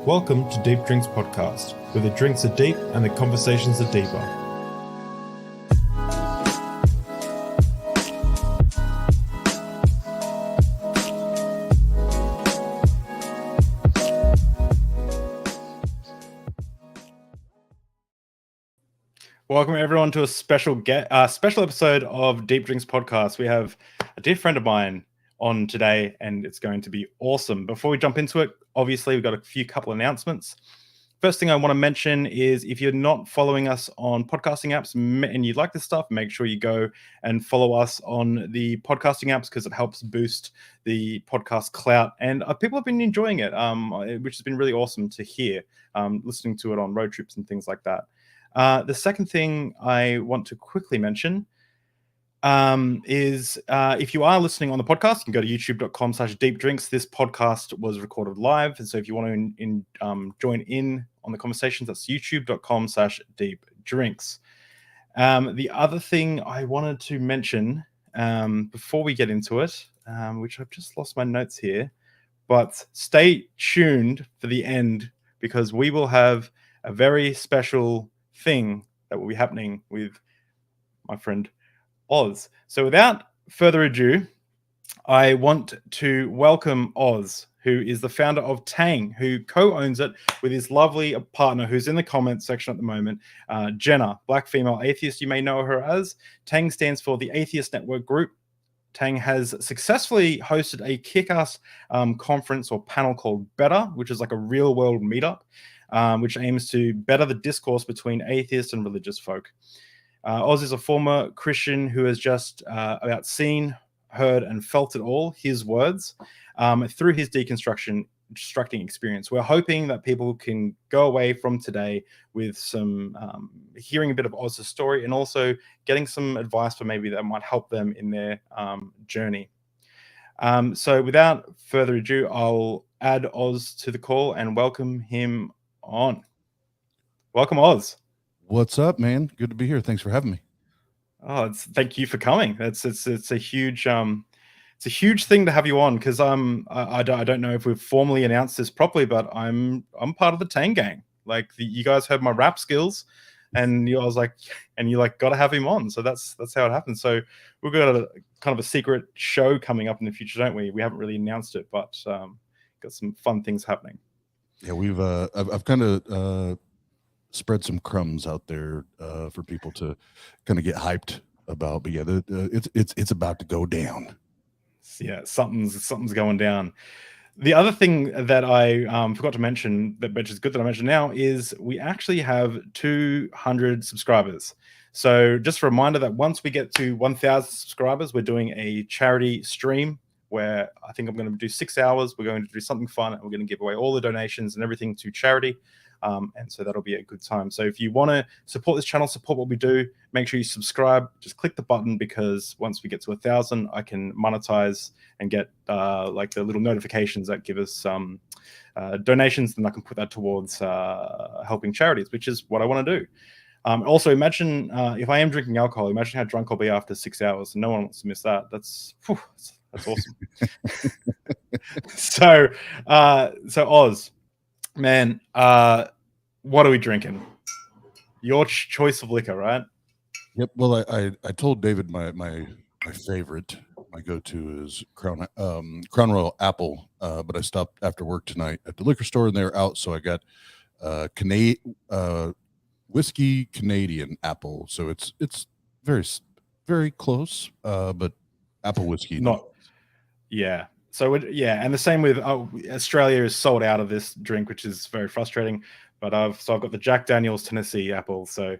Welcome to Deep Drinks Podcast, where the drinks are deep and the conversations are deeper. Welcome everyone to a special episode of Deep Drinks Podcast. We have a dear friend of mine on today, and it's going to be awesome. Before we jump into it, obviously we've got a couple announcements. First thing I want to mention is if you're not following us on podcasting apps and you like this stuff, make sure you go and follow us on the podcasting apps because it helps boost the podcast clout. And people have been enjoying it, which has been really awesome to hear, listening to it on road trips and things like that. The second thing I want to quickly mention is if you are listening on the podcast, you can go to youtube.com/deepdrinks. This podcast was recorded live. And so if you want to join in on the conversations, that's youtube.com/deepdrinks. The other thing I wanted to mention before we get into it, which I've just lost my notes here, but stay tuned for the end because we will have a very special thing that will be happening with my friend Oz. So without further ado, I want to welcome Oz, who is the founder of TANG, who co-owns it with his lovely partner who's in the comments section at the moment, Jenna, Black Female Atheist, you may know her as. TANG stands for the Atheist Network Group. TANG has successfully hosted a kick-ass conference or panel called Better, which is like a real-world meetup, which aims to better the discourse between atheists and religious folk. Oz is a former Christian who has just about seen, heard, and felt it all, his words, through his deconstructing experience. We're hoping that people can go away from today with some hearing a bit of Oz's story and also getting some advice for maybe that might help them in their journey. So without further ado, I'll add Oz to the call and welcome him on. Welcome, Oz. What's up, man? Good to be here. Thanks for having me. Oh, thank you for coming. It's a huge thing to have you on because I don't know if we've formally announced this properly, but I'm part of the TANG gang. Like you guys heard my rap skills, and I was like, and you got to have him on. So that's how it happened. So we've got a kind of a secret show coming up in the future, don't we? We haven't really announced it, but got some fun things happening. Yeah, I've kind of spread some crumbs out there for people to kind of get hyped about. But yeah, it's about to go down. Yeah, something's going down. The other thing that I forgot to mention, which is good that I mentioned now, is we actually have 200 subscribers. So just a reminder that once we get to 1,000 subscribers, we're doing a charity stream where I think I'm going to do 6 hours. We're going to do something fun, and we're going to give away all the donations and everything to charity. And so that'll be a good time. So if you want to support this channel, support what we do, make sure you subscribe. Just click the button because once we get to 1,000, I can monetize and get like the little notifications that give us donations. Then I can put that towards helping charities, which is what I want to do. Also, imagine if I am drinking alcohol, imagine how drunk I'll be after 6 hours. No one wants to miss that. That's awesome. So Oz, man, what are we drinking? Your choice of liquor, right? Yep. Well, I told David my favorite, my go-to is Crown Royal Apple, but I stopped after work tonight at the liquor store and they're out, so I got whiskey Canadian apple. So it's very very close, but apple whiskey. Yeah. So and the same with Australia is sold out of this drink, which is very frustrating. But I've got the Jack Daniel's Tennessee apple. So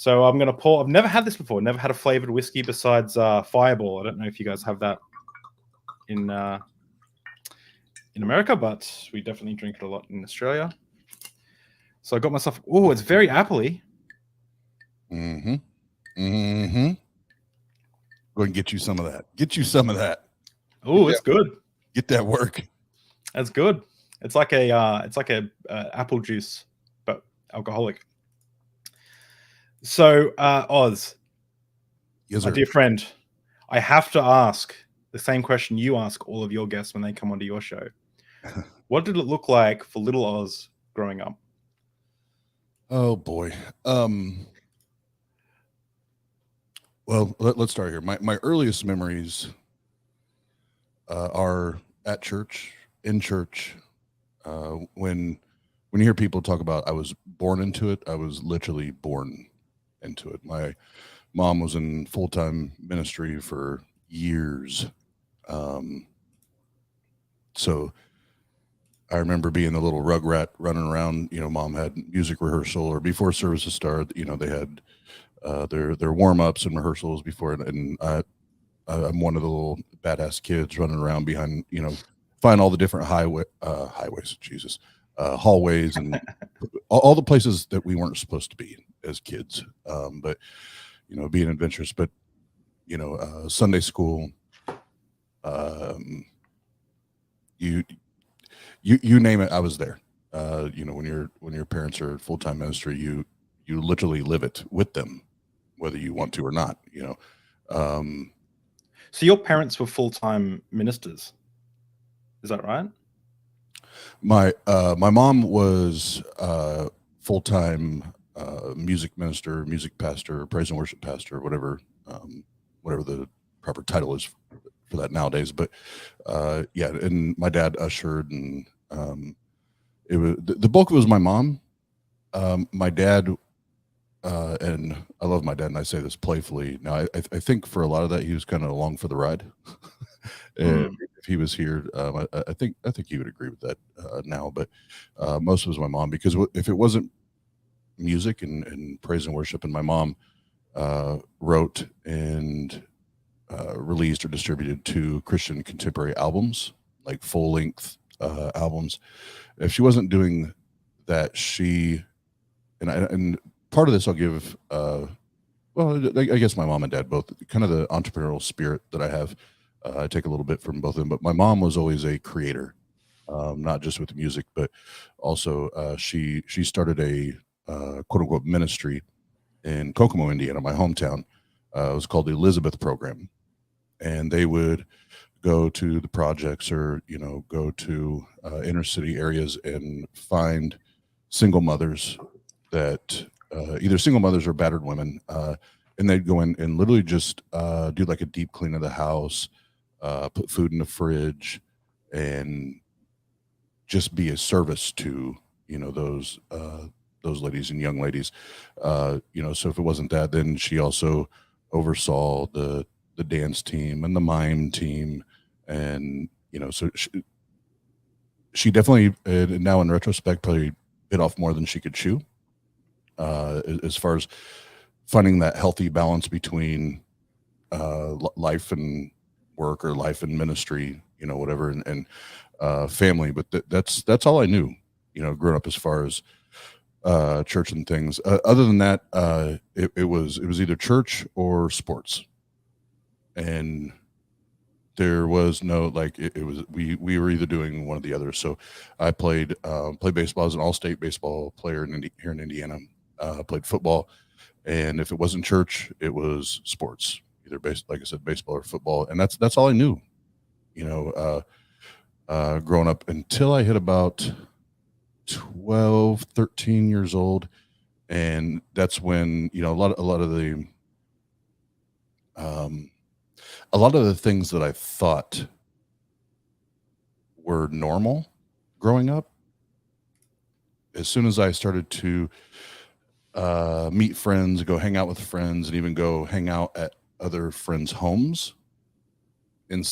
I'm gonna pour. I've never had this before. Never had a flavored whiskey besides Fireball. I don't know if you guys have that in America, but we definitely drink it a lot in Australia. So I got myself. Oh, it's very appley. Mm-hmm. Mm-hmm. Go and get you some of that. Get you some of that. Oh, it's good. Get that work. That's good. It's like a apple juice, but alcoholic. So Oz, yes, my dear friend, I have to ask the same question you ask all of your guests when they come onto your show. What did it look like for little Oz growing up? Oh boy. Well, let's start here. My earliest memories are at church, in church. When you hear people talk about I was born into it, I was literally born into it. My mom was in full-time ministry for years. So I remember being the little rugrat running around. Mom had music rehearsal, or before services started, they had their warm-ups and rehearsals before, and I'm one of the little badass kids running around behind, find all the different hallways, and all the places that we weren't supposed to be as kids. But being adventurous. But Sunday school, you name it, I was there. When your parents are full-time ministry, you literally live it with them, whether you want to or not. So your parents were full-time ministers, is that right? My mom was full-time music minister, music pastor, praise and worship pastor, whatever the proper title is for that nowadays. But yeah, and my dad ushered, and it was the bulk of it was my mom. My dad, and I love my dad, and I say this playfully. Now, I think for a lot of that, he was kind of along for the ride. If he was here, I think he would agree with that now. But most of it was my mom, because if it wasn't music and praise and worship, and my mom wrote and released or distributed 2 Christian contemporary albums, like full-length albums. If she wasn't doing that, and part of this I'll give, well, I guess my mom and dad both, kind of the entrepreneurial spirit that I have. I take a little bit from both of them, but my mom was always a creator, not just with music, but also she started a quote unquote ministry in Kokomo, Indiana, my hometown. It was called the Elizabeth Program, and they would go to the projects, or go to inner city areas and find single mothers that either single mothers or battered women, and they'd go in and literally just do like a deep clean of the house, put food in the fridge, and just be a service to those ladies and young ladies. So if it wasn't that, then she also oversaw the dance team and the mime team, and so she definitely, now in retrospect, probably bit off more than she could chew, as far as finding that healthy balance between life and work, or life and ministry, whatever, and family. But that's all I knew, growing up, as far as church and things. Other than that, it was either church or sports, and there was no, like, it was, we were either doing one or the other. So I played baseball. I was an all-state baseball player here in Indiana. Played football, and if it wasn't church, it was sports, either like I said, baseball or football. And that's all I knew, growing up, until I hit about 12, 13 years old. And that's when, a lot of the things that I thought were normal growing up, as soon as I started to meet friends, go hang out with friends, and even go hang out at other friends' homes, and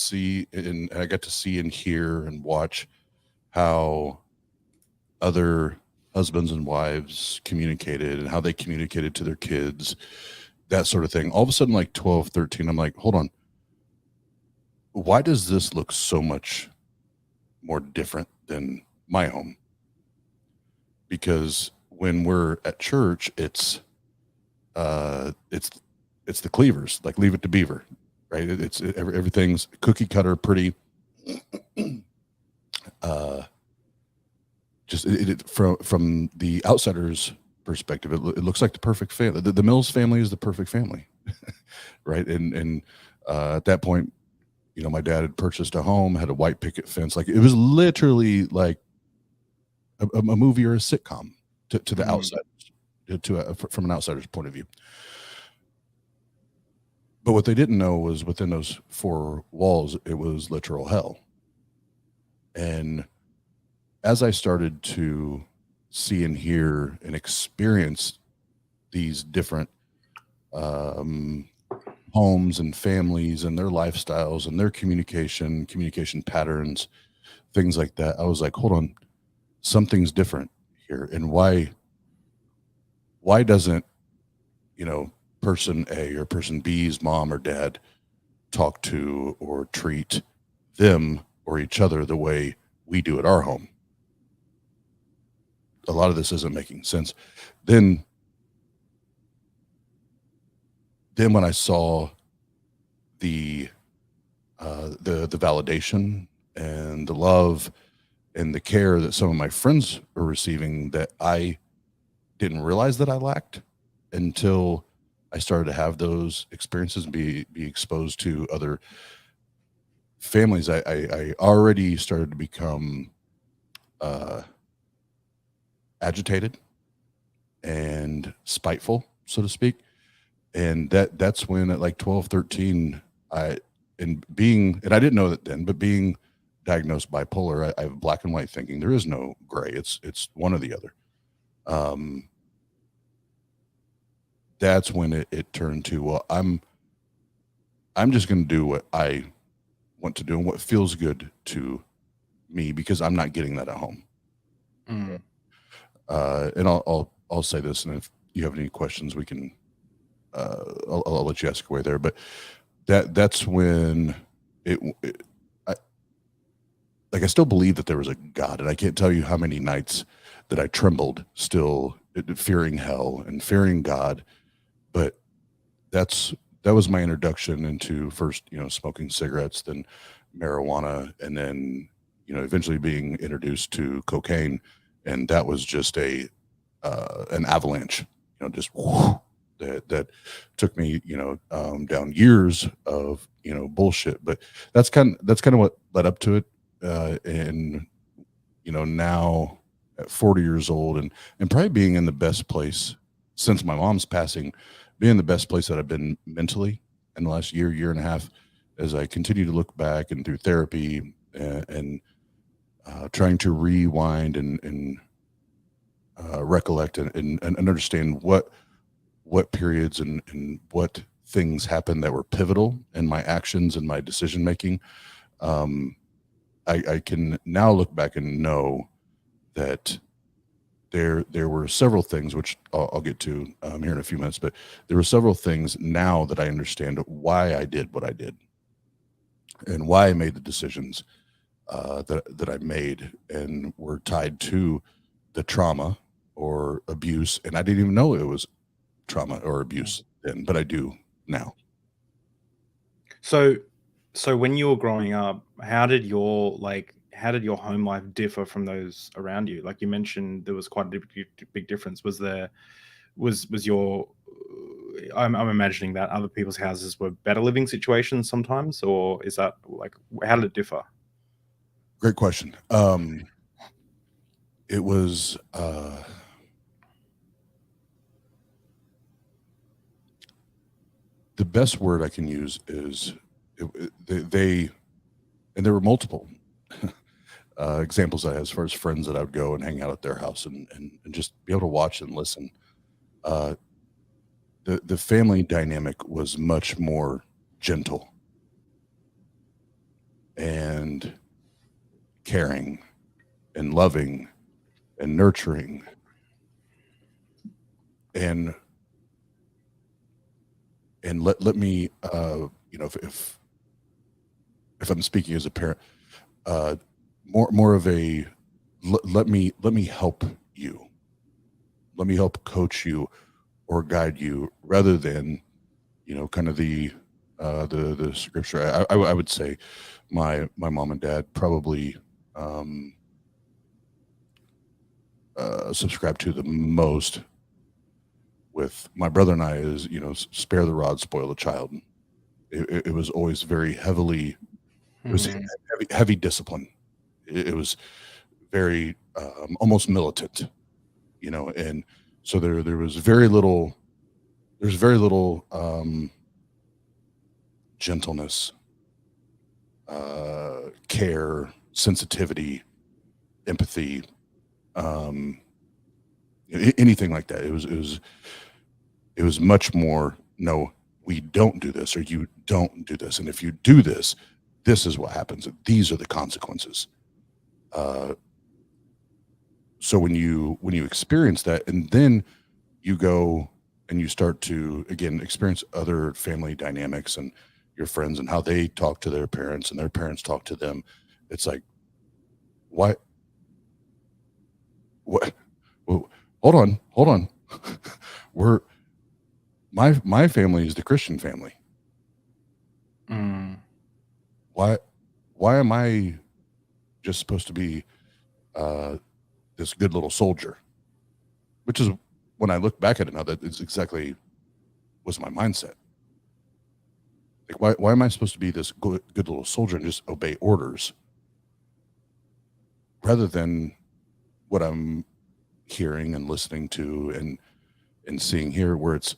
I got to see and hear and watch how other husbands and wives communicated, and how they communicated to their kids, that sort of thing. All of a sudden, like 12, 13, I'm like, hold on, why does this look so much more different than my home? Because when we're at church, it's the Cleavers, like Leave It to Beaver, right? Everything's cookie cutter, pretty. From the outsider's perspective, it looks like the perfect family. The Mills family is the perfect family, right? And at that point, my dad had purchased a home, had a white picket fence. Like, it was literally like a movie or a sitcom to the Mm. outsiders, from an outsider's point of view. But what they didn't know was within those four walls, it was literal hell. And as I started to see and hear and experience these different homes and families and their lifestyles and their communication patterns, things like that, I was like, hold on, something's different here. And why doesn't, person A or person B's mom or dad talk to or treat them or each other the way we do at our home? A lot of this isn't making sense. Then when I saw the validation and the love and the care that some of my friends were receiving that I didn't realize that I lacked until I started to have those experiences and be exposed to other families, I already started to become agitated and spiteful, so to speak. And that's when at like 12, 13, and I didn't know that then, but being diagnosed bipolar, I have black and white thinking. There is no gray. It's one or the other. That's when it turned to, well, I'm just going to do what I want to do and what feels good to me, because I'm not getting that at home. Mm. And I'll say this, and if you have any questions, we can, I'll let you ask away there. But that's when I still believe that there was a God, and I can't tell you how many nights that I trembled still, fearing hell and fearing God. But that was my introduction into first, smoking cigarettes, then marijuana, and then, eventually being introduced to cocaine. And that was just an avalanche, just whoosh, that took me, down years of, bullshit. But that's kind of what led up to it. And, now at 40 years old and probably being in the best place since my mom's passing, being the best place that I've been mentally in the last year and a half, as I continue to look back and through therapy and trying to rewind and recollect and understand what periods and what things happened that were pivotal in my actions and my decision making. I can now look back and know that there were several things, which I'll get to here in a few minutes, but there were several things now that I understand why I did what I did and why I made the decisions that I made, and were tied to the trauma or abuse. And I didn't even know it was trauma or abuse then, but I do now. So when you were growing up, how did your home life differ from those around you? Like you mentioned, there was quite a big difference. Was your I'm imagining that other people's houses were better living situations sometimes, or is that like, how did it differ? Great question. It was the best word I can use is they and there were multiple examples I had as far as friends that I would go and hang out at their house and just be able to watch and listen. The family dynamic was much more gentle and caring and loving and nurturing. And let me if I'm speaking as a parent, more of a let me help you, let me help coach you or guide you, rather than kind of the scripture. I would say my mom and dad probably subscribe to the most with my brother and I is, spare the rod, spoil the child. It was always very heavily, it was heavy discipline. It was very almost militant, you know, and so there was very little. There's very little gentleness, care, sensitivity, empathy, anything like that. It was much more, no, we don't do this, or you don't do this, and if you do this, this is what happens. These are the consequences. So when you experience that, and then you go and you start to again experience other family dynamics and your friends and how they talk to their parents and their parents talk to them, it's like, what? Well, hold on. We're my family is the Christian family. Why am I just supposed to be this good little soldier? Which is, when I look back at it now, that it's exactly was my mindset. Like, why am I supposed to be this good little soldier and just obey orders, rather than what I'm hearing and listening to and seeing here, where it's,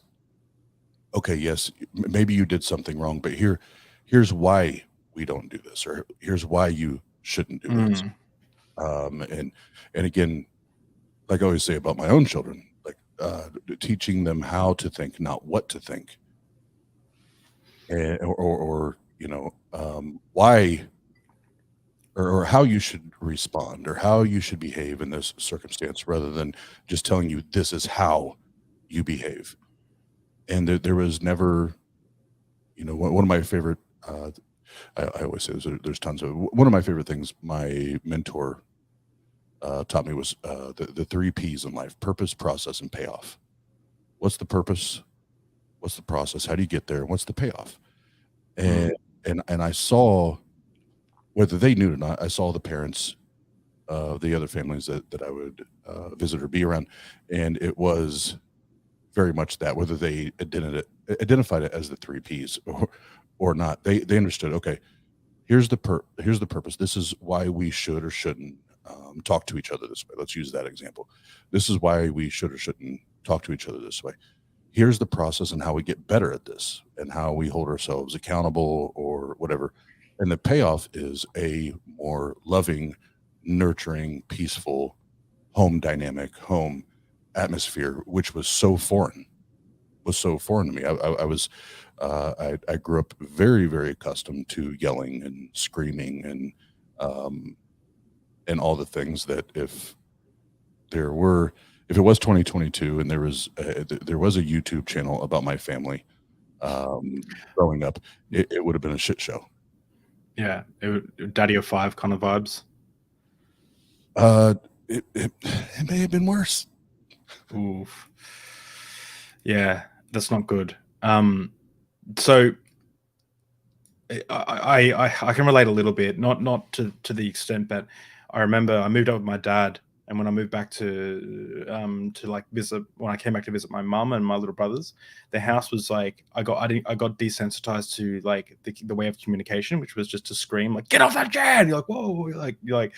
okay, yes, maybe you did something wrong, but here's why we don't do this, or here's why you shouldn't do this. And again, like I always say about my own children, like teaching them how to think, not what to think, and, or you know, why or how you should respond or how you should behave in this circumstance, rather than just telling you this is how you behave. And there was never, you know, one of my favorite, I always say there's tons of, one of my favorite things my mentor taught me was the 3 P's in life: purpose, process, and payoff. What's the purpose? What's the process? How do you get there? What's the payoff? And I saw, whether they knew it or not, I saw the parents of the other families that I would visit or be around, and it was very much that, whether they identified it as the 3 P's or not, they understood, okay, here's the purpose. This is why we should or shouldn't talk to each other this way. Let's use that example. This is why we should or shouldn't talk to each other this way. Here's the process and how we get better at this and how we hold ourselves accountable or whatever. And the payoff is a more loving, nurturing, peaceful home dynamic, home atmosphere, which was so foreign to me. I grew up very, very accustomed to yelling and screaming and all the things that if it was 2022 and there was a YouTube channel about my family growing up, it would have been a shit show. Yeah, Daddy of 5 kind of vibes. It may have been worse. Oof. Yeah, that's not good. So I can relate a little bit, not to the extent, but I remember I moved up with my dad, and when I moved back to like visit, when I came back to visit my mum and my little brothers, the house was like, I got desensitized to like the way of communication, which was just to scream like, "Get off that chair!" And you're like, whoa, you're like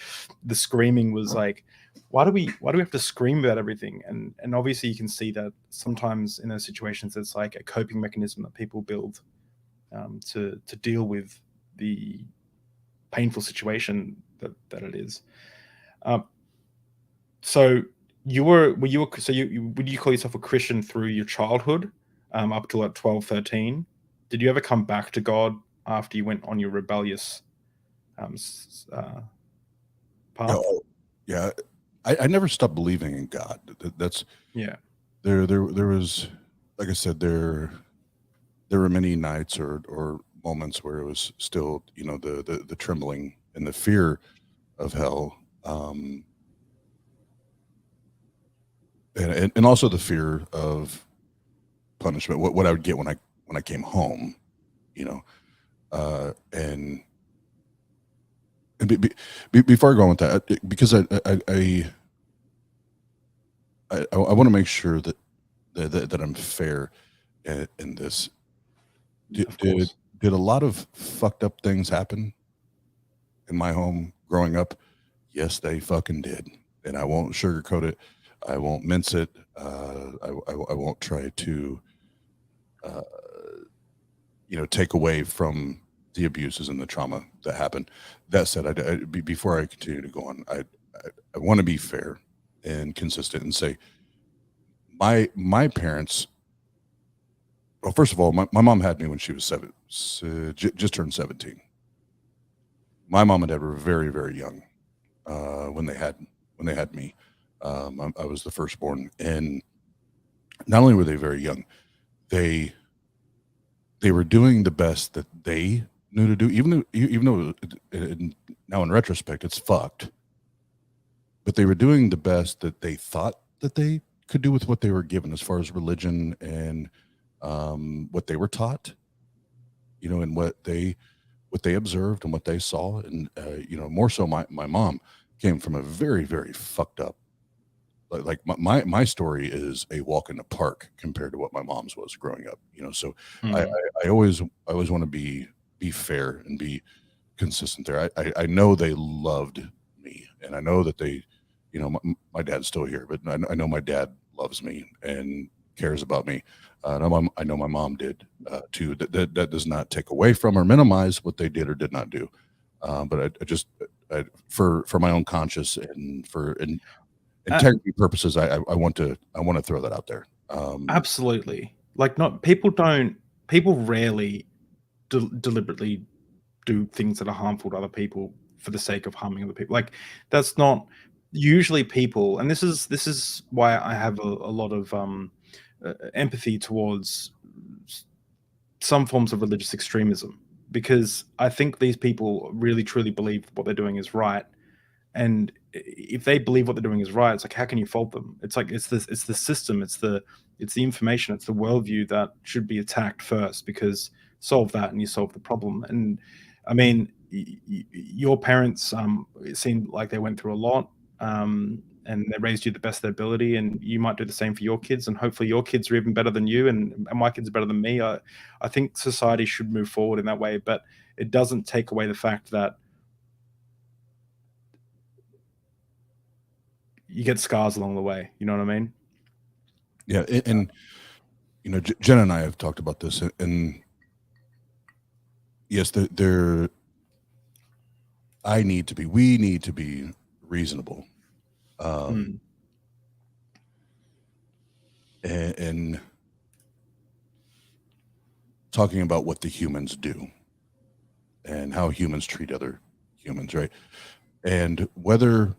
the screaming was like, why do we have to scream about everything? And obviously you can see that sometimes in those situations it's like a coping mechanism that people build to deal with the painful situation that it is. So would you call yourself a Christian through your childhood up to like 12, 13? Did you ever come back to God after you went on your rebellious path? Yeah, I never stopped believing in God. That's there was, like I said, there were many nights or moments where it was still, you know, the trembling and the fear of hell, and also the fear of punishment, what I would get when I came home, you know, and before I go on with that, because I want to make sure that I'm fair in this. Did a lot of fucked up things happen in my home growing up? Yes, they fucking did. And I won't sugarcoat it. I won't mince it. I won't try to, take away from the abuses and the trauma that happened. That said, before I continue to go on, I want to be fair and consistent and say my parents. Well, first of all, my mom had me when she was just turned 17. My mom and dad were very, very young when they had me. I was the firstborn, and not only were they very young, they were doing the best that they knew to do. Even though now in retrospect it's fucked, but they were doing the best that they thought that they could do with what they were given, as far as religion and what they were taught, and what they observed and what they saw. And more so my mom came from a very, very fucked up, like my story is a walk in the park compared to what my mom's was growing up, so I always want to be fair and be consistent there. I know they loved me, and I know that they, my dad's still here, but I know my dad loves me and cares about me. I know my mom did too. That does not take away from or minimize what they did or did not do. But I for my own conscience and for integrity purposes, I want to throw that out there. Absolutely. Like, people rarely deliberately do things that are harmful to other people for the sake of harming other people. Like, that's not usually people. And this is why I have a lot of empathy towards some forms of religious extremism, because I think these people really truly believe what they're doing is right. And if they believe what they're doing is right, it's like, how can you fault them? It's like, it's the system, it's the information, it's the worldview that should be attacked first, because solve that and you solve the problem. And I mean, your parents, it seemed like they went through a lot, and they raised you the best of their ability, and you might do the same for your kids, and hopefully your kids are even better than you, and my kids are better than me. I think society should move forward in that way, but it doesn't take away the fact that you get scars along the way. You know what I mean? Yeah. And Jen and I have talked about this, and yes, we need to be reasonable. And talking about what the humans do and how humans treat other humans, right? And whether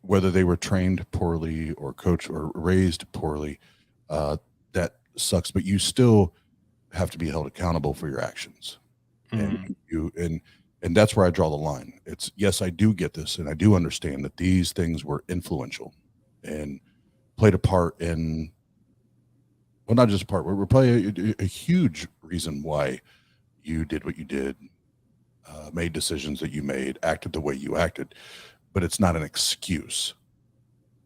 they were trained poorly or coached or raised poorly, that sucks, but you still have to be held accountable for your actions. And that's where I draw the line. It's, yes, I do get this, and I do understand that these things were influential and played a part in, well, not just a part, we're probably a huge reason why you did what you did, made decisions that you made, acted the way you acted. But it's not an excuse.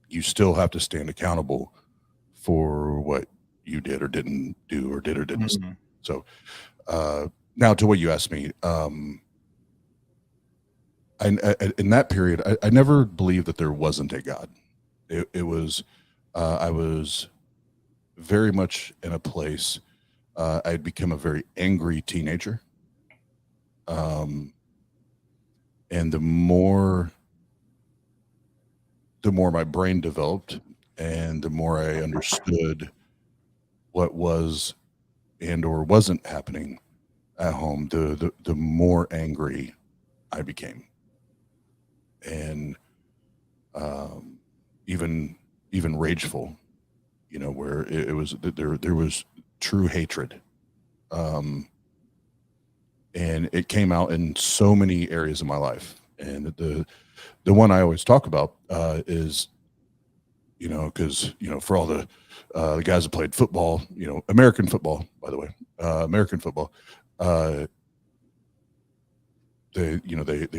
You still have to stand accountable for what you did or didn't do, or did or didn't. So now to what you asked me, in that period, I never believed that there wasn't a God. It was, I was very much in a place, I had become a very angry teenager. And the more my brain developed, and the more I understood what was and or wasn't happening at home, the more angry I became. And even rageful, where it was, there was true hatred. And it came out in so many areas of my life. And the one I always talk about is, because, for all the guys that played football, American football, by the way, American football, they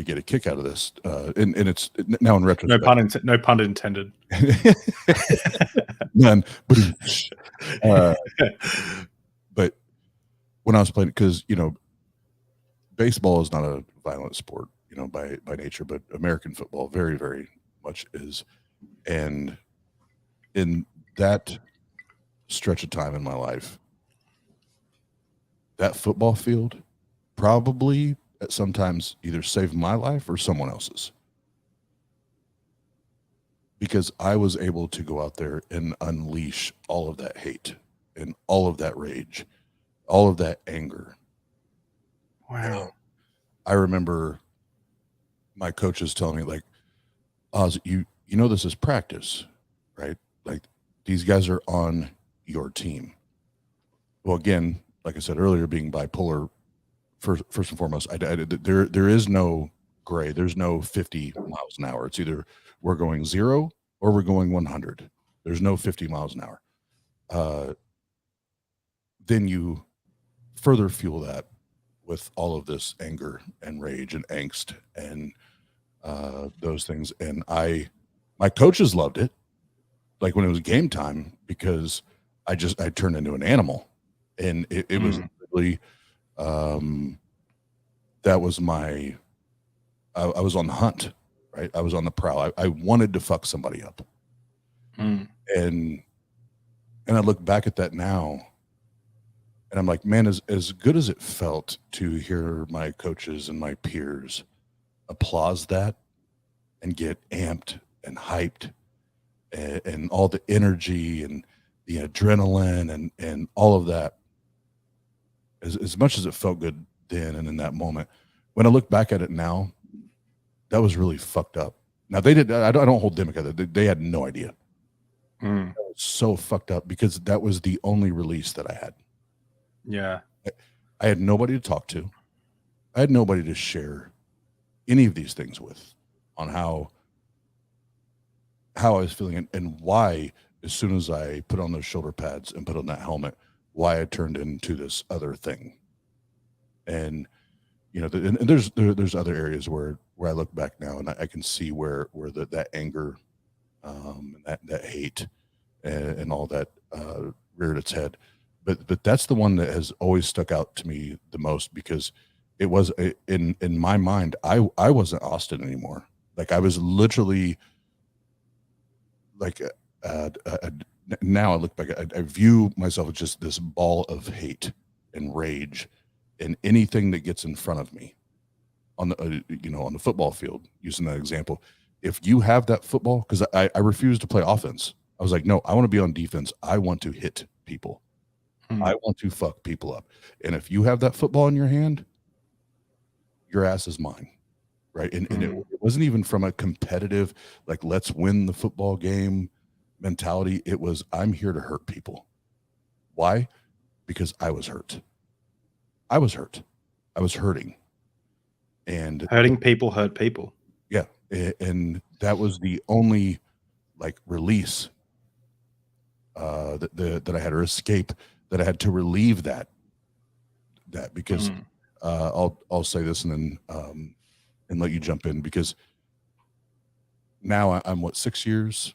get a kick out of this. And it's now in retrospect. No pun intended. None. But when I was playing, because, baseball is not a violent sport. by nature, but American football very, very much is. And in that stretch of time in my life, that football field probably at sometimes either saved my life or someone else's. Because I was able to go out there and unleash all of that hate and all of that rage, all of that anger. Wow. I remember my coaches telling me, like, Oz, you know this is practice, right? Like, these guys are on your team. Well, again, like I said earlier, being bipolar, first and foremost, there is no gray. There's no 50 miles an hour. It's either we're going 0 or we're going 100. There's no 50 miles an hour. Then you further fuel that with all of this anger and rage and angst and those things. And my coaches loved it, like when it was game time, because I turned into an animal, and it was really that was my I was on the hunt, right? I was on the prowl. I wanted to fuck somebody up, and I look back at that now, and I'm like, man, as good as it felt to hear my coaches and my peers applause that and get amped and hyped, and all the energy and the adrenaline and all of that, as much as it felt good then and in that moment, when I look back at it now, that was really fucked up. Now I don't hold them together. They had no idea. That was so fucked up, because that was the only release that I had. Yeah. I had nobody to talk to. I had nobody to share any of these things with, on how I was feeling, and why, as soon as I put on those shoulder pads and put on that helmet, why I turned into this other thing. And and there's other areas where I look back now, and I can see where that anger, and that hate and all that reared its head. But that's the one that has always stuck out to me the most, because it was in my mind, I wasn't Austin anymore. Like, I was literally like now I look back, I view myself as just this ball of hate and rage, and anything that gets in front of me on the on the football field, using that example. If you have that football, because I refuse to play offense. I was like, no, I want to be on defense. I want to hit people. I want to fuck people up. And if you have that football in your hand, your ass is mine. Right. And it wasn't even from a competitive, like, let's win the football game mentality. It was, I'm here to hurt people. Why? Because I was hurt. I was hurting. And Hurting people hurt people. Yeah. And that was the only, like, release that I had, or escape that I had, to relieve that because I'll say this and then and let you jump in, because now I'm 6 years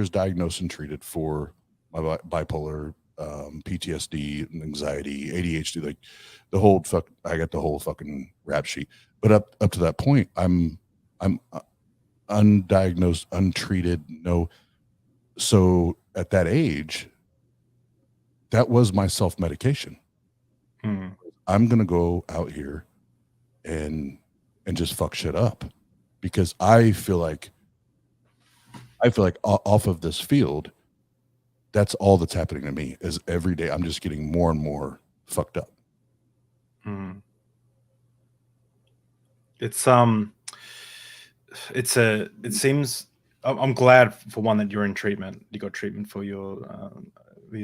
diagnosed and treated for my bipolar, PTSD, and anxiety, ADHD, like I got the whole fucking rap sheet. But up to that point, I'm undiagnosed, untreated, no. So at that age, that was my self-medication. I'm going to go out here and just fuck shit up, because I feel like off of this field, that's all that's happening to me, is every day I'm just getting more and more fucked up. It seems, I'm glad, for one, that you're in treatment. You got treatment for your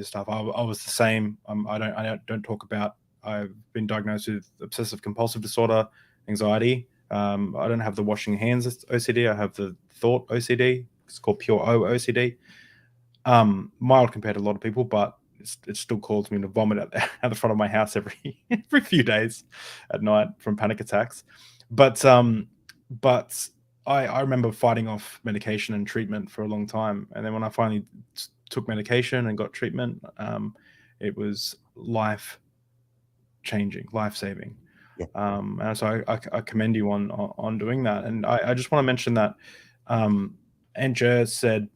stuff. I was the same. I don't talk about. I've been diagnosed with obsessive compulsive disorder, anxiety. I don't have the washing hands OCD. I have the thought OCD. It's called pure O OCD. Mild compared to a lot of people, but it still calls me to vomit at the front of my house every few days at night from panic attacks. But I remember fighting off medication and treatment for a long time, and then when I finally took medication and got treatment, it was life changing, life saving. Yeah. And so I commend you on doing that. And I just want to mention that Andrea said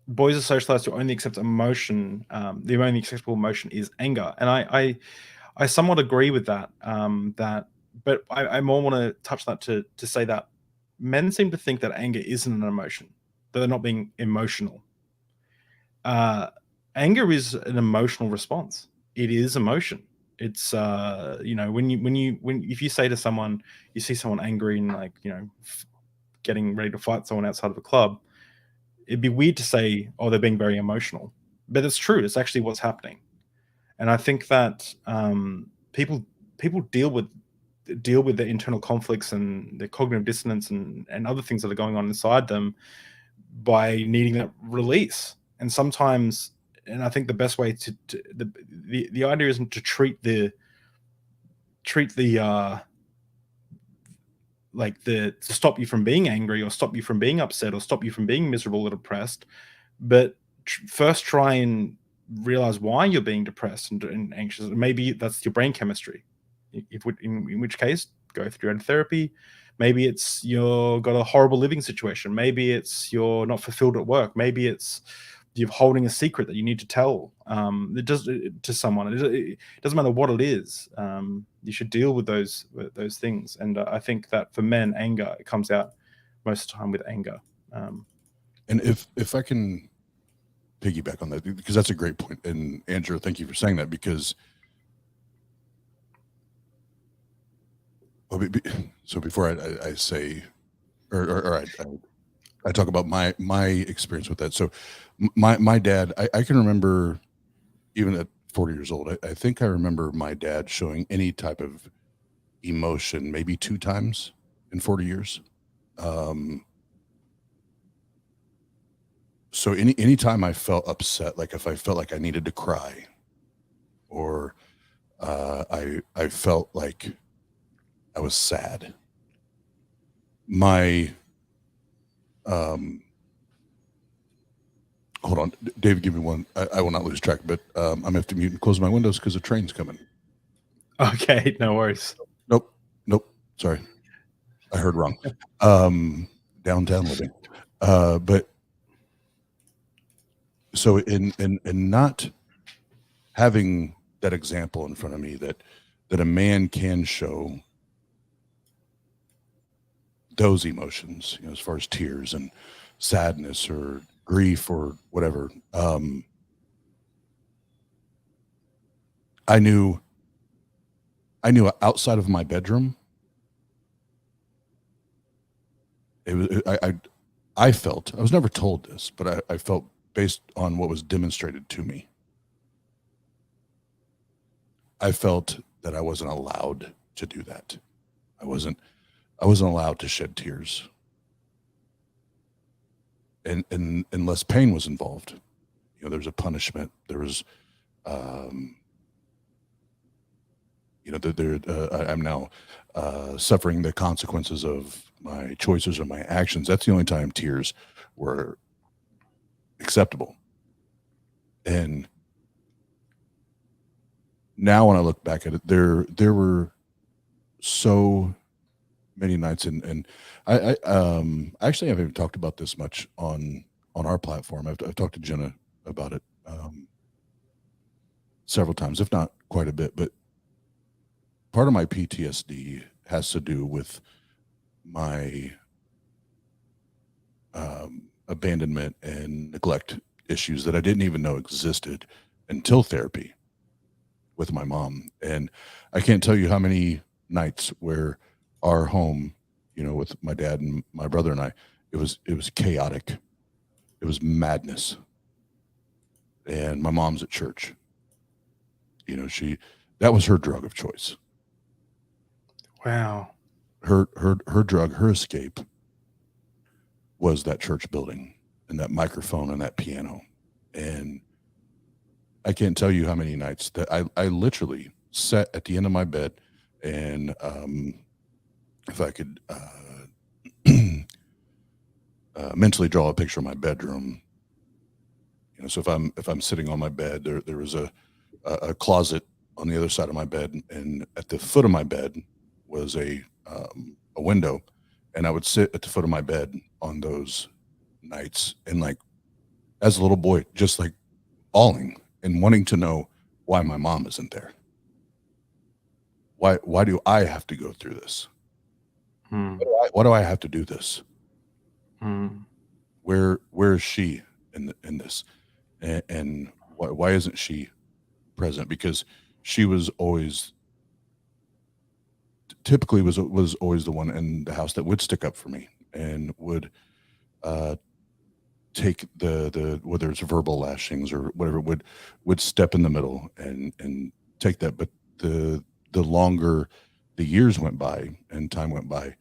boys are socialized to only accept emotion. The only acceptable emotion is anger, and I somewhat agree with that. But I more want to touch that to say that men seem to think that anger isn't an emotion, that they're not being emotional. Uh, Anger is an emotional response. It is emotion. It's when if you say to someone, you see someone angry and like getting ready to fight someone outside of a club, it'd be weird to say, oh, they're being very emotional, but it's true. It's actually what's happening. And I think that people deal with their internal conflicts and their cognitive dissonance and other things that are going on inside them by needing that release. And sometimes, and I think the best way to the idea isn't to treat the to stop you from being angry or stop you from being upset or stop you from being miserable or depressed, but first try and realize why you're being depressed and anxious. Maybe that's your brain chemistry. In which case, go through your own therapy. Maybe it's you're got a horrible living situation. Maybe it's you're not fulfilled at work. Maybe it's you're holding a secret that you need to tell to someone. It doesn't matter what it is. You should deal with those things. And I think that for men, anger, it comes out most of the time with anger. And if I can piggyback on that, because that's a great point. And Andrew, thank you for saying that, because so before I say, or I talk about my experience with that. So my dad, I can remember, even at 40 years old, I think I remember my dad showing any type of emotion maybe 2 times in 40 years. So anytime I felt upset, like if I felt like I needed to cry, or I felt like I was sad, my hold on, David, give me one. I will not lose track, but I'm gonna have to mute and close my windows because the train's coming. Okay, no worries. Nope. Sorry, I heard wrong. Downtown living, but so in not having that example in front of me that a man can show those emotions, as far as tears and sadness or grief or whatever. I knew outside of my bedroom, it was, I felt, I was never told this, but I felt, based on what was demonstrated to me, I felt that I wasn't allowed to do that. I wasn't allowed to shed tears. And unless pain was involved, there was a punishment. There was, I'm now suffering the consequences of my choices or my actions. That's the only time tears were acceptable. And now when I look back at it, there were so many nights, and I actually haven't even talked about this much on our platform. I've talked to Jenna about it several times, if not quite a bit, but part of my PTSD has to do with my abandonment and neglect issues that I didn't even know existed until therapy with my mom. And I can't tell you how many nights where our home, with my dad and my brother and I, it was chaotic. It was madness. And my mom's at church. That was her drug of choice. Wow. Her drug, her escape was that church building and that microphone and that piano. And I can't tell you how many nights that I literally sat at the end of my bed, and if I could mentally draw a picture of my bedroom, so if I'm sitting on my bed, there was a closet on the other side of my bed, and at the foot of my bed was a window, and I would sit at the foot of my bed on those nights, and like as a little boy, just like bawling and wanting to know why my mom isn't there. Why do I have to go through this? Why do I have to do this? Where is she in this? And why isn't she present? Because she was always typically was always the one in the house that would stick up for me and would take the whether it's verbal lashings or whatever, would step in the middle and take that. But the longer the years went by and time went by,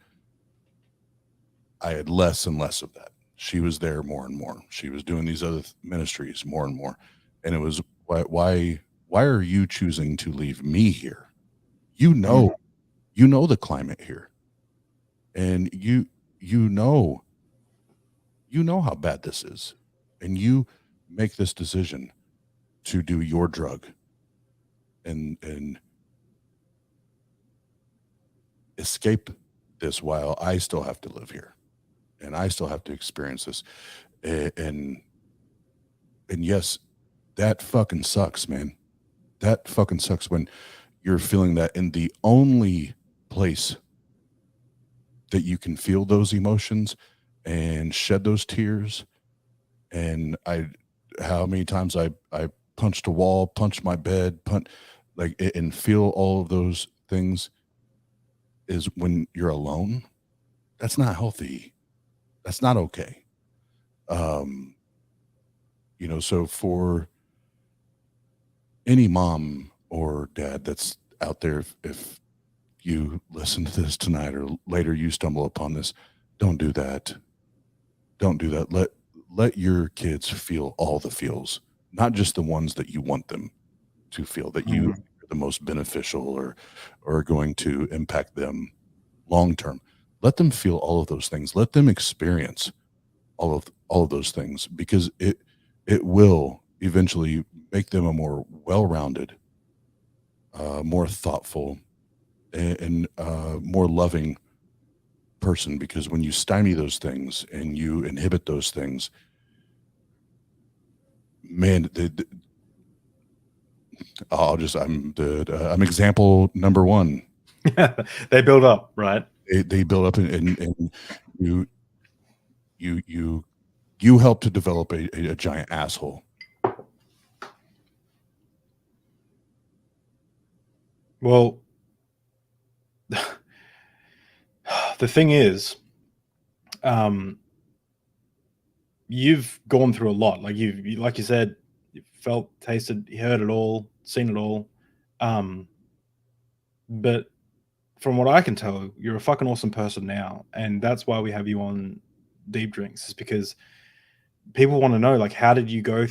I had less and less of that. She was there more and more. She was doing these other ministries more and more. And it was, why are you choosing to leave me here? You know the climate here. And you know how bad this is. And you make this decision to do your drug and escape this while I still have to live here and I still have to experience this. And yes, that fucking sucks, man. That fucking sucks when you're feeling that in the only place that you can feel those emotions and shed those tears. And how many times I punched a wall, punched my bed, and feel all of those things is when you're alone. That's not healthy. That's not okay. So for any mom or dad that's out there, if you listen to this tonight or later you stumble upon this, don't do that. Don't do that. Let your kids feel all the feels, not just the ones that you want them to feel, that you are the most beneficial or are going to impact them long term. Let them feel all of those things. Let them experience all of those things, because it will eventually make them a more well-rounded, more thoughtful, and more loving person. Because when you stymie those things and you inhibit those things, man, I'm example number one. They build up, right? They build up, and you help to develop a giant asshole. Well, the thing is, you've gone through a lot. Like like you said, you felt, tasted, you heard it all, seen it all. But from what I can tell, you're a fucking awesome person now, and that's why we have you on Deep Drinks, is because people want to know, like, how did you go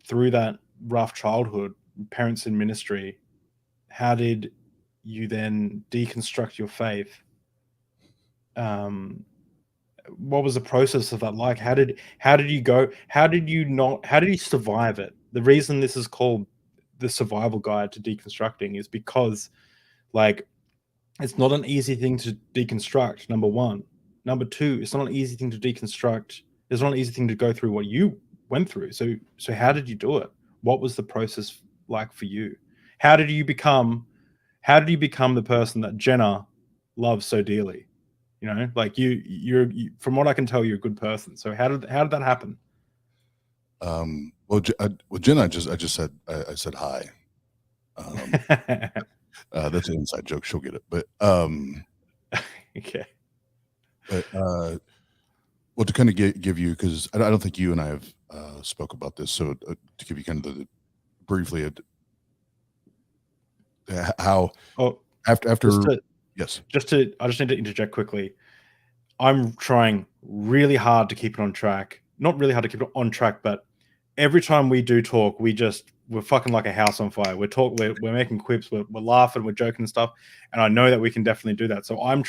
through that rough childhood, parents in ministry? How did you then deconstruct your faith? What was the process of that like? How did you go? How did you survive it? The reason this is called the survival guide to deconstructing is because, like, it's not an easy thing to deconstruct, number one. Number two, it's not an easy thing to deconstruct. It's not an easy thing to go through what you went through. So how did you do it? What was the process like for you? How did you become the person that Jenna loves so dearly? Like you're from what I can tell, you're a good person. So how did that happen? Well, Jenna, I just said, I said hi. That's an inside joke. She'll get it. But okay. But well, to kind of give you, because I don't think you and I have spoke about this. So to give you kind of briefly how after yes, I just need to interject quickly. I'm trying really hard to keep it on track. Not really hard to keep it on track, but every time we do talk, we're fucking like a house on fire. We're making quips, we're laughing, we're joking and stuff. And I know that we can definitely do that. So I'm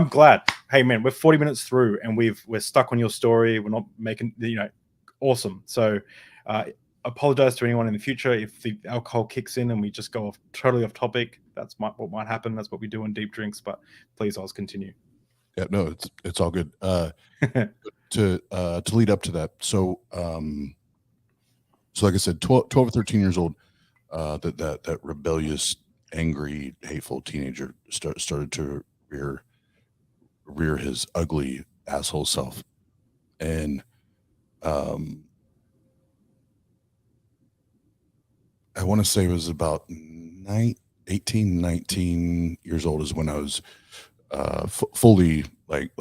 glad. Hey man, we're 40 minutes through and we're stuck on your story. We're not making, awesome. So apologize to anyone in the future if the alcohol kicks in and we just go totally off topic. That's what might happen. That's what we do on Deep Drinks. But please, Oz, continue. Yeah, no, it's all good. To lead up to that, so like I said, 12 or 13 years old, that rebellious, angry, hateful teenager started to rear his ugly asshole self, and I want to say it was about 18, 19 years old is when I was fully like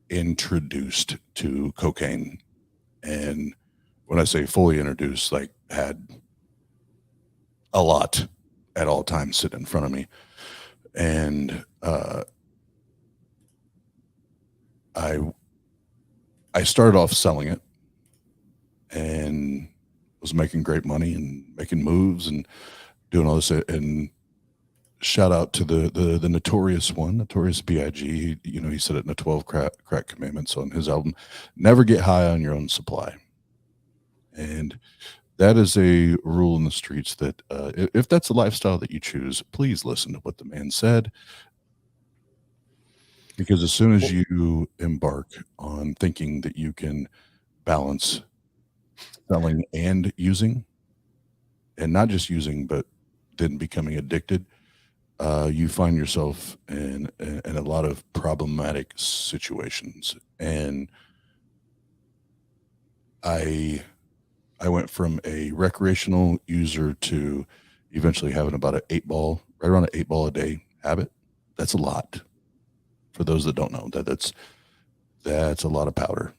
introduced to cocaine. And when I say fully introduced, like had a lot at all times sitting in front of me. And I started off selling it and was making great money and making moves and doing all this. And shout out to the notorious B.I.G. He said it in the 12 crack commandments on his album, never get high on your own supply. And that is a rule in the streets that if that's a lifestyle that you choose, please listen to what the man said. Because as soon as you embark on thinking that you can balance selling and using, and not just using, but then becoming addicted, you find yourself in a lot of problematic situations. And I went from a recreational user to eventually having about right around an 8 ball a day habit. That's a lot. For those that don't know, that's a lot of powder.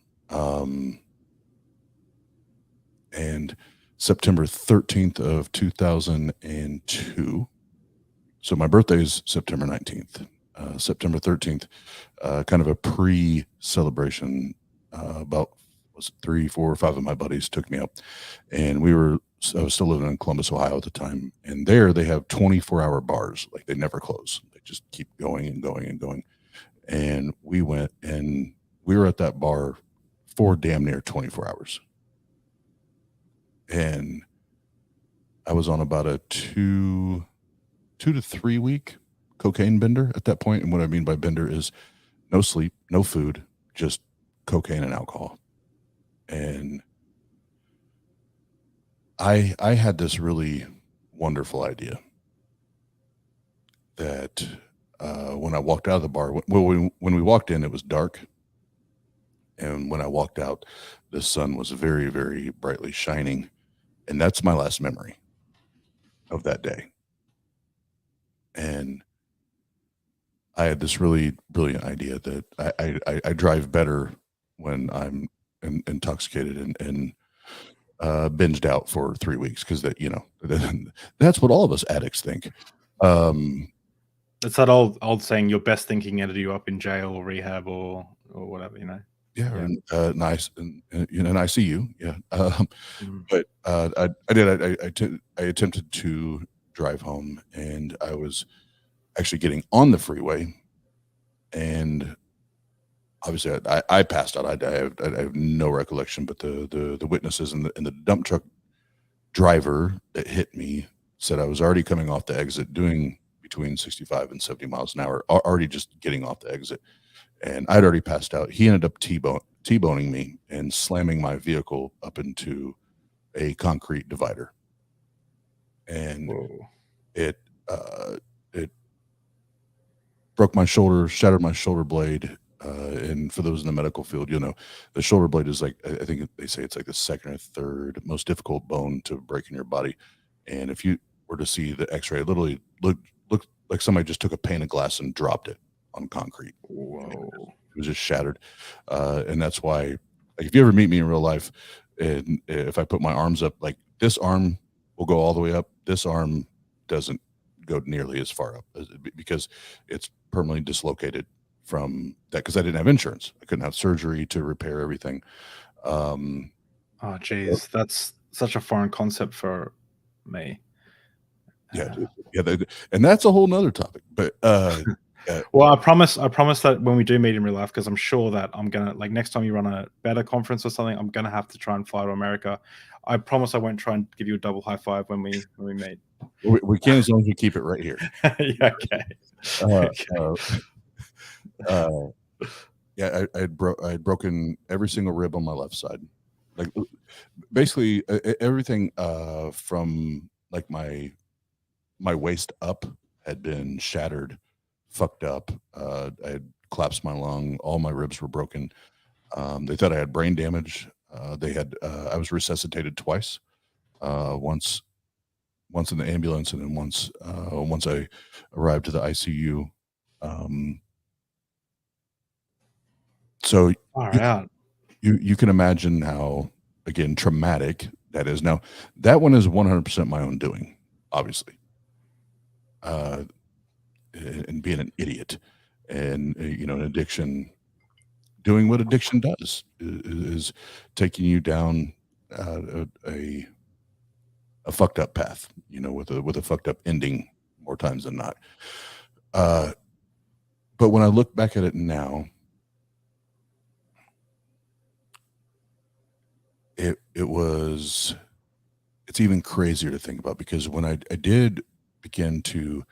And September 13th of 2002. So my birthday is September 19th. September 13th, kind of a pre-celebration. About 3, 4, 5 of my buddies took me up, and I was still living in Columbus, Ohio at the time. And there they have 24-hour bars. Like, they never close. They just keep going and going and going. And we went and we were at that bar for damn near 24 hours. And I was on about a 2 to 3 week cocaine bender at that point. And what I mean by bender is no sleep, no food, just cocaine and alcohol. And I had this really wonderful idea that when I walked out of the bar, when we walked in, it was dark. And when I walked out, the sun was very, very brightly shining. And that's my last memory of that day. And I had this really brilliant idea that I drive better when I'm intoxicated and binged out for 3 weeks, because that's what all of us addicts think. It's that old saying, your best thinking ended you up in jail or rehab or whatever, Yeah, and nice, and I see you. Yeah, but I attempted to drive home, and I was actually getting on the freeway, and obviously I passed out. I have no recollection, but the witnesses and the dump truck driver that hit me said I was already coming off the exit, doing between 65 and 70 miles an hour, already just getting off the exit. And I'd already passed out. He ended up T-boning me and slamming my vehicle up into a concrete divider. And it broke my shoulder, shattered my shoulder blade. And for those in the medical field, the shoulder blade is, like, I think they say it's like the second or third most difficult bone to break in your body. And if you were to see the x-ray, it literally looked like somebody just took a pane of glass and dropped it on concrete. Whoa. It was just shattered. And that's why, like, if you ever meet me in real life, and if I put my arms up, like, this arm will go all the way up, this arm doesn't go nearly as far up, because it's permanently dislocated from that, because I didn't have insurance. I couldn't have surgery to repair everything. Oh, geez, that's such a foreign concept for me. Yeah, and that's a whole nother topic. But Well, I promise that when we do meet in real life, because I'm sure that I'm gonna, like, next time you run a better conference or something, I'm gonna have to try and fly to America. I promise I won't try and give you a double high five when we meet. We can, as long as we keep it right here. Yeah, okay. Yeah, I had broken every single rib on my left side, like basically everything from like my waist up had been shattered, fucked up. I had collapsed my lung. All my ribs were broken. They thought I had brain damage. I was resuscitated twice. Once in the ambulance, and then once I arrived to the ICU. So you can imagine how, again, traumatic that is. Now, that one is 100% my own doing, obviously. And being an idiot, and an addiction, doing what addiction does is taking you down a fucked up path, with a fucked up ending more times than not. But when I look back at it now, it's even crazier to think about, because when I did begin to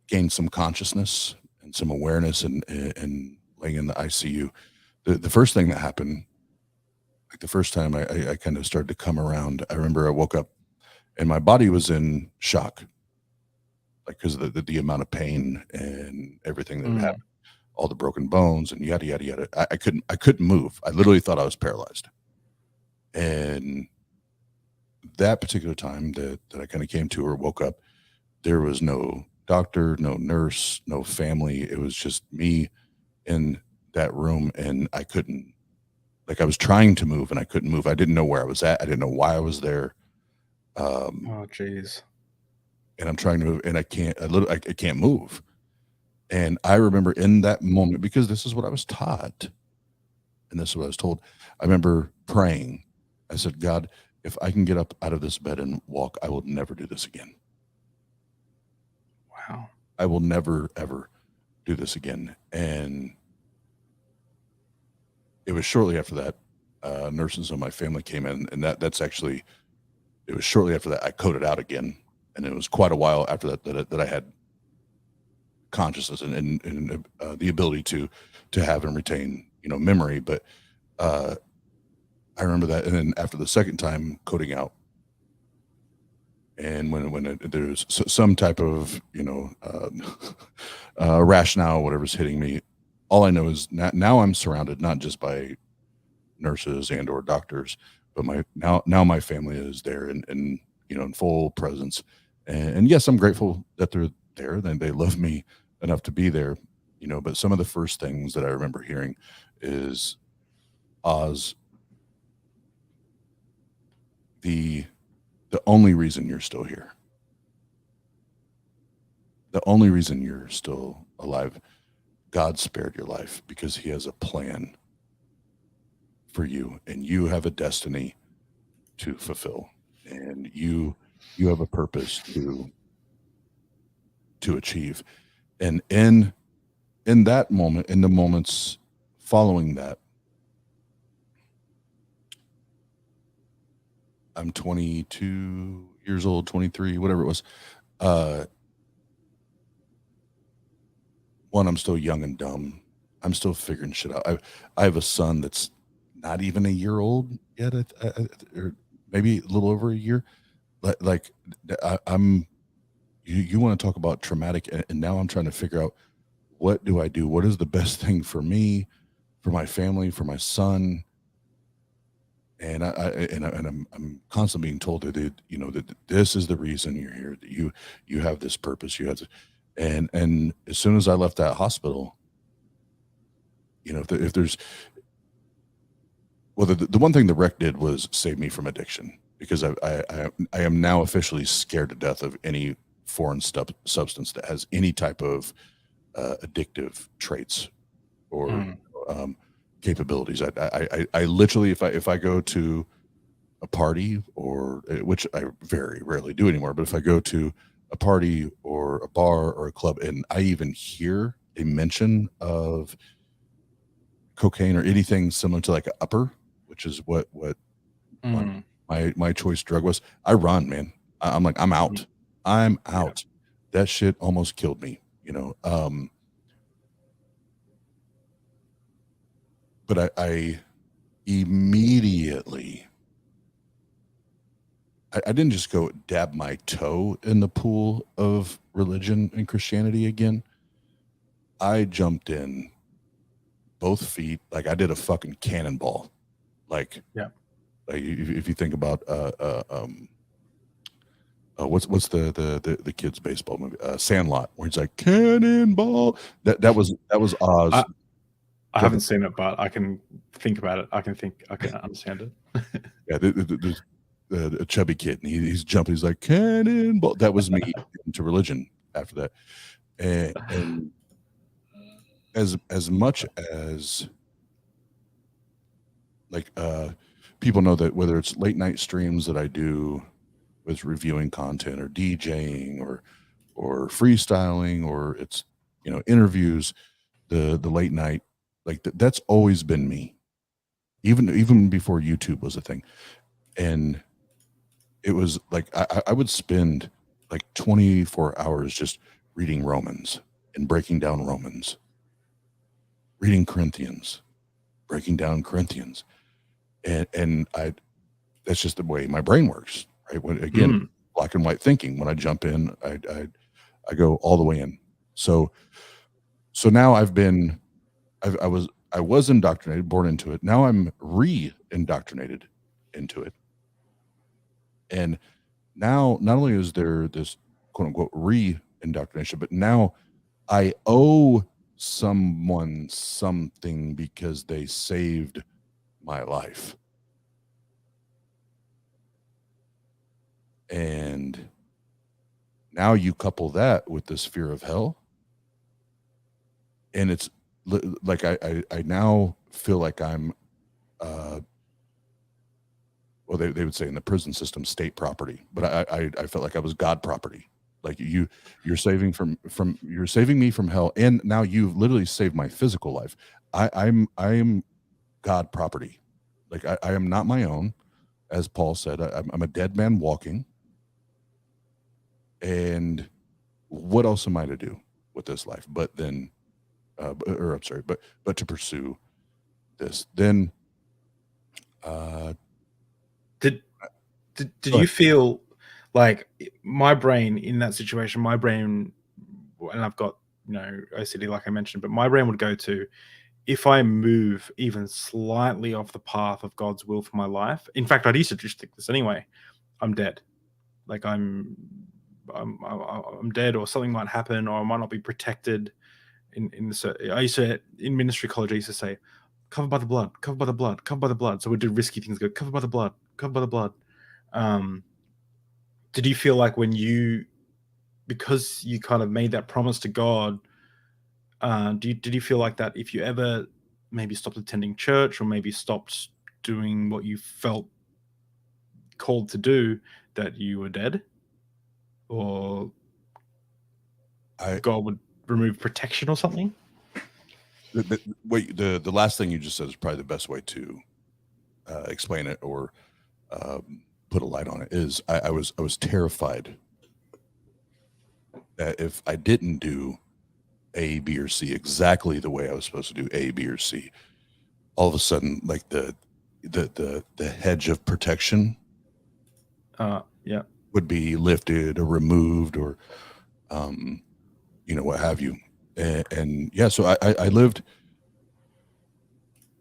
gain some consciousness and some awareness, and laying in the ICU, the first thing that happened, like the first time I kind of started to come around, I remember I woke up and my body was in shock, like because of the amount of pain and everything that happened, all the broken bones and yada yada yada. I couldn't move. I literally thought I was paralyzed. And that particular time that I kind of came to or woke up, there was no doctor, no nurse, no family. It was just me in that room, and I couldn't, like, I was trying to move and I couldn't move. I didn't know where I was at. I didn't know why I was there. Oh, jeez. And I'm trying to move, and I can't move. And I remember in that moment, because this is what I was taught and this is what I was told, I remember praying. I said, God, if I can get up out of this bed and walk, I will never do this again. Wow. I will never, ever do this again. And it was shortly after that, nurses in my family came in, and that's actually, it was shortly after that I coded out again. And it was quite a while after that I had consciousness and the ability to have and retain, memory. But I remember that. And then after the second time coding out, and when there's some type of, rationale, whatever's hitting me, all I know is now I'm surrounded not just by nurses and or doctors, but now my family is there and in full presence. And yes, I'm grateful that they're there, and they love me enough to be there, but some of the first things that I remember hearing is, Oz, the only reason you're still here, the only reason you're still alive, God spared your life because he has a plan for you, and you have a destiny to fulfill, and you have a purpose to achieve. And in that moment, in the moments following that, I'm 22 years old, 23, whatever it was. One, I'm still young and dumb. I'm still figuring shit out. I have a son that's not even a year old yet, or maybe a little over a year. Like I'm. You want to talk about traumatic, and now I'm trying to figure out, what do I do? What is the best thing for me, for my family, for my son? And I'm constantly being told that that this is the reason you're here. That you have this purpose. You have to, and as soon as I left that hospital, if there's, well, the one thing the rec did was save me from addiction, because I am now officially scared to death of any foreign substance that has any type of addictive traits or capabilities. I literally, if I go to a party, or which I very rarely do anymore, but if I go to a party or a bar or a club, and I even hear a mention of cocaine or anything similar to like an upper, which is what my choice drug was, I run, man. I'm like, I'm out. I'm out. Yeah. That shit almost killed me, you know. But I immediately, I didn't just go dab my toe in the pool of religion and Christianity again. I jumped in both feet like I did a fucking cannonball. Like, yeah. Like if you think about what's the kids baseball movie, Sandlot, where he's like cannonball. That was Oz. I haven't seen it, but I can think about it. I can understand it. Yeah, there's a chubby kid, and he's jumping. He's like cannonball. That was me into religion after that, and as much as like people know that whether it's late night streams that I do with reviewing content or DJing or freestyling, or it's, you know, interviews, the late night, like that's always been me, even before YouTube was a thing. And it was like I would spend like 24 hours just reading Romans and breaking down Romans, reading Corinthians, breaking down Corinthians, and that's just the way my brain works, right? When again, black and white thinking. When I jump in, I go all the way in. So now I was indoctrinated, born into it. Now I'm re-indoctrinated into it. And now not only is there this quote unquote re-indoctrination, but now I owe someone something because they saved my life. And now you couple that with this fear of hell, and it's like I now feel like I'm well, they would say in the prison system, state property, but I felt like I was God property. Like you're saving you're saving me from hell, and now you've literally saved my physical life. I'm God property. Like I am not my own, as Paul said. I'm a dead man walking. And what else am I to do with this life? But then, but to pursue this. Then, did you feel like my brain in that situation? My brain, and I've got, you know, OCD, like I mentioned, but my brain would go to, if I move even slightly off the path of God's will for my life. In fact, I used to just think this anyway. I'm dead. Like I'm dead, or something might happen, or I might not be protected. I used to, in ministry college, I used to say, covered by the blood, covered by the blood, covered by the blood. So we do risky things, go covered by the blood, covered by the blood. Did you feel like because you kind of made that promise to God, did you feel like that if you ever maybe stopped attending church, or maybe stopped doing what you felt called to do, that you were dead? Or God would remove protection or something? The last thing you just said is probably the best way to explain it, or put a light on it. Is I was terrified that if I didn't do A, B, or C exactly the way I was supposed to do A, B, or C, all of a sudden, like the hedge of protection, yeah, would be lifted or removed, or you know, what have you. And yeah, so I lived,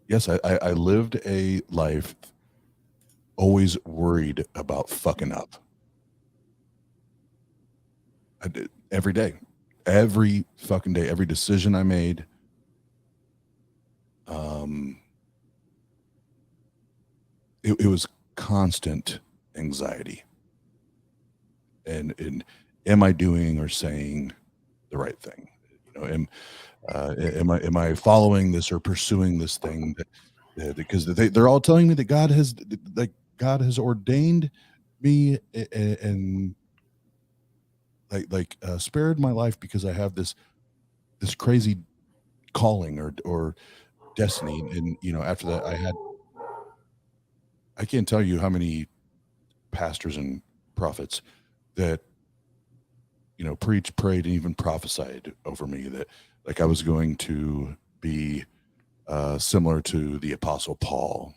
yes, I lived a life always worried about fucking up. I did every day, every fucking day, every decision I made. It was constant anxiety. And am I doing or saying the right thing? You know, am I following this or pursuing this thing because they're all telling me that God has ordained me, and spared my life because I have this crazy calling or destiny. And after that, I can't tell you how many pastors and prophets that preached, prayed, and even prophesied over me that like I was going to be similar to the Apostle Paul,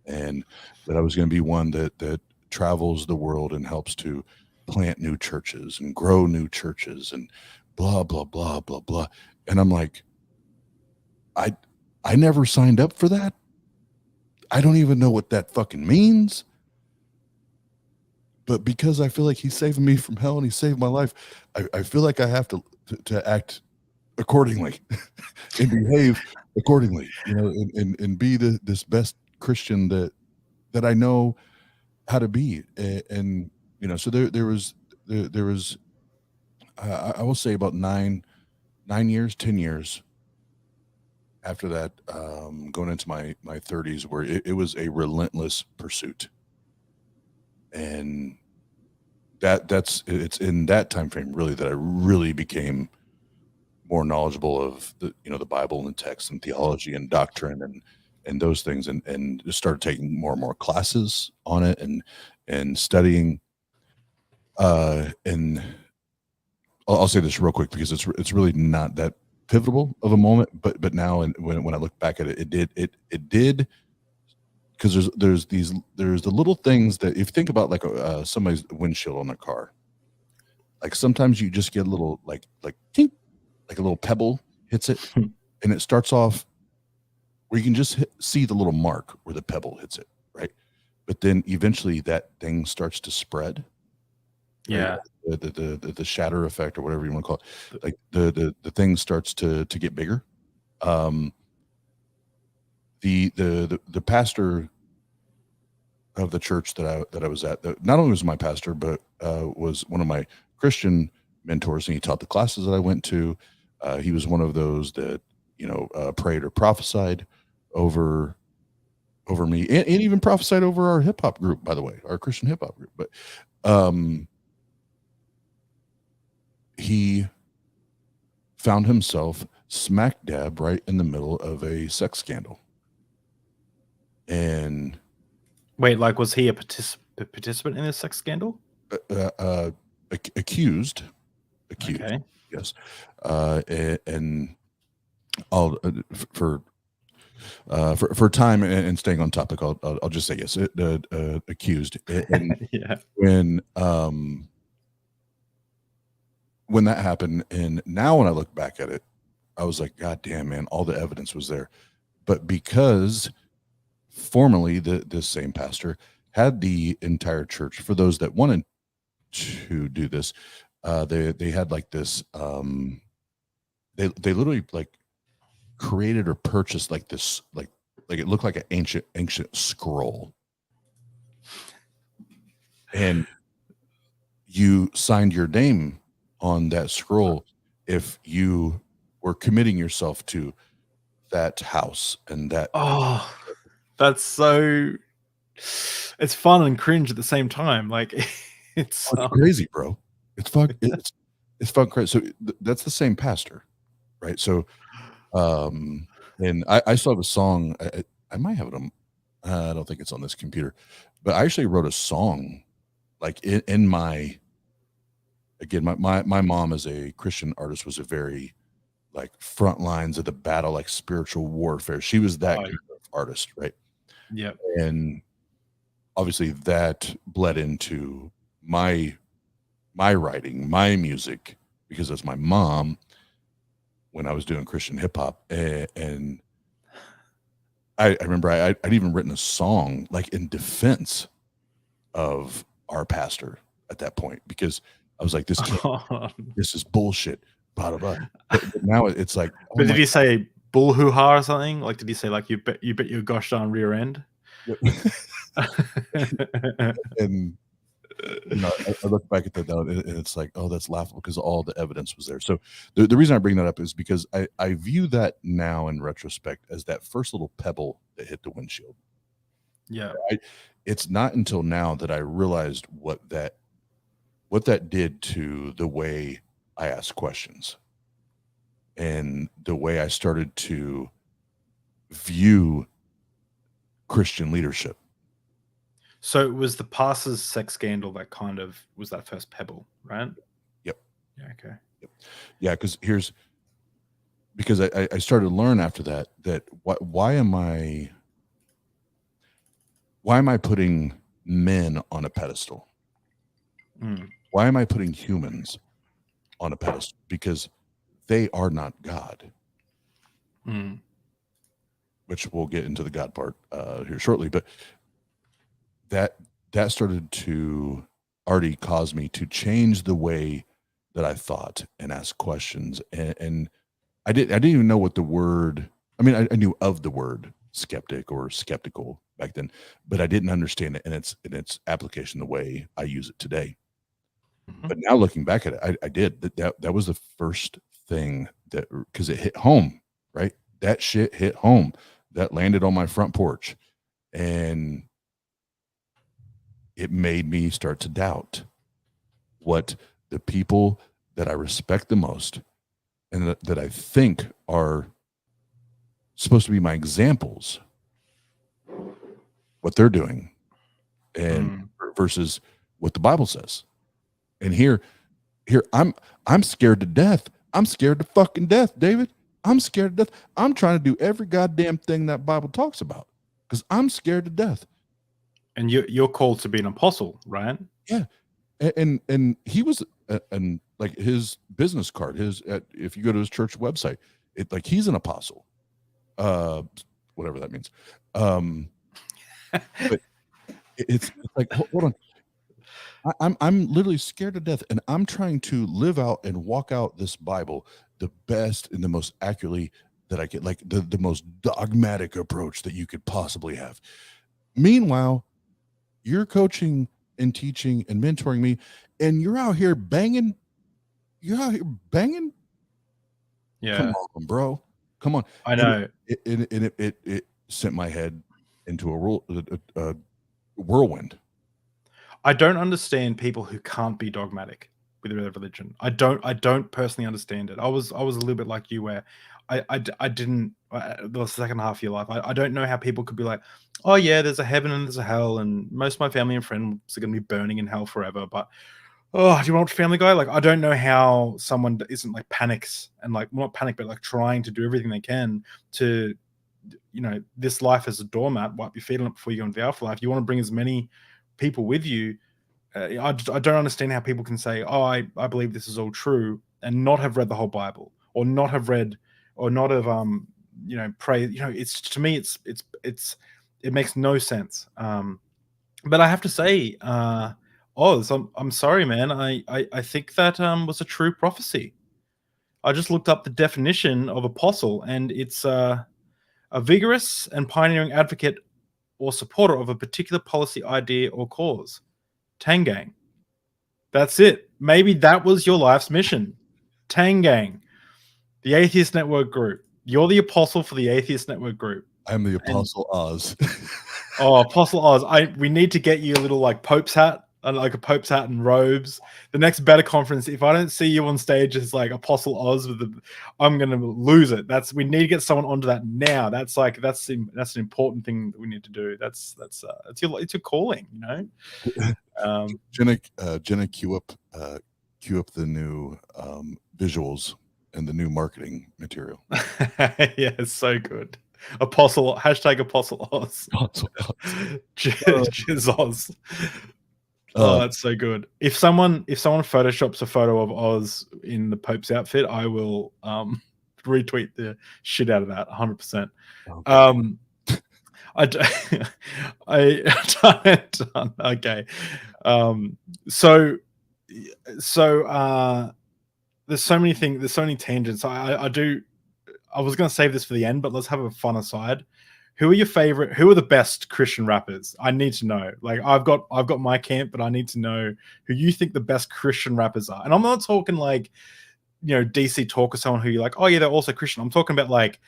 and that I was going to be one that travels the world and helps to plant new churches and grow new churches and blah blah blah blah blah. And I'm like, I never signed up for that. I don't even know what that fucking means. But because I feel like he's saving me from hell and he saved my life, I feel like I have to act accordingly and behave accordingly, and be this best Christian that I know how to be. And so there was I will say about 9 years, 10 years after that, going into my 30s, where it was a relentless pursuit. And it's in that time frame really that I really became more knowledgeable of the Bible and text and theology and doctrine and those things, and just started taking more and more classes on it and studying. And I'll say this real quick because it's really not that pivotal of a moment, but now, and when I look back at it, it did, because there's the little things that, if you think about like somebody's windshield on a car, like sometimes you just get a little like tink, like a little pebble hits it, and it starts off where you can just see the little mark where the pebble hits it, right? But then eventually that thing starts to spread. Yeah. Right? The shatter effect, or whatever you want to call it, like the thing starts to get bigger. The pastor of the church that I was at, not only was my pastor, but was one of my Christian mentors, and he taught the classes that I went to. He was one of those that prayed or prophesied over me, and even prophesied over our hip hop group, by the way, our Christian hip hop group. But he found himself smack dab right in the middle of a sex scandal. And wait, like, was he a participant in this sex scandal? Accused. Okay. Yes. And I'll for time and staying on topic, I'll just say yes. Accused. And yeah. When that happened, and now when I look back at it, I was like, God damn, man, all the evidence was there. But because formerly this same pastor had the entire church, for those that wanted to do this, they had like this, they literally like created or purchased like this, like it looked like an ancient scroll, and you signed your name on that scroll if you were committing yourself to that house and that. Oh, that's so, it's fun and cringe at the same time. Like it's crazy, bro. It's fun. It's fun crazy. So that's the same pastor, right? So and I still have a song. I might have it on, I don't think it's on this computer, but I actually wrote a song like in my, again, my mom as a Christian artist was a very like front lines of the battle, like spiritual warfare. She was that kind of artist, right? Yeah. And obviously that bled into my writing, my music, because that's my mom when I was doing Christian hip hop. And I remember I'd even written a song like in defense of our pastor at that point, because I was like, this is bullshit. Blah, blah, blah. But now it's like, oh, but did he say bull hoo ha or something? Like, did he say like you bet your gosh darn rear end? And I look back at that now, and it's like, oh, that's laughable because all the evidence was there. So the reason I bring that up is because I view that now in retrospect as that first little pebble that hit the windshield. Yeah. It's not until now that I realized what what that did to the way I ask questions and the way I started to view Christian leadership. So it was the pastor's sex scandal that kind of was that first pebble, right? Yep. Yeah. Okay. Yep. Yeah, because I started to learn after that why am I putting men on a pedestal? Why am I putting humans on a pedestal? Because they are not God. Which we'll get into the God part here shortly, but that started to already cause me to change the way that I thought and ask questions. And I didn't even know what the word, I mean, I knew of the word skeptic or skeptical back then, but I didn't understand it in its application the way I use it today. But now looking back at it, I did that was the first thing that, because it hit home, right? That shit hit home. That landed on my front porch, and it made me start to doubt what the people that I respect the most and that I think are supposed to be my examples, what they're doing, and versus what the Bible says. And here I'm scared to death. I'm scared to fucking death, David. I'm scared to death. I'm trying to do every goddamn thing that Bible talks about because I'm scared to death. And you're called to be an apostle, right? Yeah. And he was, and like his business card, if you go to his church website, like he's an apostle, whatever that means. But it's like, hold on. I'm literally scared to death, and I'm trying to live out and walk out this Bible the best and the most accurately that I can, like the most dogmatic approach that you could possibly have. Meanwhile, you're coaching and teaching and mentoring me, and you're out here banging. Yeah. Come on, bro. Come on. I know. And it sent my head into a whirlwind. I don't understand people who can't be dogmatic with their religion. I don't personally understand it. I was a little bit like you, where I didn't the second half of your life. I don't know how people could be like, oh yeah, there's a heaven and there's a hell, and most of my family and friends are going to be burning in hell forever. But oh, do you want Family Guy? Like, I don't know how someone isn't like panics and like, not panic, but like trying to do everything they can to, this life as a doormat, wipe your feet on it before you go into the afterlife. You want to bring as many people with you. I don't understand how people can say, oh, I believe this is all true, and not have read the whole Bible, or not have read, or not have pray. It's, to me, it makes no sense. But I have to say, Oz, I'm sorry, man. I think that was a true prophecy. I just looked up the definition of apostle, and it's a vigorous and pioneering advocate or supporter of a particular policy, idea, or cause. Tang Gang. That's it. Maybe that was your life's mission. Tang Gang, the Atheist Network group. You're the apostle for the Atheist Network group. I'm the Apostle Oz. Oh, Apostle Oz. We need to get you a little like Pope's hat, like a Pope's hat and robes. The next Better Conference, if I don't see you on stage as like Apostle Oz I'm gonna lose it. We need to get someone onto that now. That's an important thing that we need to do. It's your calling, Jenna, cue up the new visuals and the new marketing material. Yeah, it's so good. Apostle Oz. Jizz Oz. Oh, that's so good. If someone photoshops a photo of Oz in the Pope's outfit, I will retweet the shit out of that 100%. Okay. So there's so many things, there's so many tangents. I was going to save this for the end, but let's have a fun aside. Who are the best Christian rappers? I need to know. Like, I've got my camp, but I need to know who you think the best Christian rappers are. And I'm not talking like, DC Talk or someone who you're like, oh yeah, they're also Christian. I'm talking about like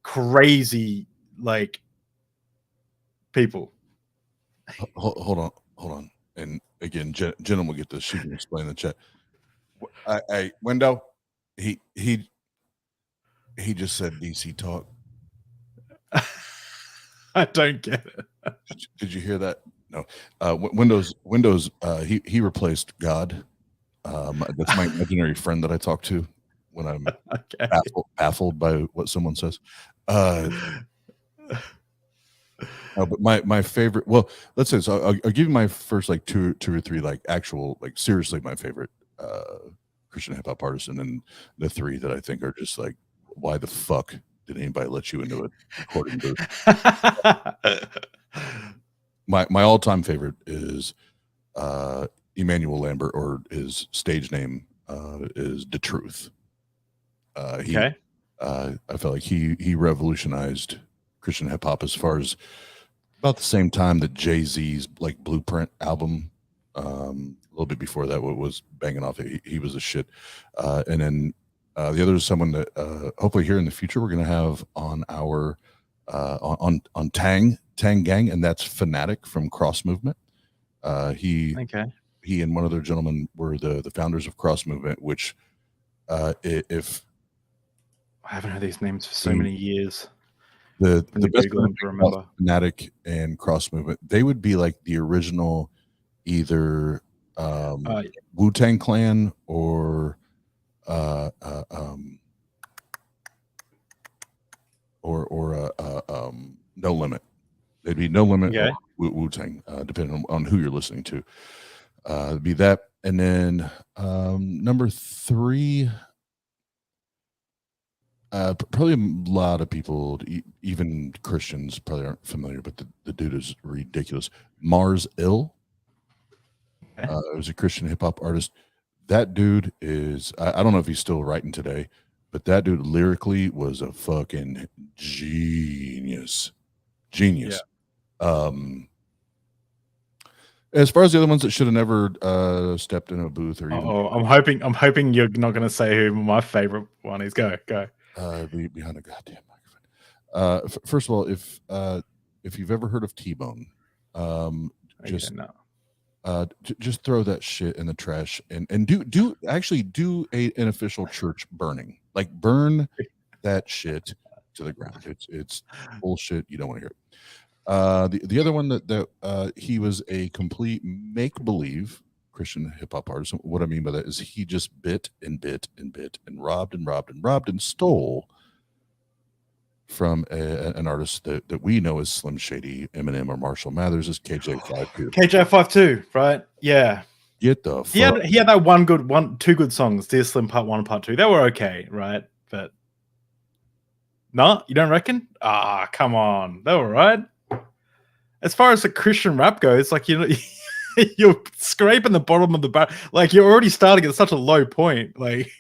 crazy, like, people. Hold on. and again, Jen will get this. She can explain in the chat. Window, he just said DC talk. I don't get it. Did you hear that? No. Windows. He replaced God. That's my imaginary friend that I talk to when I'm Okay. baffled by what someone says. But my favorite. Well, let's say so. I'll give you my first like two or three like actual like seriously my favorite Christian hip hop artists, and then the three that I think are just like, why the fuck did anybody let you into a recording booth? My all time favorite is Emmanuel Lambert, or his stage name is The Truth. Okay. I felt like he revolutionized Christian hip hop as far as about the same time that Jay-Z's like Blueprint album, a little bit before that, what was banging off. He was a shit. And then the other is someone that hopefully here in the future we're gonna have on our on TANG Gang, and that's Fanatic from Cross Movement. He and one other gentleman were the founders of Cross Movement, which if I haven't heard these names for so many years. The best to remember Fanatic and Cross Movement, they would be like the original either Wu-Tang Clan or No Limit. They'd be No Limit or Wu-Tang, depending on who you're listening to. It'd be that, and then number three. Probably a lot of people, even Christians, probably aren't familiar, but the dude is ridiculous. Mars Ill. Was a Christian hip hop artist. That dude is, I don't know if he's still writing today, but that dude lyrically was a fucking genius. Yeah. As far as the other ones that should have never stepped in a booth or even. I'm hoping you're not going to say who my favorite one is. Go. Behind a goddamn microphone. First of all, if you've ever heard of T-Bone, just throw that shit in the trash and do an official church burning. Like burn that shit to the ground. It's bullshit. You don't want to hear it. The other one that he was a complete make-believe Christian hip hop artist. What I mean by that is he just bit and robbed and stole from an artist that we know as Slim Shady, Eminem, or Marshall Mathers is KJ52. KJ52, right? Yeah. Get the fuck. He had that two good songs, Dear Slim Part 1 and Part 2. They were okay, right? But no, you don't reckon? Ah, come on. They were right. As far as the Christian rap goes, like, you know, you're scraping the bottom of the barrel. Like, you're already starting at such a low point. Like,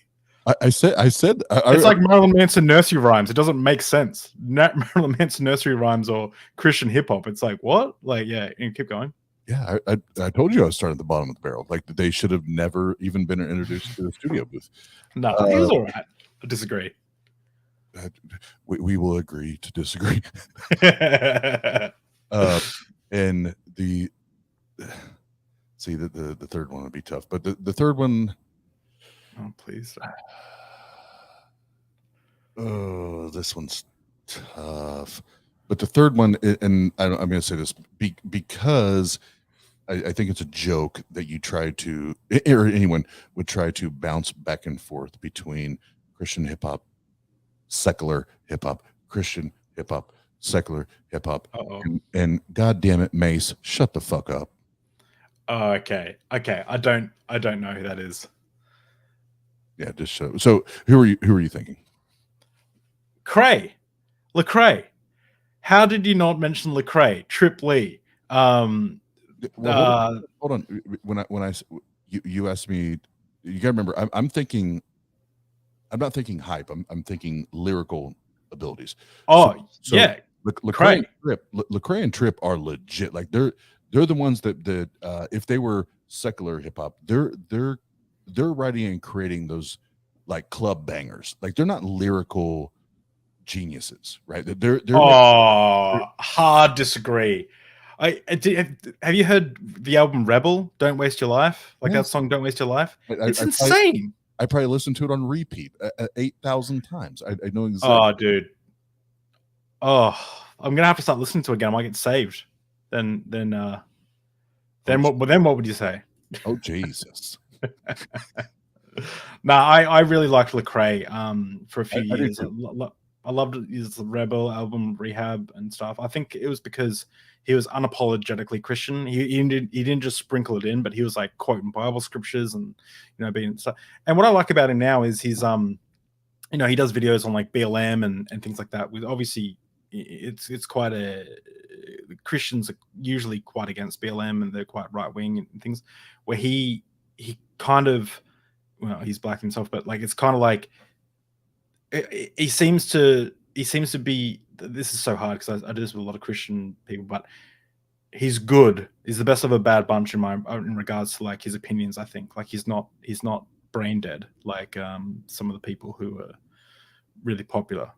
I said, it's like Marilyn Manson nursery rhymes. It doesn't make sense. Marilyn Manson nursery rhymes or Christian hip hop. It's like, what? Like, yeah, and keep going. Yeah, I told you I was starting at the bottom of the barrel. Like, they should have never even been introduced to the studio booth. No, he was all right. I disagree. We will agree to disagree. And the third one would be tough, but the third one, oh please, oh, this one's tough. But the third one, and I'm going to say this because I think it's a joke that you try to, or anyone would try to bounce back and forth between Christian hip hop, secular hip hop, Christian hip hop, secular hip hop, and God damn it, Mace, shut the fuck up. Oh, okay. I don't know who that is. Yeah, just shut up. So who are you thinking? Lecrae. How did you not mention Lecrae? Trip Lee. Hold on. When you asked me, you gotta remember, I'm thinking. I'm not thinking hype. I'm thinking lyrical abilities. Oh, so yeah. Lecrae and Trip are legit. Like they're the ones that if they were secular hip hop, they're writing and creating those like club bangers. Like they're not lyrical geniuses, right? They're hard disagree. Have you heard the album Rebel? Don't Waste Your Life. Like Yes. that song, Don't Waste Your Life. It's I insane. I probably listened to it on repeat 8,000 times. I know exactly. Oh, dude. Oh, I'm gonna have to start listening to it again. I might get saved. Then what would you say? Oh Jesus. No, I really liked Lecrae for a few I do years. too. I loved his Rebel album, Rehab, and stuff. I think it was because he was unapologetically Christian. He didn't just sprinkle it in, but he was like quoting Bible scriptures and being stuff. And what I like about him now is he's he does videos on like BLM and things like that. With obviously it's quite a Christians are usually quite against BLM and they're quite right wing and things. Where he kind of, well, he's black himself, but like it's kind of like he seems to be. This is so hard because I do this with a lot of Christian people, but he's good. He's the best of a bad bunch in regards to like his opinions. I think like he's not brain dead like some of the people who are really popular.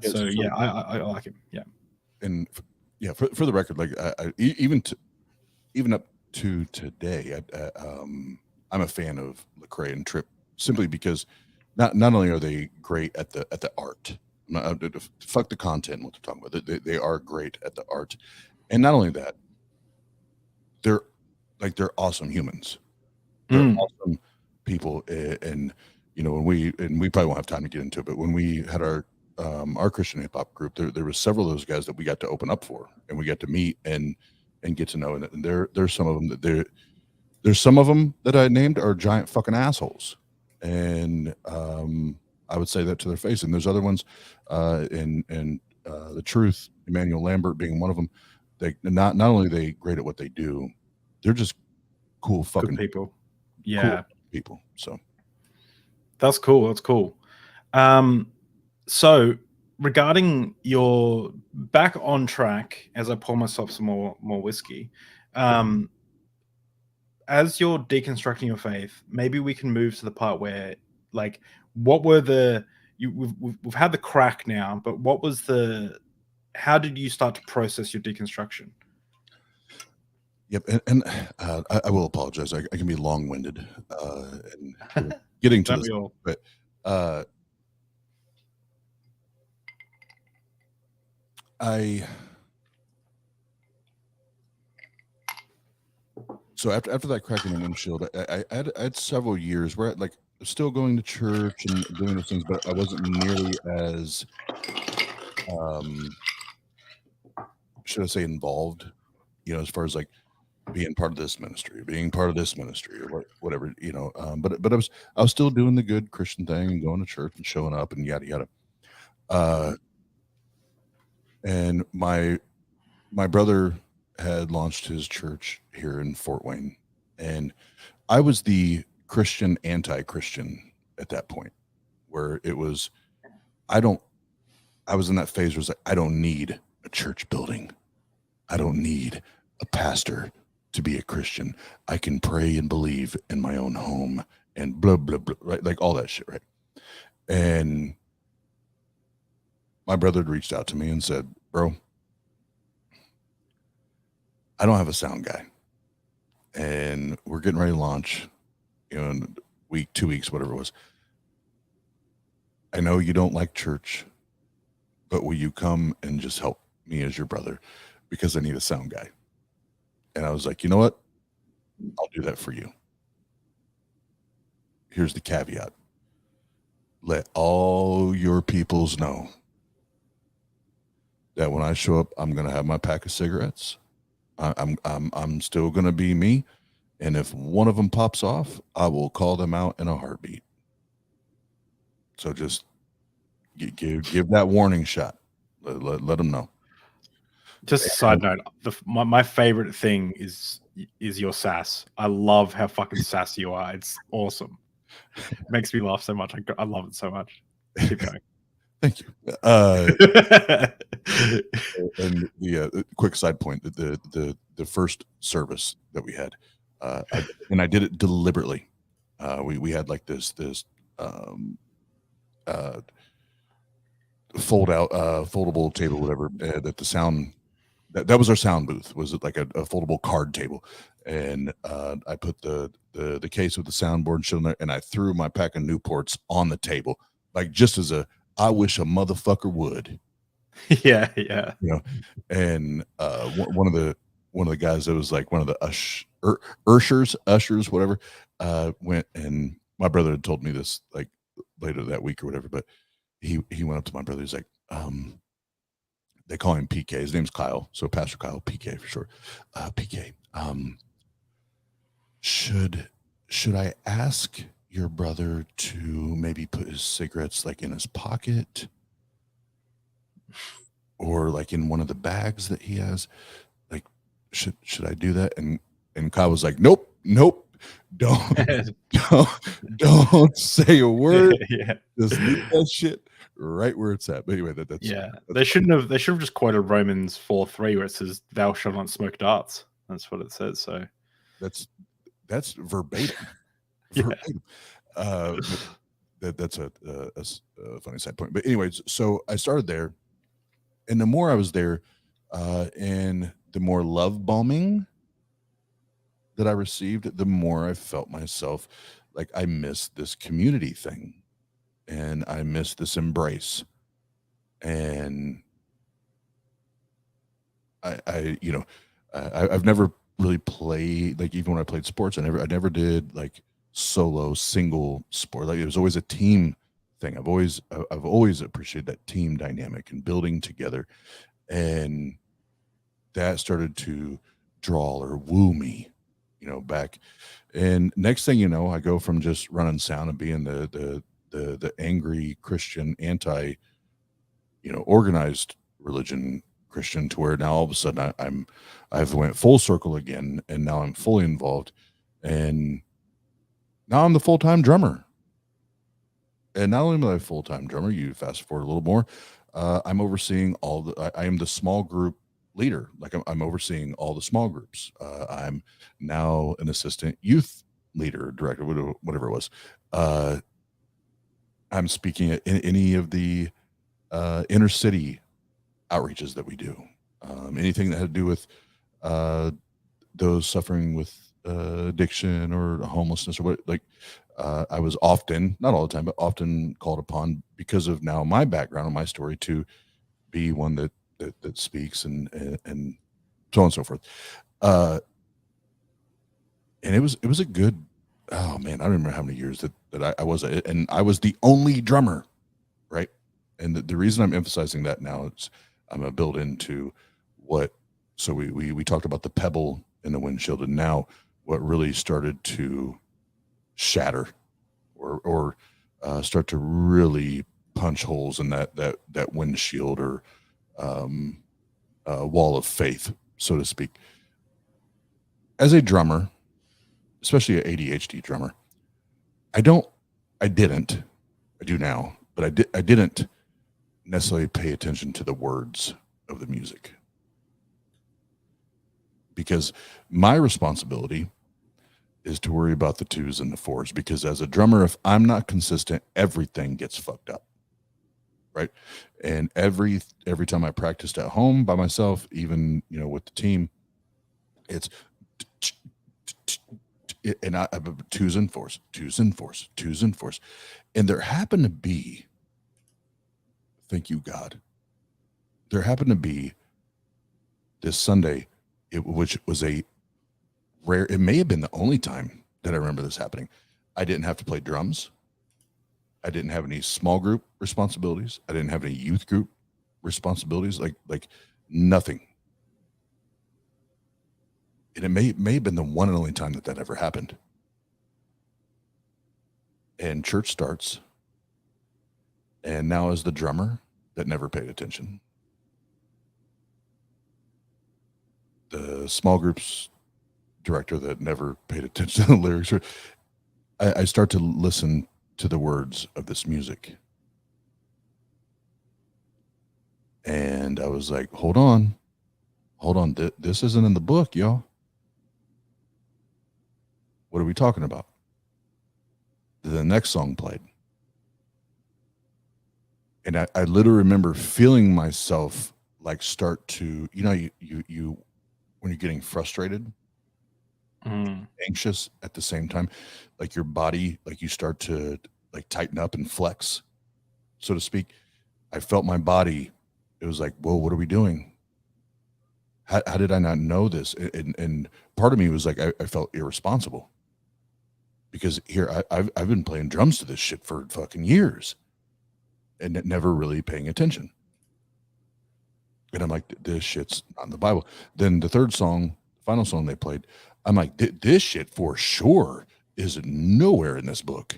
So yeah, I like him. Yeah, and yeah, for the record, like even up to today, I'm a fan of Lecrae and Tripp simply because not only are they great at the art, fuck the content, what they're talking about. They are great at the art, and not only that, they're awesome humans. They're awesome people, and when we probably won't have time to get into it, but when we had our Christian hip hop group, there was several of those guys that we got to open up for, and we got to meet and get to know, and there's some of them that there's some of them that I named are giant fucking assholes, and I would say that to their face. And there's other ones, and the Truth, Emmanuel Lambert being one of them. They not only are they great at what they do, they're just cool fucking good people. Yeah, cool people. So that's cool. That's cool. So regarding your back on track, as I pour myself some more whiskey, as you're deconstructing your faith, maybe we can move to the part where, like, what were we've had the crack now, but what was how did you start to process your deconstruction? Yep, and I will apologize. I can be long-winded and getting to this, but so after that crack in the windshield, I had several years where like still going to church and doing those things, but I wasn't nearly as should I say involved, as far as like being part of this ministry, or whatever, but I was still doing the good Christian thing and going to church and showing up and yada yada. And my brother had launched his church here in Fort Wayne, and I was the Christian anti-Christian at that point, where it was I was in that phase where it's like, I don't need a church building, I don't need a pastor to be a Christian. I can pray and believe in my own home and blah, blah, blah, right? Like all that shit, right? And my brother had reached out to me and said, bro, I don't have a sound guy. And we're getting ready to launch, in a week, 2 weeks, whatever it was. I know you don't like church, but will you come and just help me as your brother? Because I need a sound guy. And I was like, you know what? I'll do that for you. Here's the caveat. Let all your peoples know that when I show up, I'm going to have my pack of cigarettes. I'm still going to be me. And if one of them pops off, I will call them out in a heartbeat. So just give that warning shot. Let them know. Just a side note, my favorite thing is your sass. I love how fucking sassy you are. It's awesome. It makes me laugh so much. I love it so much. Keep going. Thank you. And the quick side point, the first service that we had, I did it deliberately. We had like this foldable table, whatever, that the sound that was our sound booth. Was it like a foldable card table? And I put the case with the soundboard shit on there, and I threw my pack of Newports on the table, like just as I wish a motherfucker would. Yeah, yeah. You know, and one of the guys that was like one of the ushers, whatever, went, and my brother had told me this like later that week or whatever, but he went up to my brother. He's like, they call him PK. His name's Kyle, so Pastor Kyle, PK for short. PK, should I ask your brother to maybe put his cigarettes like in his pocket or like in one of the bags that he has? Like, should I do that? And Kyle was like, nope, don't don't say a word. Yeah. Just leave that shit right where it's at. But anyway, that's Yeah. that's They should have just quoted Romans 4:3 where it says, "Thou shalt not smoke darts." That's what it says. So that's verbatim. Yeah. Verbatim. That's a funny side point. But anyways, so I started there, and the more I was there, and the more love bombing that I received, the more I felt myself like I missed this community thing, and I missed this embrace, and I've never really played, like, even when I played sports, I never did like solo single sport. Like, it was always a team thing. I've always appreciated that team dynamic and building together, and that started to draw or woo me, back. And next thing you know, I go from just running sound and being the angry Christian, anti, organized religion Christian, to where now all of a sudden I've went full circle again, and now I'm fully involved, and now I'm the full-time drummer. And not only am I a full-time drummer, you fast forward a little more, I'm overseeing I am the small group leader. Like, I'm overseeing all the small groups. I'm now an assistant youth leader, director, whatever it was. I'm speaking at any of the inner city outreaches that we do. Anything that had to do with those suffering with addiction or homelessness or what, like, I was often, not all the time, but often called upon, because of now my background and my story, to be one that speaks and so on and so forth. And it was a good, oh man, I don't remember how many years that I was, and I was the only drummer, right? And the reason I'm emphasizing that now is I'm gonna build into what, so we talked about the pebble in the windshield, and now what really started to shatter or start to really punch holes in that windshield, or wall of faith, so to speak. As a drummer, especially an ADHD drummer, I do now, but I didn't necessarily pay attention to the words of the music, because my responsibility is to worry about the twos and the fours, because as a drummer, if I'm not consistent, everything gets fucked up, right? And every time I practiced at home by myself, even with the team, it's and I twos and fours, and there happened to be, thank you God, there happened to be this Sunday, which was a rare, it may have been the only time that I remember this happening. I didn't have to play drums. I didn't have any small group responsibilities. I didn't have any youth group responsibilities, like nothing. And it may have been the one and only time that ever happened. And church starts, and now, as the drummer that never paid attention, the small groups director that never paid attention to the lyrics, I start to listen to the words of this music, and I was like, hold on, this isn't in the book, y'all. What are we talking about? The next song played, and I literally remember feeling myself like start to, you when you're getting frustrated, anxious at the same time, like your body, like you start to like tighten up and flex, so to speak. I felt my body. It was like, whoa, what are we doing? How did I not know this? And part of me was like, I felt irresponsible because here I've been playing drums to this shit for fucking years and never really paying attention. And I'm like, this shit's not in the Bible. Then the third song, final song they played, I'm like, this shit for sure is nowhere in this book.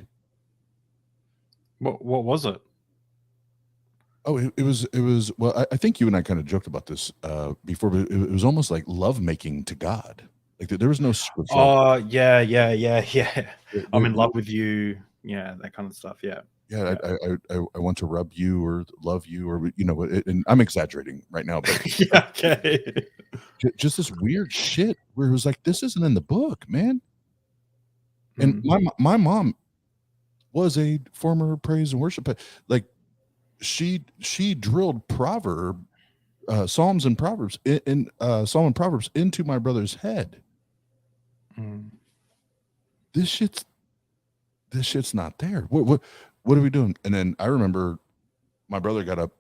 What was it? Oh, it was. Well, I think you and I kind of joked about this before, but it was almost like lovemaking to God. Like there was no scripture. Oh, yeah. I'm in love with you. Yeah, that kind of stuff. Yeah. Yeah, I want to rub you or love you or and I'm exaggerating right now, but Yeah, okay. just this weird shit where it was like, this isn't in the book, man. And my mom was a former praise and worship, like she drilled Psalms and Proverbs in Psalm and Proverbs into my brother's head. This shit's not there. What are we doing? And then I remember my brother got up.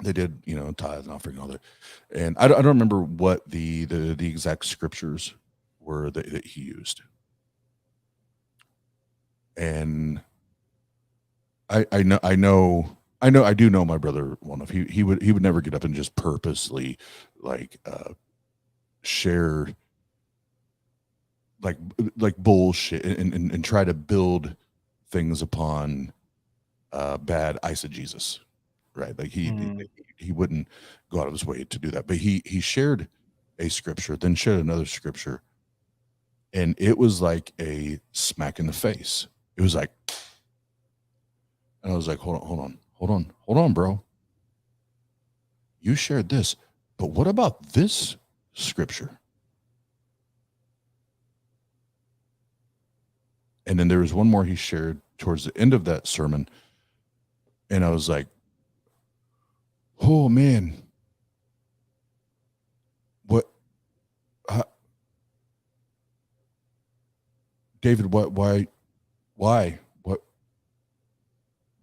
They did, tithe and offering, all that. And I don't remember what the exact scriptures were that he used. And I do know my brother well enough. He would never get up and just purposely like share like bullshit and try to build things upon bad eisegesis, right? Like he wouldn't go out of his way to do that. But he shared a scripture, then shared another scripture, and it was like a smack in the face. It was like, and I was like, hold on, bro. You shared this, but what about this scripture? And then there was one more he shared towards the end of that sermon. And I was like, oh man, what, David, why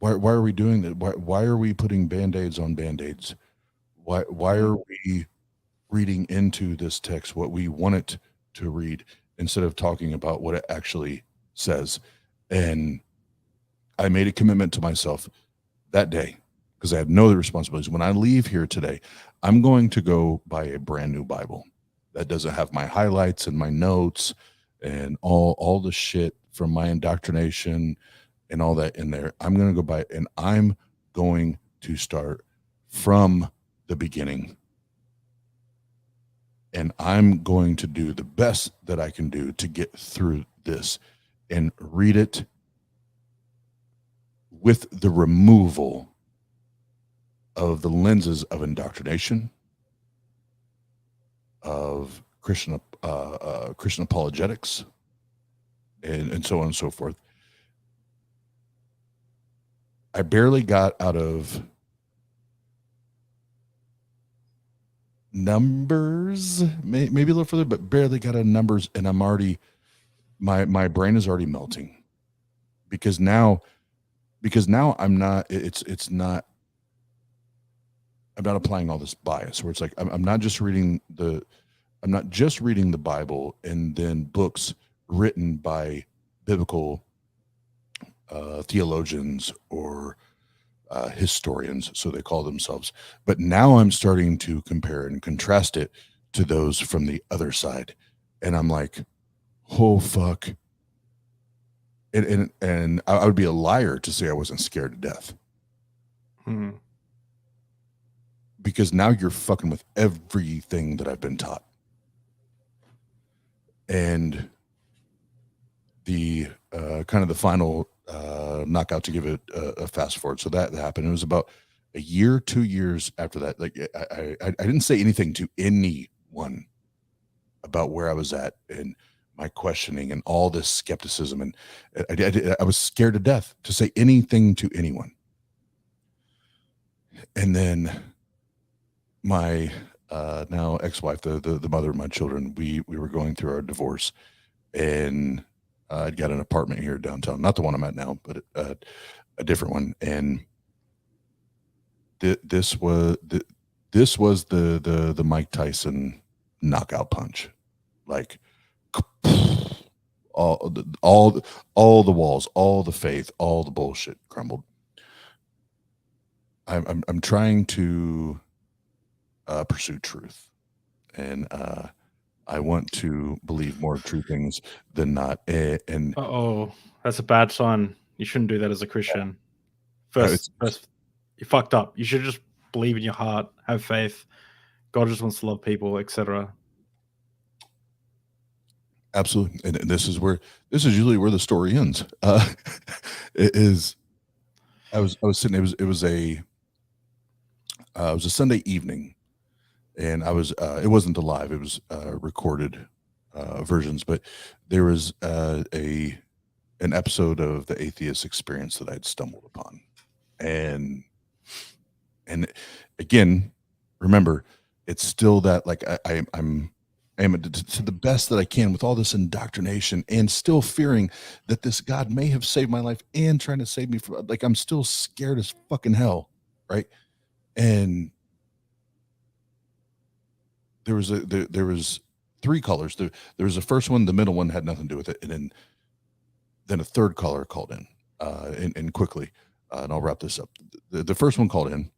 are we doing that? Why are we putting Band-Aids on Band-Aids? Why are we reading into this text what we want it to read instead of talking about what it actually says? And I made a commitment to myself that day because I had no other responsibilities. When I leave here today, I'm going to go buy a brand new Bible that doesn't have my highlights and my notes and all the shit from my indoctrination and all that in there. I'm going to go buy it, and I'm going to start from the beginning. And I'm going to do the best that I can do to get through this and read it with the removal of the lenses of indoctrination, of Christian apologetics, and so on and so forth. I barely got out of numbers, maybe a little further, but barely got out of numbers, and I'm already, my brain is already melting because now I'm not, I'm not applying all this bias where it's like I'm not just reading the Bible and then books written by biblical theologians or historians, so they call themselves. But now I'm starting to compare and contrast it to those from the other side, and I'm like, oh fuck. And I would be a liar to say I wasn't scared to death. Because now you're fucking with everything that I've been taught. And the kind of the final knockout to give it a fast forward. So that happened. It was about a year, 2 years after that. Like I didn't say anything to anyone about where I was at and my questioning and all this skepticism. And I was scared to death to say anything to anyone. And then my now ex-wife, the mother of my children, we were going through our divorce, and I'd got an apartment here downtown, not the one I'm at now, but a different one, and this was the Mike Tyson knockout punch, like all the walls, all the faith, all the bullshit crumbled. I'm trying to pursue truth, and I want to believe more true things than not. And that's a bad sign. You shouldn't do that as a Christian. it's First, you fucked up. You should just believe in your heart, have faith. God just wants to love people, etc. absolutely, and this is usually where the story ends. It is. I was sitting. It was a Sunday evening, and I was. It wasn't the live. It was recorded versions, but there was an episode of the Atheist Experience that I'd stumbled upon, and again, remember, it's still that, like, I'm to the best that I can with all this indoctrination, and still fearing that this God may have saved my life and trying to save me from, like, I'm still scared as fucking hell, right? And there was three callers. There was the first one, the middle one had nothing to do with it, and then a third caller called in, and quickly, and I'll wrap this up. The first one called in,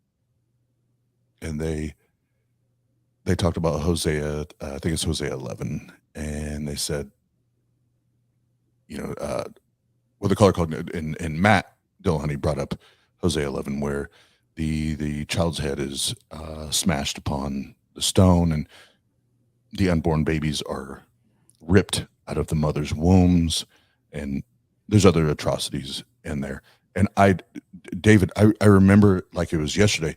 and they talked about Hosea, I think it's Hosea 11, and they said, well, the caller called, and Matt Dillahunty brought up Hosea 11, where the child's head is smashed upon the stone, and the unborn babies are ripped out of the mother's wombs, and there's other atrocities in there. And David, I remember like it was yesterday.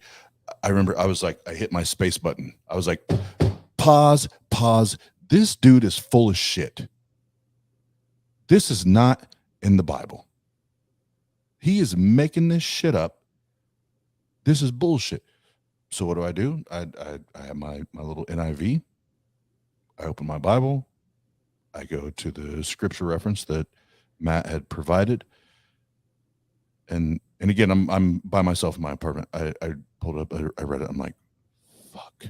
I remember I was like, I hit my space button. I was like, pause. This dude is full of shit. This is not in the Bible. He is making this shit up. This is bullshit. So what do? I have my little NIV. I open my Bible. I go to the scripture reference that Matt had provided. And again, I'm by myself in my apartment. I pulled up, I read it. I'm like, fuck.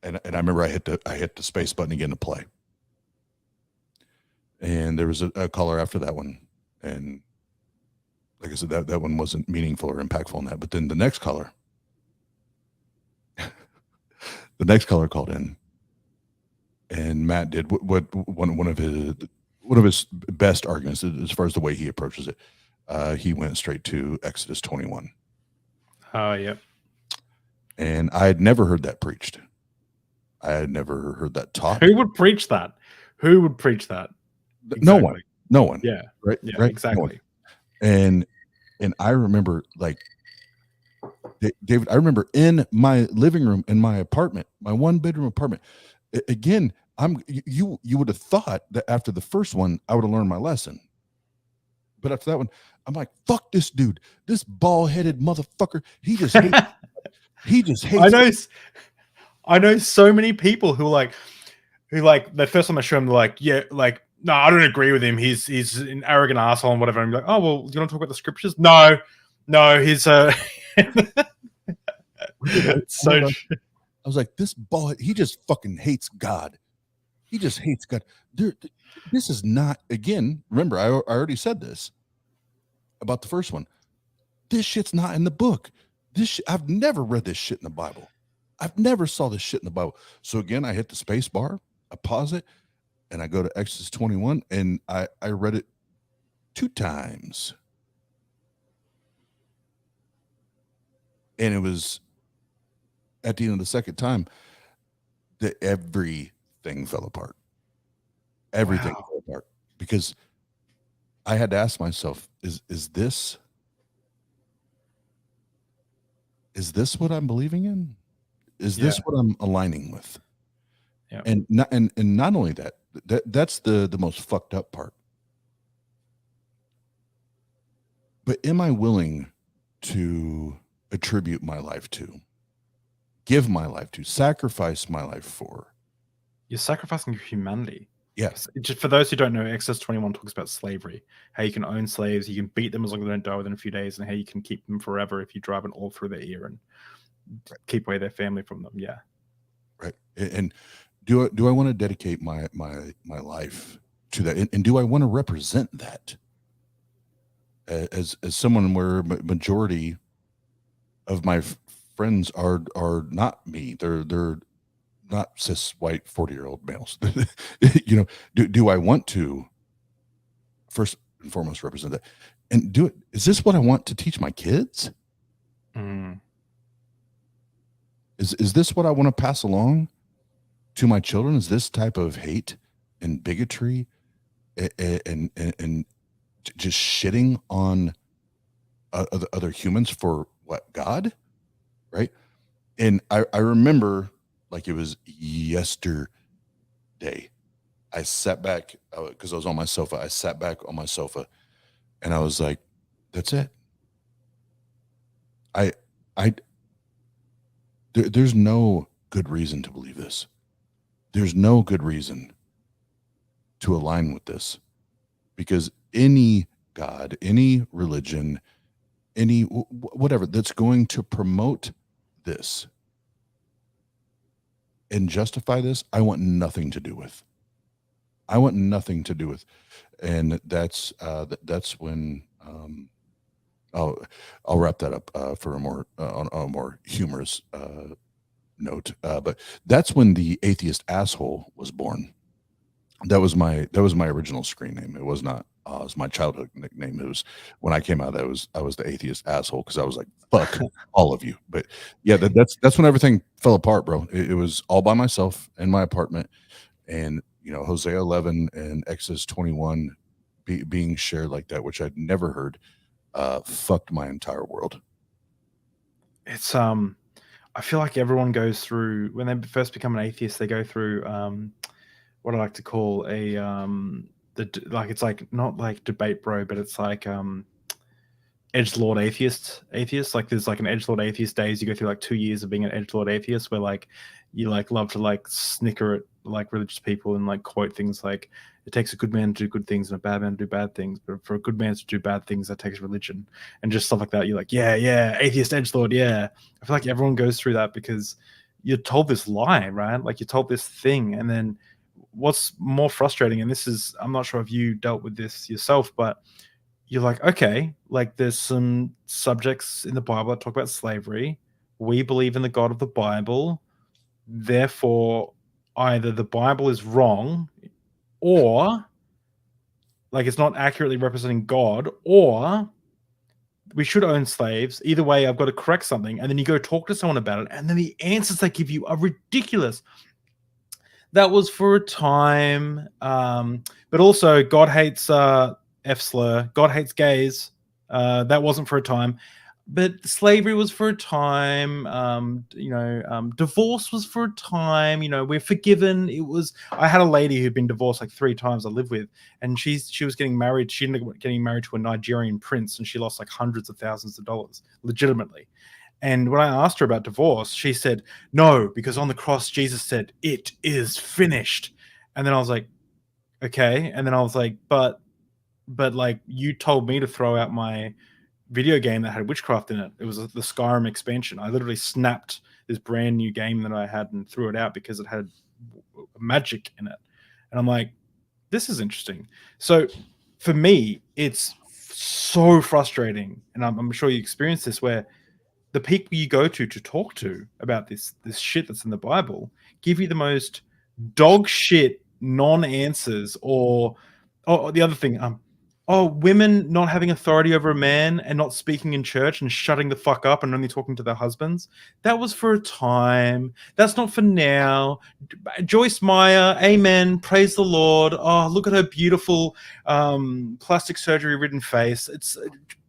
And I remember I hit the space button again to play. And there was a caller after that one. And like I said, that one wasn't meaningful or impactful in that. But then the next caller called in, and Matt did what one of his best arguments as far as the way he approaches it. He went straight to Exodus 21. Yep. And I had never heard that preached. I had never heard that taught. Who would preach that? Exactly. No one. Yeah. Right. Yeah. Right. Exactly. And I remember, like, David, I remember in my living room in my apartment, my 1-bedroom apartment. Again, you would have thought that after the first one, I would have learned my lesson. But after that one, I'm like, fuck this dude, this bald-headed motherfucker. He just hates. I know so many people who the first time I show him, they're like, yeah, like, no, I don't agree with him. He's an arrogant asshole and whatever. I'm like, oh well, do you want to talk about the scriptures? No, he's so. I was like, this bald, he just fucking hates God. He just hates God. This is not, again, remember, I already said this about the first one. This shit's not in the book. I've never read this shit in the Bible. I've never saw this shit in the Bible. So again, I hit the space bar, I pause it, and I go to Exodus 21, and I read it 2 times. And it was at the end of the second time that everything fell apart. Everything fell apart, because I had to ask myself, is this what I'm believing in? Is this what I'm aligning with? Yeah. And not only that's the most fucked up part. But am I willing to attribute my life to, give my life to, sacrifice my life for? You're sacrificing your humanity. Yeah. Just for those who don't know, Exodus 21 talks about slavery, how you can own slaves, you can beat them as long as they don't die within a few days, and how you can keep them forever if you drive an awl through their ear and keep away their family from them. Yeah. Right. And do I want to dedicate my life to that? And do I want to represent that as someone where majority of my friends are not me? They're not cis white 40-year-old males. You know, do I want to first and foremost represent that? And do it? Is this what I want to teach my kids? Is this what I want to pass along to my children? Is this type of hate and bigotry and just shitting on other humans for what? God? Right? And I remember like it was yesterday. I sat back because I was on my sofa. I sat back on my sofa and I was like, that's it. There's no good reason to believe this. There's no good reason to align with this, because any God, any religion, any whatever that's going to promote this and justify this, I want nothing to do with. I want nothing to do with. And that's when I'll wrap that up for a more on a more humorous note. But that's when the atheist asshole was born. That was my original screen name. It was not. It was my childhood nickname. It was when I came out. I was the atheist asshole because I was like, fuck all of you. But yeah, that's when everything fell apart, bro. It was all by myself in my apartment, and you know, Hosea 11 and Exodus 21 being shared like that, which I'd never heard. Fucked my entire world. It's I feel like everyone goes through, when they first become an atheist, they go through what I like to call it's like not like debate bro, but it's like edgelord atheist. Like there's like an edgelord atheist days. You go through like 2 years of being an edgelord atheist where like you like love to like snicker at like religious people and like quote things like, it takes a good man to do good things and a bad man to do bad things, but for a good man to do bad things, that takes religion, and just stuff like that. You're like, yeah, atheist edgelord, yeah. I feel like everyone goes through that because you're told this lie, right? Like you're told this thing, and then what's more frustrating, and this is, I'm not sure if you dealt with this yourself, but you're like, okay, like there's some subjects in the Bible that talk about slavery. We believe in the God of the Bible. Therefore, either the Bible is wrong, or like it's not accurately representing God, or we should own slaves. Either way, I've got to correct something. And then you go talk to someone about it, and then the answers they give you are ridiculous. That was for a time, but also God hates F slur. God hates gays. That wasn't for a time. But slavery was for a time, divorce was for a time, we're forgiven. I had a lady who'd been divorced like 3 times I lived with, and she was getting married. She ended up getting married to a Nigerian prince, and she lost like hundreds of thousands of dollars, legitimately. And when I asked her about divorce, she said, no, because on the cross, Jesus said, it is finished. And then I was like, okay. And then I was like, but like you told me to throw out my video game that had witchcraft in it. It was the Skyrim expansion. I literally snapped this brand new game that I had and threw it out because it had magic in it. And I'm like, this is interesting. So for me, it's so frustrating. And I'm sure you experienced this, where the people you go to talk to about this shit that's in the Bible give you the most dog shit non-answers, or the other thing, women not having authority over a man and not speaking in church and shutting the fuck up and only talking to their husbands. That was for a time. That's not for now. Joyce Meyer, amen, praise the Lord. Oh, look at her beautiful plastic surgery-ridden face. It's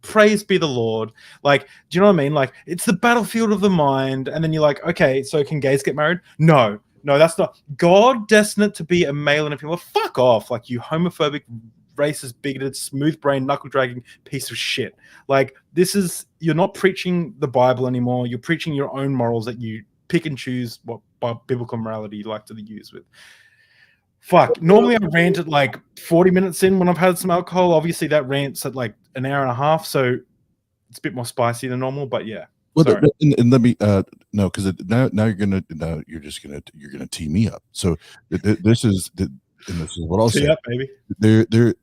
praise be the Lord. Like, do you know what I mean? Like, it's the battlefield of the mind. And then you're like, okay, so can gays get married? No, that's not. God destined it to be a male and a female. Fuck off, like, you homophobic racist, bigoted, smooth brain, knuckle dragging piece of shit. Like, you're not preaching the Bible anymore. You're preaching your own morals that you pick and choose what biblical morality you like to use with. Fuck. Normally I rant at like 40 minutes in when I've had some alcohol. Obviously that rant's at like an hour and a half, so it's a bit more spicy than normal, but yeah. Well, and let me no, because now you're just gonna tee me up. So this is what I'll say. Up, baby. There,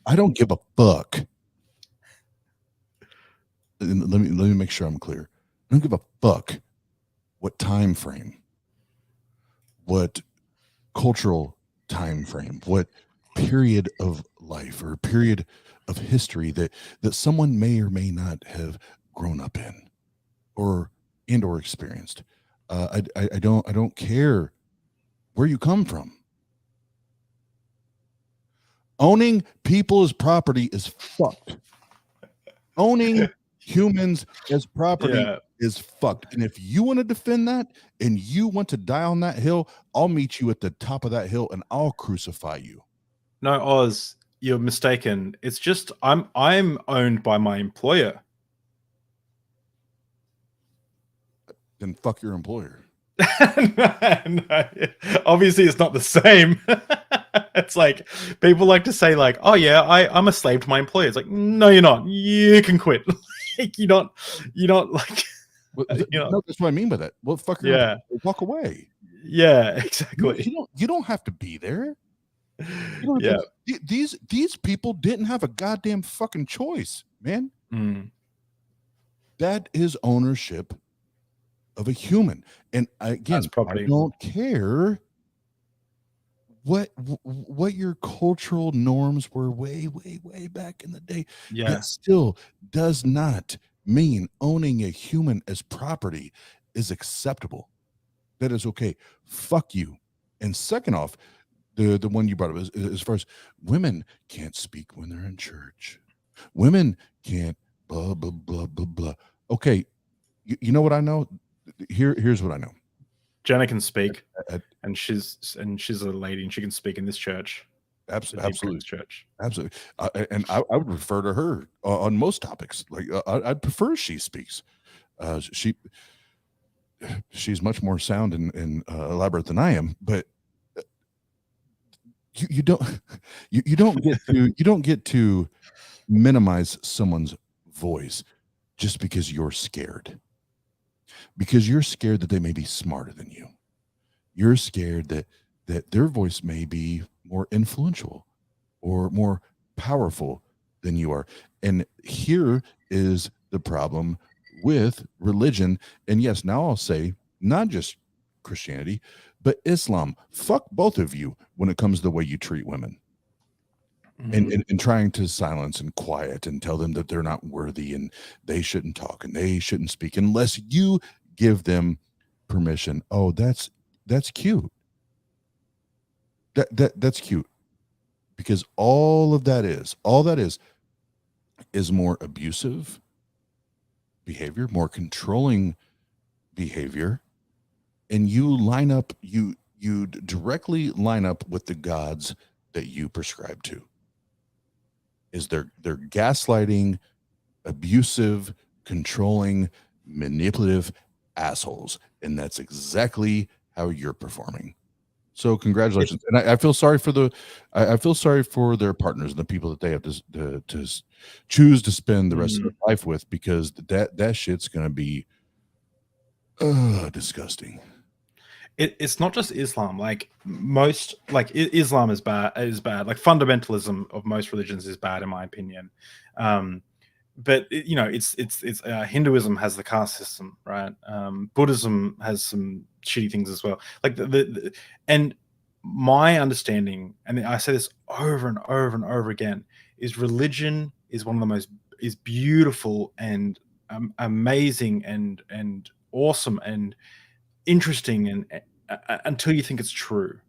I don't give a fuck. And let me make sure I'm clear. I don't give a fuck what time frame, what cultural time frame, what period of life or period of history that someone may or may not have grown up in or experienced. I don't care where you come from. Owning people as property is fucked. Owning humans as property is fucked. And if you want to defend that and you want to die on that hill, I'll meet you at the top of that hill and I'll crucify you. No, Oz, you're mistaken. It's just I'm owned by my employer. Then fuck your employer. No, obviously it's not the same. It's like people like to say like, oh yeah, I'm a slave to my employer. It's like, no, you're not. You can quit. Like, you're not like, well, no, that's what I mean by that. Well, fuck your employer. Walk away. Yeah, exactly. You don't have to be there. These people didn't have a goddamn fucking choice, man. That is ownership of a human. And again, I don't care what your cultural norms were way back in the day. That still does not mean owning a human as property is acceptable. That is okay. Fuck you. And second off, the one you brought up as far as women can't speak when they're in church. Women can't blah blah blah blah blah. Okay, you know what I know? Here's what I know. Jenna can speak, and she's a lady, and she can speak in this church. Absolutely, church. Absolutely. And I would refer to her on most topics. Like I'd prefer she speaks. She's much more sound and elaborate than I am. But you don't get to minimize someone's voice just because you're scared. Because you're scared that they may be smarter than you. You're scared that their voice may be more influential or more powerful than you are. And here is the problem with religion. And yes, now I'll say not just Christianity, but Islam. Fuck both of you when it comes to the way you treat women. And trying to silence and quiet and tell them that they're not worthy and they shouldn't talk and they shouldn't speak unless you give them permission. Oh, that's cute. That's cute. Because all that is more abusive behavior, more controlling behavior, and you directly line up with the gods that you prescribe to. Is they're gaslighting, abusive, controlling, manipulative assholes, and that's exactly how you're performing. So congratulations, and I feel sorry for their partners and the people that they have to choose to spend the rest of their life with, because that shit's gonna be disgusting. It's not just Islam. Like Islam is bad. Like fundamentalism of most religions is bad, in my opinion. But it's Hinduism has the caste system, right? Buddhism has some shitty things as well. Like and my understanding, and I say this over and over and over again, is religion is one of the most beautiful and amazing and awesome and interesting and until you think it's true.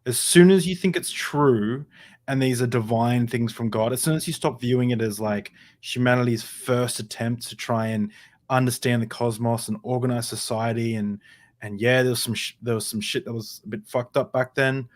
As soon as you think it's true and these are divine things from God, as soon as you stop viewing it as like humanity's first attempt to try and understand the cosmos and organize society, and yeah, there was some shit that was a bit fucked up back then,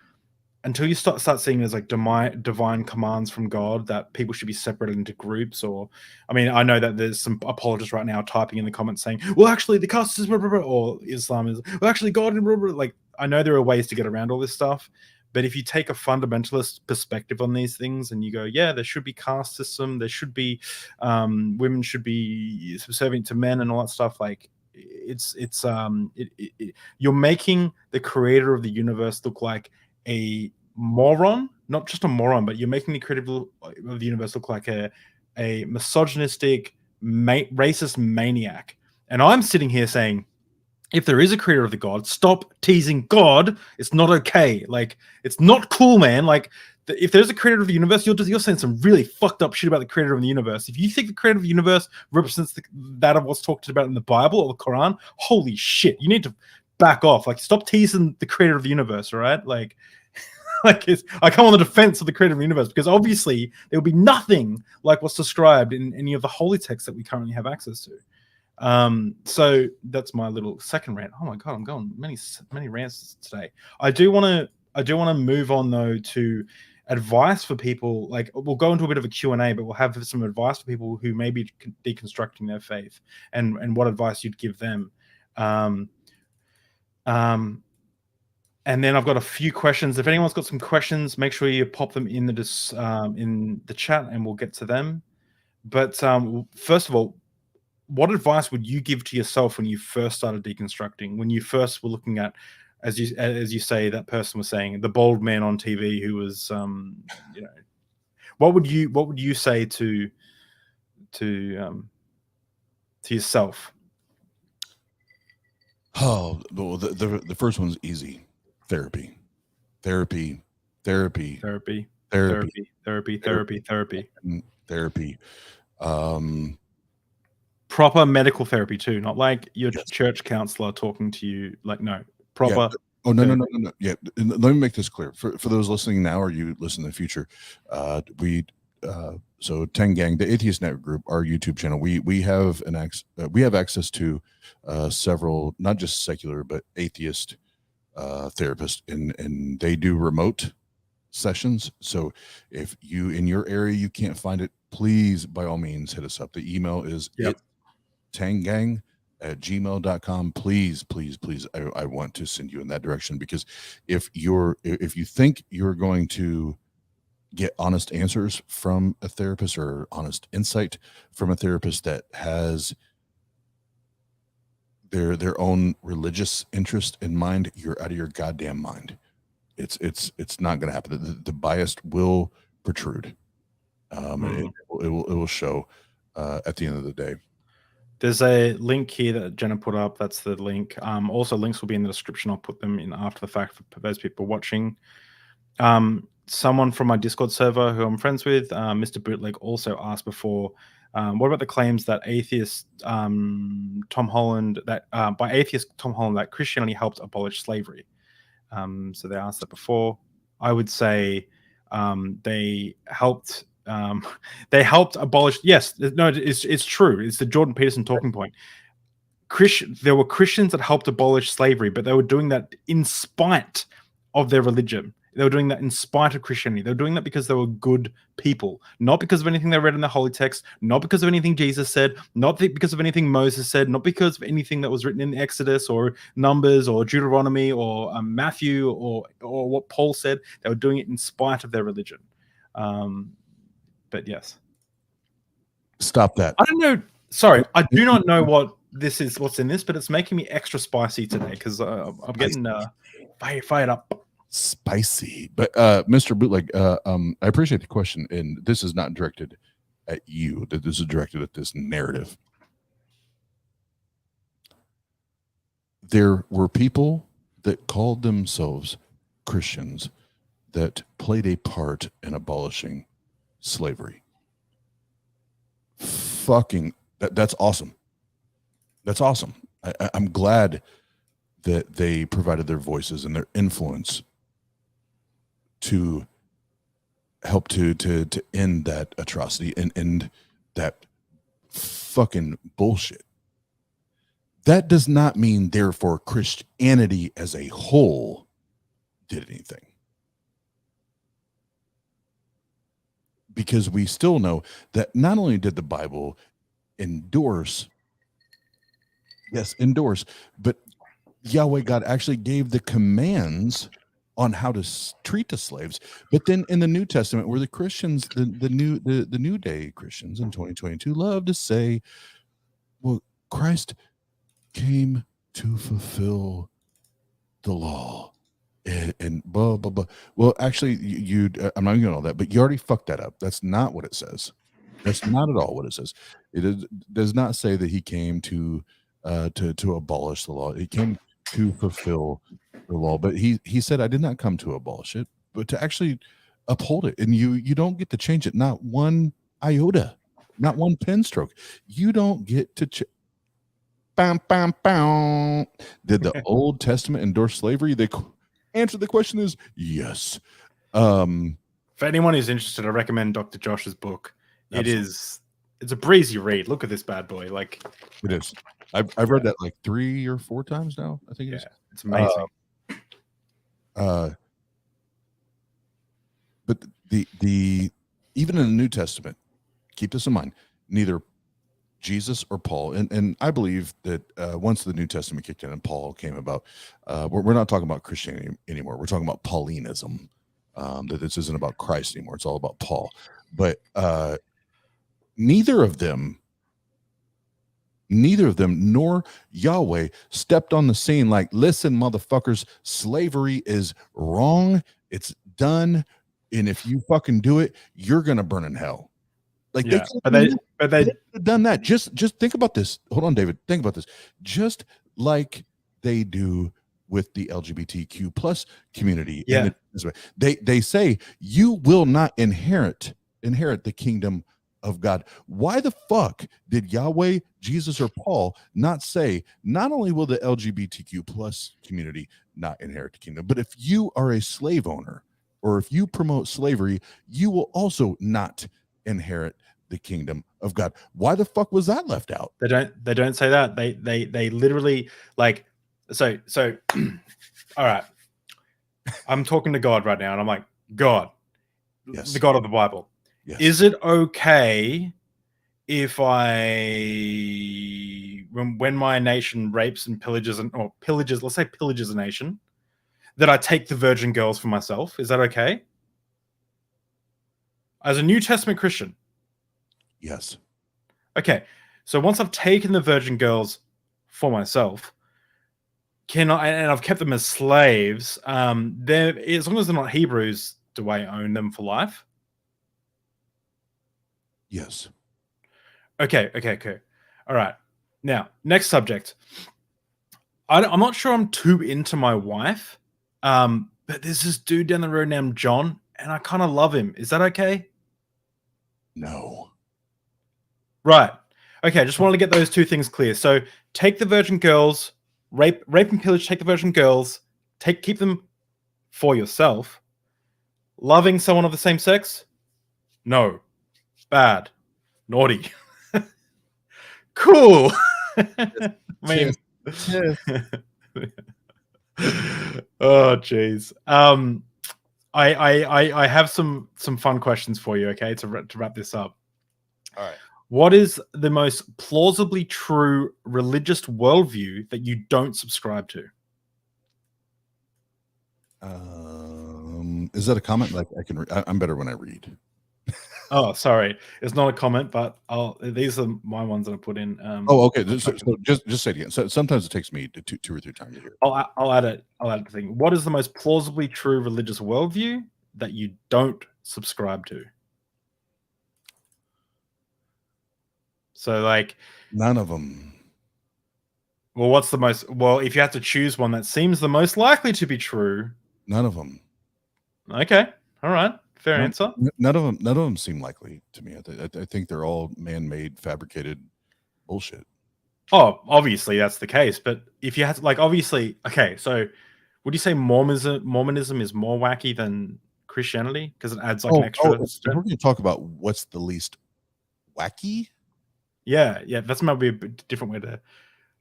until you start seeing there's like divine commands from God that people should be separated into groups, or I mean, I know that there's some apologists right now typing in the comments saying, well, actually the caste is blah, blah, blah, or Islam is, well, actually God, blah, blah, like, I know there are ways to get around all this stuff, but if you take a fundamentalist perspective on these things and you go, yeah, there should be caste system, there should be women should be subservient to men and all that stuff, like you're making the creator of the universe look like a moron, not just a moron, but you're making the creator of the universe look like a misogynistic, racist maniac. And I'm sitting here saying, if there is a creator of the God, stop teasing God. It's not okay. Like, it's not cool, man. Like, if there's a creator of the universe, you're saying some really fucked up shit about the creator of the universe. If you think the creator of the universe represents that of what's talked about in the Bible or the Quran, holy shit, you need to back off. Like, stop teasing the creator of the universe, all right? Like, I come on the defense of the creator of the universe, because obviously there will be nothing like what's described in any of the holy texts that we currently have access to. So that's my little second rant. Oh my god, I'm going many rants today. I do want to move on though to advice for people. Like, we'll go into a bit of a Q&A, but we'll have some advice for people who may be deconstructing their faith, and what advice you'd give them. And then I've got a few questions. If anyone's got some questions, make sure you pop them in the chat, and we'll get to them. But first of all, what advice would you give to yourself when you first started deconstructing? When you first were looking at, as you say, that person was saying, the bald man on TV who was, what would you say to yourself? Oh, well, the first one's easy. Therapy. Proper medical therapy too, not like your church counselor talking to you. Like, no, proper. Yeah. Oh, no. Yeah. And let me make this clear for those listening now, or you listen in the future. So TANG Gang, the Atheist Network Group, our YouTube channel, we have access to several, not just secular, but atheist therapists, and they do remote sessions. So if you in your area you can't find it, please by all means hit us up. The email is tanggang@gmail.com. Please, I want to send you in that direction, because if you think you're going to get honest answers from a therapist, or honest insight from a therapist that has their own religious interest in mind, you're out of your goddamn mind. It's not going to happen. The bias will protrude. It will show at the end of the day. There's a link here that Jenna put up. That's the link. Also, links will be in the description. I'll put them in after the fact for those people watching. Someone from my Discord server who I'm friends with, Mr. Bootleg, also asked before, what about the claims that atheist Tom Holland, that by atheist Tom Holland, that Christianity helped abolish slavery? So they asked that before. I would say they helped abolish. Yes, no, it's true. It's the Jordan Peterson talking point. There were Christians that helped abolish slavery, but they were doing that in spite of their religion. They were doing that in spite of Christianity. They were doing that because they were good people, not because of anything they read in the holy text, not because of anything Jesus said, not because of anything Moses said, not because of anything that was written in Exodus or Numbers or Deuteronomy or Matthew or what Paul said. They were doing it in spite of their religion. But yes. Stop that. I don't know. Sorry, I do not know what's in this, but it's making me extra spicy today because I'm getting fired up. Spicy. But Mr. Bootleg, I appreciate the question, and this is not directed at you. This is directed at this narrative. There were people that called themselves Christians that played a part in abolishing slavery. That's awesome. That's awesome. I'm glad that they provided their voices and their influence to help to end that atrocity and end that fucking bullshit. That does not mean, therefore, Christianity as a whole did anything. because we still know that not only did the Bible endorse, but Yahweh God actually gave the commands on how to treat the slaves. But then in the New Testament, where the Christians, the new day Christians in 2022 love to say, well, Christ came to fulfill the law and blah blah blah. Well, actually, I'm not going to all that, but you already fucked that up. That's not what it says. That's not at all what it says. Does not say that he came to abolish the law. He came to fulfill the law. But he said, I did not come to abolish it, but to actually uphold it. And you don't get to change it, not one iota, not one pen stroke. You don't get to bam, bam, bam. Did the Old Testament endorse slavery? The answer to the question is yes. For anyone who's interested, I recommend Dr. Josh's book. Absolutely. It's a breezy read. Look at this bad boy. Like it is. I've read that like 3 or 4 times now. I think it is. It's amazing. But the even in the New Testament, keep this in mind, neither Jesus or Paul, and I believe that once the New Testament kicked in and Paul came about, we're not talking about Christianity anymore. We're talking about Paulinism. That this isn't about Christ anymore. It's all about Paul. But neither of them nor Yahweh stepped on the scene like, listen, motherfuckers, slavery is wrong. It's done. And if you fucking do it, you're going to burn in hell. Like they done that. Just think about this. Hold on, David. Think about this. Just like they do with the LGBTQ plus community. Yeah. They say you will not inherit the kingdom of God. Why the fuck did Yahweh, Jesus, or Paul not say not only will the LGBTQ plus community not inherit the kingdom, but if you are a slave owner or if you promote slavery, you will also not inherit the kingdom of God? Why the fuck was that left out? They don't say that. They literally like so all right. I'm talking to God right now and I'm like, God, yes, the God of the Bible. Yes. Is it okay if when my nation rapes and pillages let's say pillages a nation, that I take the virgin girls for myself? Is that okay? As a New Testament Christian? Yes. Okay. So once I've taken the virgin girls for myself, and I've kept them as slaves, they're, as long as they're not Hebrews, do I own them for life? Yes. Okay. All right. Now, next subject. I'm not sure I'm too into my wife, but there's this dude down the road named John, and I kind of love him. Is that okay? No. Right. Okay, I just wanted to get those two things clear. So take the virgin girls, rape and pillage, take the virgin girls, keep them for yourself. Loving someone of the same sex? No. Bad. Naughty. Cool. I mean, oh jeez. I have some fun questions for you, okay, to wrap this up. All right. What is the most plausibly true religious worldview that you don't subscribe to? Is that a comment? Like I'm better when I read. Oh, sorry, it's not a comment, but these are my ones that I put in. Okay. So just say it again. So sometimes it takes me 2 or 3 times to hear. I'll add it. I'll add the thing. What is the most plausibly true religious worldview that you don't subscribe to? So, like, none of them. Well, what's the most? Well, if you have to choose one that seems the most likely to be true, none of them. Okay. All right. Fair answer. None of them seem likely to me. I think they're all man-made, fabricated bullshit. Oh, obviously that's the case. But if you had to, like, obviously, okay. So, would you say Mormonism is more wacky than Christianity because it adds like an extra? We're going to talk about what's the least wacky. Yeah, that's might be a bit different way to.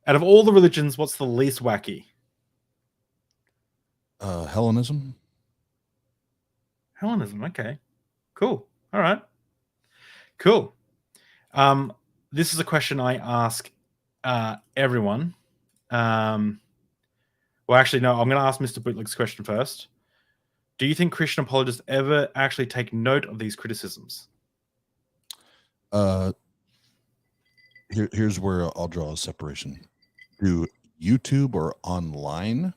Out of all the religions, what's the least wacky? Hellenism. Hellenism. Okay, cool. All right. Cool. This is a question I ask everyone. Well, actually, no, I'm going to ask Mr. Bootleg's question first. Do you think Christian apologists ever actually take note of these criticisms? Here's where I'll draw a separation. Do YouTube or online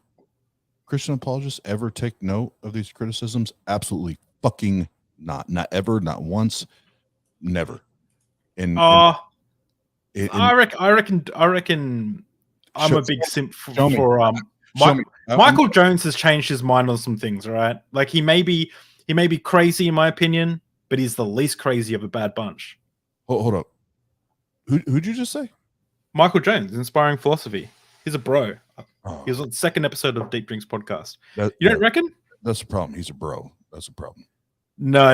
Christian apologists ever take note of these criticisms? Absolutely fucking not. Not ever, not once, never. I reckon I'm a big simp for Michael Jones has changed his mind on some things, right? Like he may be crazy in my opinion, but he's the least crazy of a bad bunch. Hold up. Who'd you just say? Michael Jones, Inspiring Philosophy. He's a bro. He was on the second episode of Deep Drinks podcast. You don't reckon? That's the problem. He's a bro. That's the problem. No.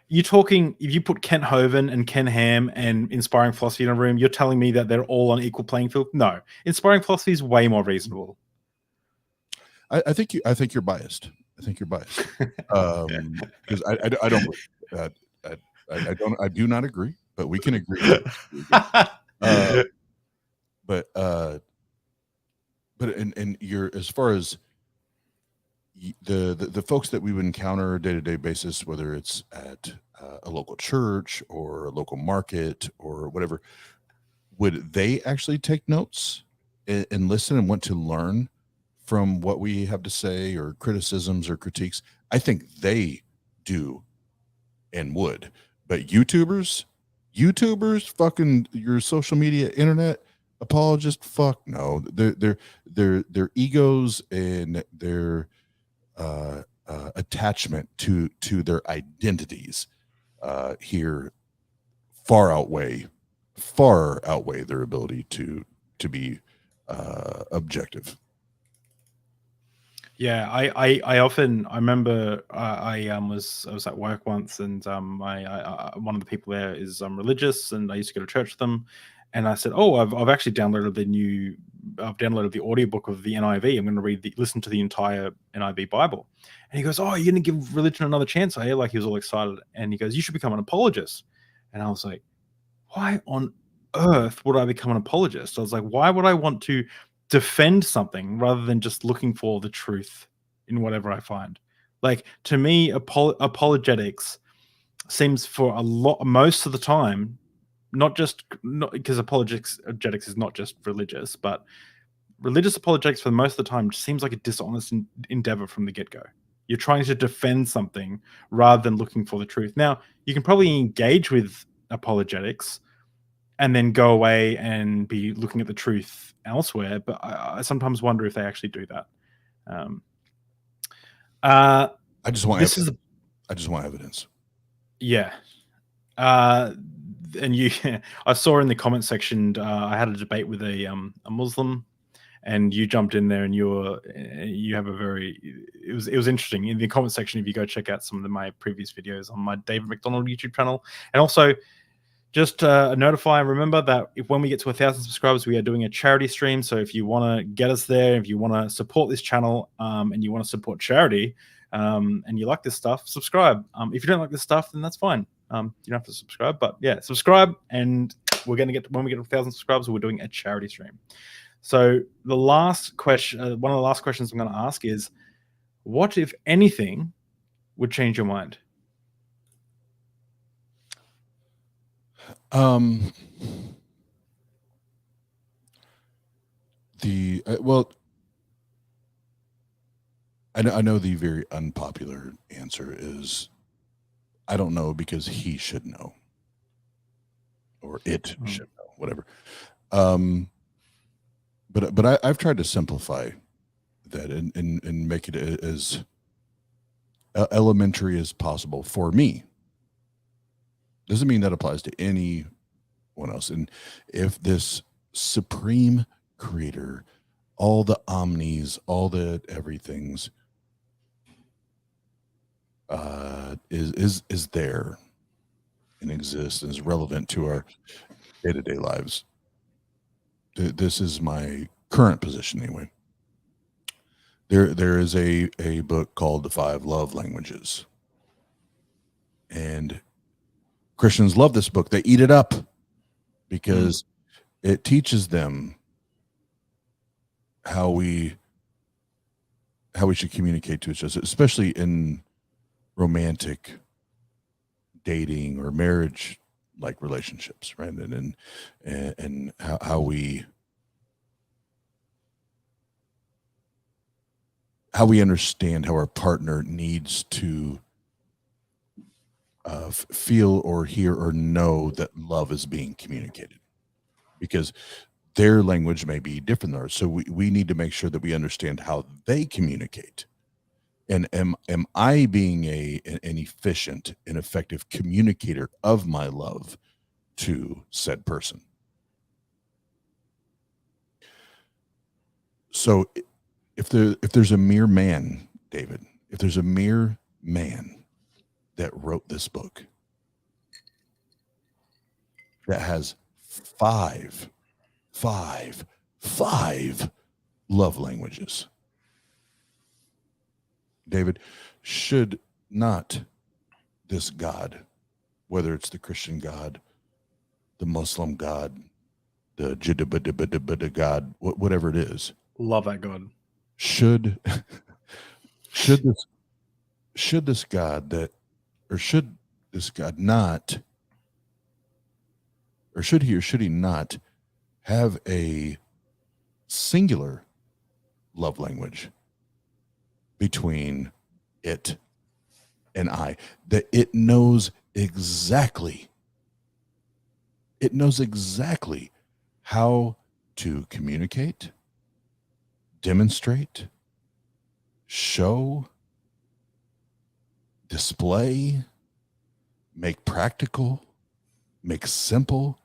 You're talking, if you put Kent Hovind and Ken Ham and Inspiring Philosophy in a room, you're telling me that they're all on equal playing field? No. Inspiring Philosophy is way more reasonable. I think you're biased. I think you're biased. Because I don't believe that. I do not agree, but we can agree. But you're, as far as the folks that we would encounter day-to-day basis, whether it's at a local church or a local market or whatever, would they actually take notes and listen and want to learn from what we have to say, or criticisms or critiques? I think they do and would. But YouTubers, fucking your social media internet apologists, fuck no. Their egos and their attachment to their identities here far outweigh their ability to be objective. Yeah, I remember I was at work once, and I one of the people there is religious, and I used to go to church with them, and I said, oh, I've actually downloaded the audiobook of the NIV. I'm going to listen to the entire NIV Bible. And he goes, oh, you're going to give religion another chance, are you? Like, he was all excited, and he goes, you should become an apologist. And I was like, why on earth would I become an apologist? I was like, why would I want to defend something rather than just looking for the truth in whatever I find? Like, to me, apologetics seems for most of the time, not because apologetics is not just religious, but religious apologetics for most of the time seems like a dishonest endeavor from the get-go. You're trying to defend something rather than looking for the truth. Now, you can probably engage with apologetics and then go away and be looking at the truth elsewhere, but I sometimes wonder if they actually do that. I just want evidence. Yeah. And I saw in the comment section, I had a debate with a Muslim, and you jumped in there, and you have it was interesting in the comment section. If you go check out some of my previous videos on my David McDonald YouTube channel, and also just remember that when we get to 1,000 subscribers, we are doing a charity stream. So if you want to get us there, if you want to support this channel, and you want to support charity, and you like this stuff, subscribe. If you don't like this stuff, then that's fine. You don't have to subscribe, but yeah, subscribe, and we're going to when we get to 1,000 subscribers, we're doing a charity stream. So the last question, one of the last questions I'm going to ask is, what, if anything, would change your mind? I know the very unpopular answer is, I don't know, because he should know, or it should know, whatever. But I've tried to simplify that and make it as elementary as possible for me. Doesn't mean that applies to anyone else. And if this supreme creator, all the omnis, all the everythings, is there and exists and is relevant to our day-to-day lives, this is my current position anyway. There is a book called The 5 Love Languages, and Christians love this book. They eat it up because it teaches them how we should communicate to each other, especially in romantic dating or marriage like relationships, right? And how we understand how our partner needs to feel or hear or know that love is being communicated, because their language may be different than ours. So we need to make sure that we understand how they communicate. And am I being an efficient and effective communicator of my love to said person? So if there's a mere man, David, if there's a mere man that wrote this book that has five love languages, David, should not this God, whether it's the Christian God, the Muslim God, the Jidda God, whatever it is, Love that God. should this God not, or should he or should he not have a singular love language between it and I, that it knows exactly how to communicate, demonstrate, show, display, make practical, make simple,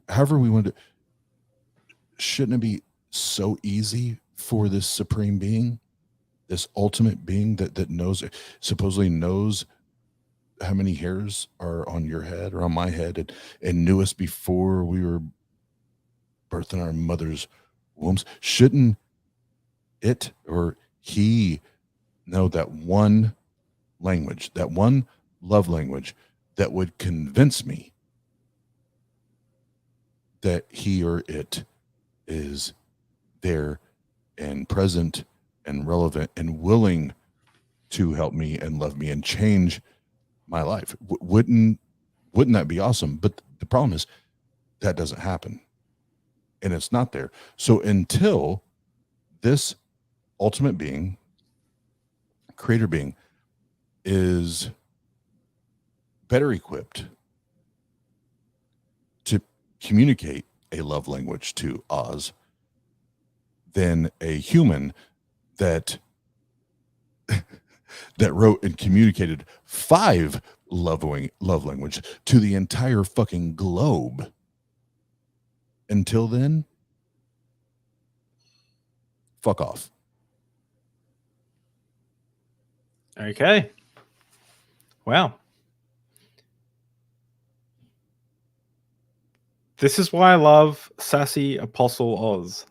however we want to. Shouldn't it be so easy for this supreme being, this ultimate being that knows, supposedly knows how many hairs are on your head or on my head, and knew us before we were birthed in our mother's wombs? Shouldn't it or he know that one language, that one love language that would convince me that he or it is there and present and relevant and willing to help me and love me and change my life? Wouldn't that be awesome? But the problem is that doesn't happen, and it's not there. So until this ultimate being, creator being, is better equipped to communicate a love language to Oz than a human that wrote and communicated 5 love language to the entire fucking globe. Until then, fuck off. Okay. Wow. This is why I love sassy Apostle Oz.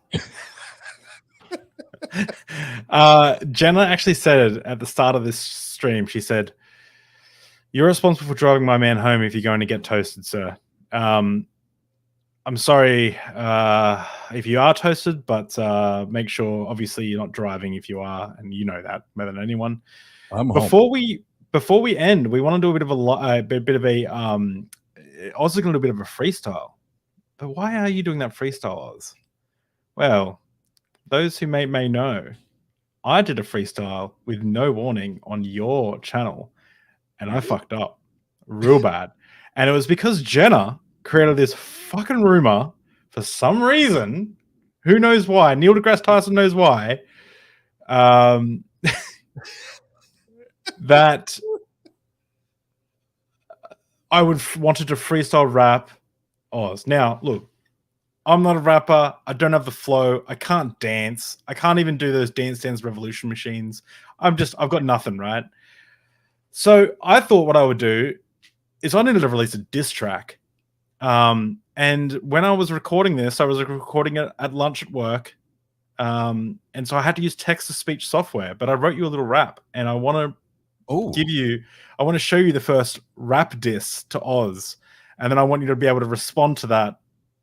Jenna actually said at the start of this stream, she said, "You're responsible for driving my man home if you're going to get toasted, sir." I'm sorry if you are toasted, but make sure, obviously, you're not driving if you are, and you know that better than anyone. Before we end, we want to do a bit of Oz is going to do a bit of a freestyle. But why are you doing that freestyle, Oz? Well, those who may know, I did a freestyle with no warning on your channel, and I fucked up real bad. And it was because Jenna created this fucking rumor for some reason. Who knows why? Neil deGrasse Tyson knows why. That I wanted to freestyle rap Oz. Now, look, I'm not a rapper. I don't have the flow. I can't dance. I can't even do those Dance Dance Revolution machines. I've got nothing, right? So I thought what I would do is I needed to release a diss track. And when I was recording this, I was recording it at lunch at work. And so I had to use text-to-speech software, but I wrote you a little rap, and I want to I want to show you the first rap diss to Oz, and then I want you to be able to respond to that.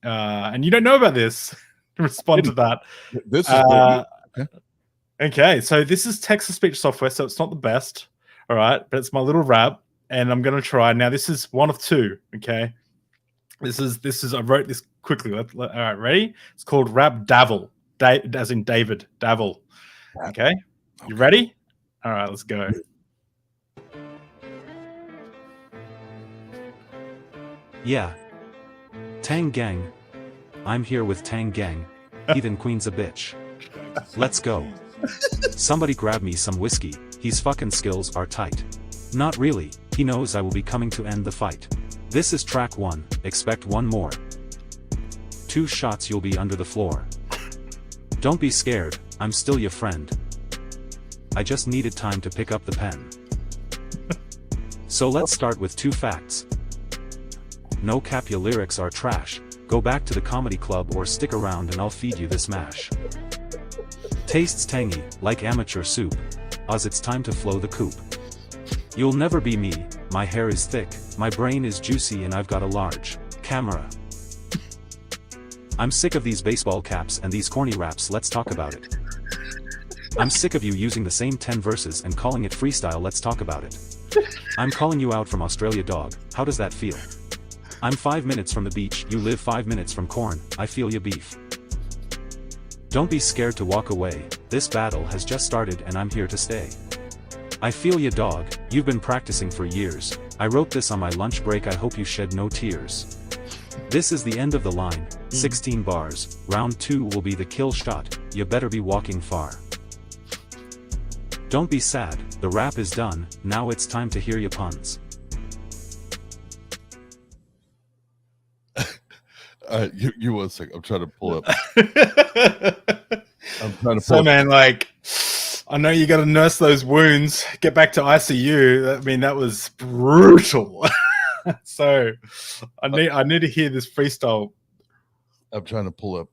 And you don't know about this. Respond to that. This is okay. So this is text-to-speech software, so it's not the best. All right, but it's my little rap, and I'm gonna try. Now this is one of two. Okay, this is. I wrote this quickly. All right, ready? It's called Rap Davil, as in David Davil. Okay, you ready? All right, let's go. Yeah. Tang Gang. I'm here with Tang Gang. Heathen Queen's a bitch. Let's go. Somebody grab me some whiskey, his fucking skills are tight. Not really, he knows I will be coming to end the fight. This is track 1, expect one more. 2 shots you'll be under the floor. Don't be scared, I'm still your friend. I just needed time to pick up the pen. So let's start with 2 facts. No cap, your lyrics are trash. Go back to the comedy club or stick around and I'll feed you this mash. Tastes tangy, like amateur soup. Oz, it's time to flow the coop. You'll never be me, my hair is thick, my brain is juicy and I've got a large camera. I'm sick of these baseball caps and these corny raps, let's talk about it. I'm sick of you using the same 10 verses and calling it freestyle, let's talk about it. I'm calling you out from Australia, dog, how does that feel? I'm 5 minutes from the beach, you live 5 minutes from corn, I feel your beef. Don't be scared to walk away, this battle has just started and I'm here to stay. I feel ya, dog, you've been practicing for years. I wrote this on my lunch break, I hope you shed no tears. This is the end of the line, 16 bars, round 2 will be the kill shot, you better be walking far. Don't be sad, the rap is done, now it's time to hear your puns. You 1 second. I'm trying to pull up. So, man, like, I know you got to nurse those wounds, get back to ICU. I mean, that was brutal. So, I need to hear this freestyle. I'm trying to pull up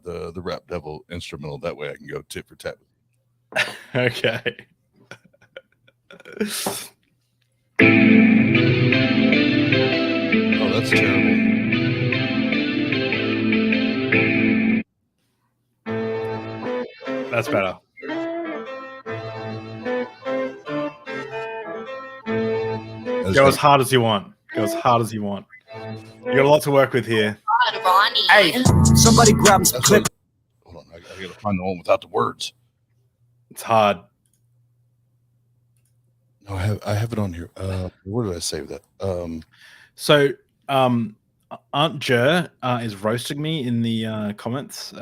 the Rap Devil instrumental. That way, I can go tit for tat. Okay. Oh, that's terrible. That's better. Go as hard as you want. Go as hard as you want. You got a lot to work with here. Hey, somebody grab some clip. Hold on, I gotta find the one without the words. It's hard. No, I have it on here. Where did I save that? So, Aunt Jer is roasting me in the comments.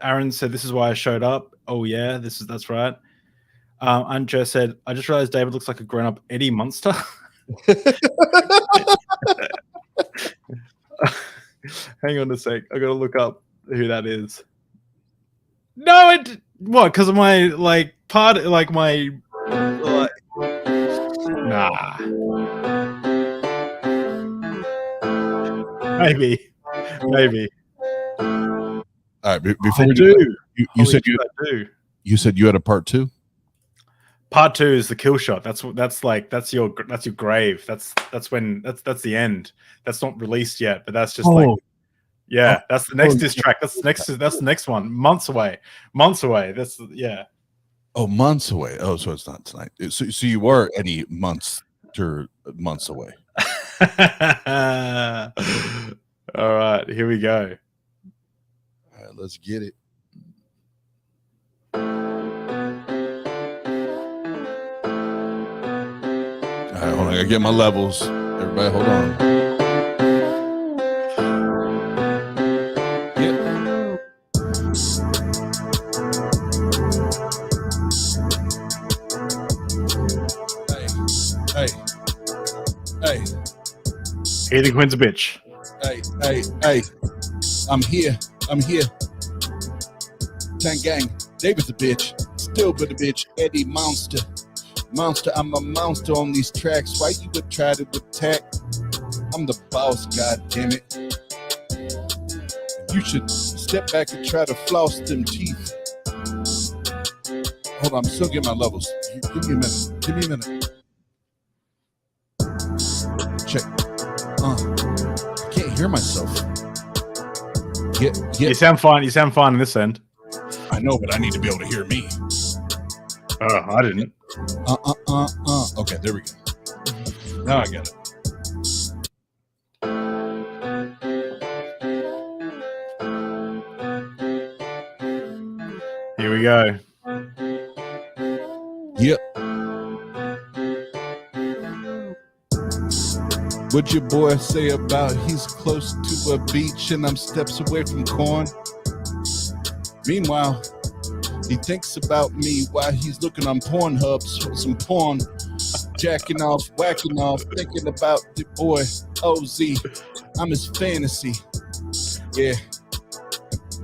Aaron said, "This is why I showed up." Oh yeah, that's right. Aunt Jer said, "I just realized David looks like a grown-up Eddie Munster." Hang on a sec. I gotta look up who that is. No, what? Because of my nah. Maybe. All right, before we do, you said you had a part 2. Part 2 is the kill shot. That's your grave. That's the end. That's not released yet, but that's just that's the next diss track. That's the next one. Months away. That's Oh, months away. Oh, so it's not tonight. So you are any months away. All right, here we go. All right, let's get it. All right, hold on. I gotta get my levels. Everybody, hold on. Hey. Heathen Queen's a bitch. Hey. I'm here. Tang Gang. David's a bitch. Still but a bitch. Eddie Monster. I'm a monster on these tracks. Why you would try to attack? I'm the boss, god damn it. You should step back and try to floss them teeth. Hold on, I'm still getting my levels. Give me a minute. Give me a minute. Check. I can't hear myself. Yeah. You sound fine. You sound fine in this end. I know, but I need to be able to hear me. Oh, I didn't. Okay, there we go. Now I got it. Here we go. Yep. What'd your boy say about he's close to a beach and I'm steps away from corn? Meanwhile, he thinks about me while he's looking on Pornhub, some porn, jacking off, whacking off, thinking about the boy OZ. I'm his fantasy. Yeah.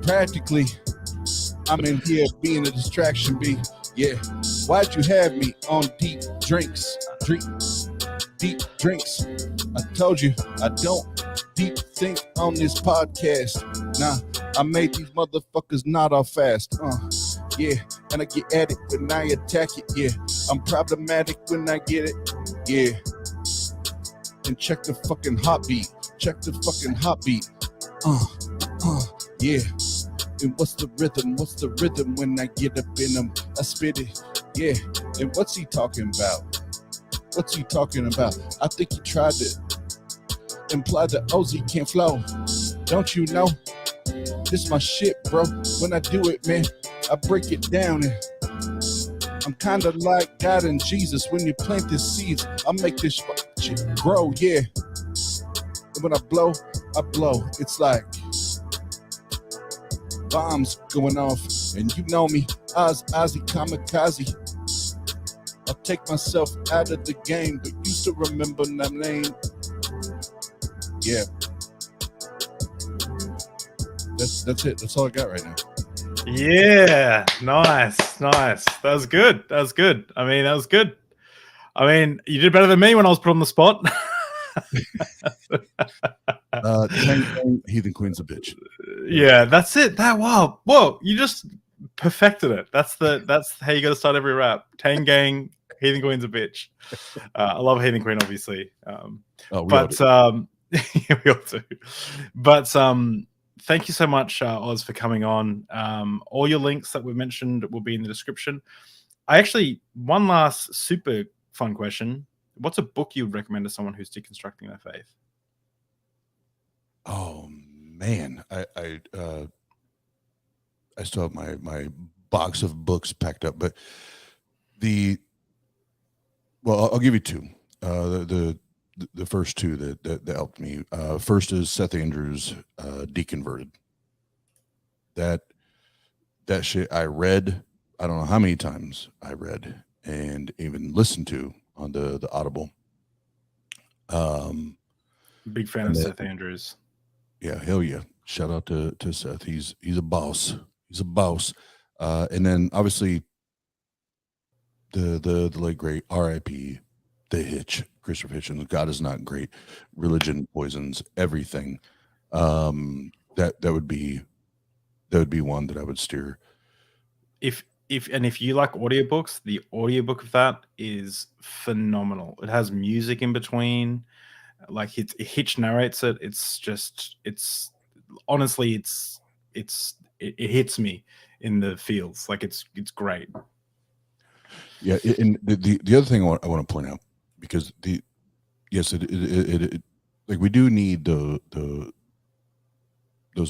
Practically, I'm in here being a distraction, B. Yeah. Why'd you have me on deep drinks? Deep drinks. I told you I don't deep think on this podcast. Nah, I made these motherfuckers nod off fast. Yeah, and I get at it when I attack it. Yeah, I'm problematic when I get it. Yeah, and check the fucking heartbeat. Check the fucking heartbeat. Yeah. And what's the rhythm? What's the rhythm when I get up in them? I spit it. Yeah. And what's he talking about? What's he talking about? I think he tried to imply that OZ can't flow. Don't you know? This my shit, bro. When I do it, man, I break it down. And I'm kind of like God and Jesus. When you plant the seeds, I make this shit grow, yeah. And when I blow, It's like bombs going off. And you know me, Ozzy Kamikaze. I'll take myself out of the game, but you still remember my name. Yeah. That's it. That's all I got right now. Yeah, nice. That was good. I mean, that was good. I mean, you did better than me when I was put on the spot. Tang, Heathen Queen's a bitch. Yeah, that's it. Whoa, you just perfected it. That's how you got to start every rap. Tang Gang, Heathen Queen's a bitch. I love Heathen Queen, obviously. We all do. But thank you so much, Oz, for coming on. All your links that we've mentioned will be in the description. One last super fun question. What's a book you would recommend to someone who's deconstructing their faith? Oh man, I still have my box of books packed up, but I'll give you two. The first two that helped me. First is Seth Andrews, Deconverted. That shit I read. I don't know how many times I read and even listened to on the Audible. Big fan of Seth Andrews. Yeah, hell yeah! Shout out to Seth. He's a boss. He's a boss. And then obviously the late great R.I.P. The Hitch, Christopher Hitchens. God is not great. Religion poisons everything. That would be one that I would steer. If you like audiobooks, the audiobook of that is phenomenal. It has music in between. Like Hitch narrates it. It hits me in the feels. Like it's great. Yeah, and the other thing I want to point out, because it like we do need those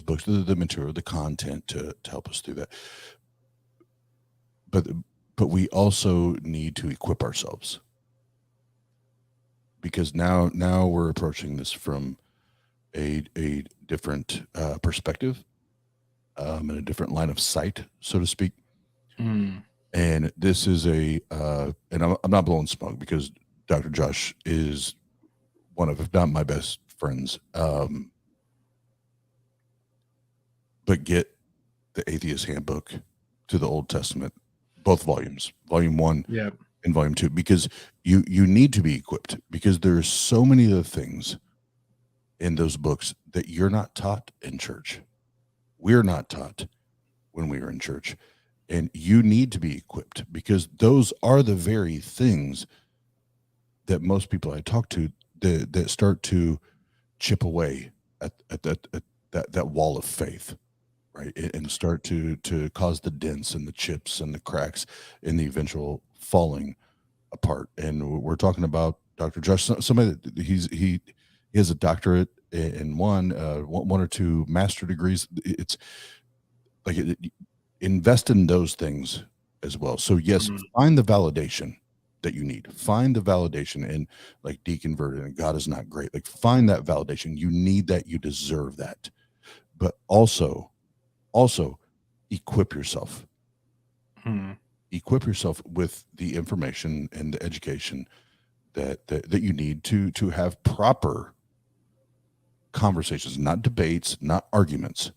books, the material, the content to help us through that. But we also need to equip ourselves, because now we're approaching this from a different perspective, and a different line of sight, so to speak. And this is and I'm not blowing smoke, because Dr. Josh is one of, if not my best friends. But get the Atheist Handbook to the Old Testament, both volumes, volume 1 and volume 2, because you need to be equipped, because there's so many other things in those books that you're not taught in church. We're not taught when we were in church. And you need to be equipped, because those are the very things that most people I talk to that start to chip away at that wall of faith, right? And start to cause the dents and the chips and the cracks and the eventual falling apart. And we're talking about Dr. Josh, somebody that he has a doctorate in one or two master degrees. It's like invest in those things as well. So yes, find the validation that you need. Find the validation in, like, deconverted and God is not great. Like, find that validation. You need that. You deserve that. But also equip yourself. Equip yourself with the information and the education that you need to have proper conversations, not debates, not arguments,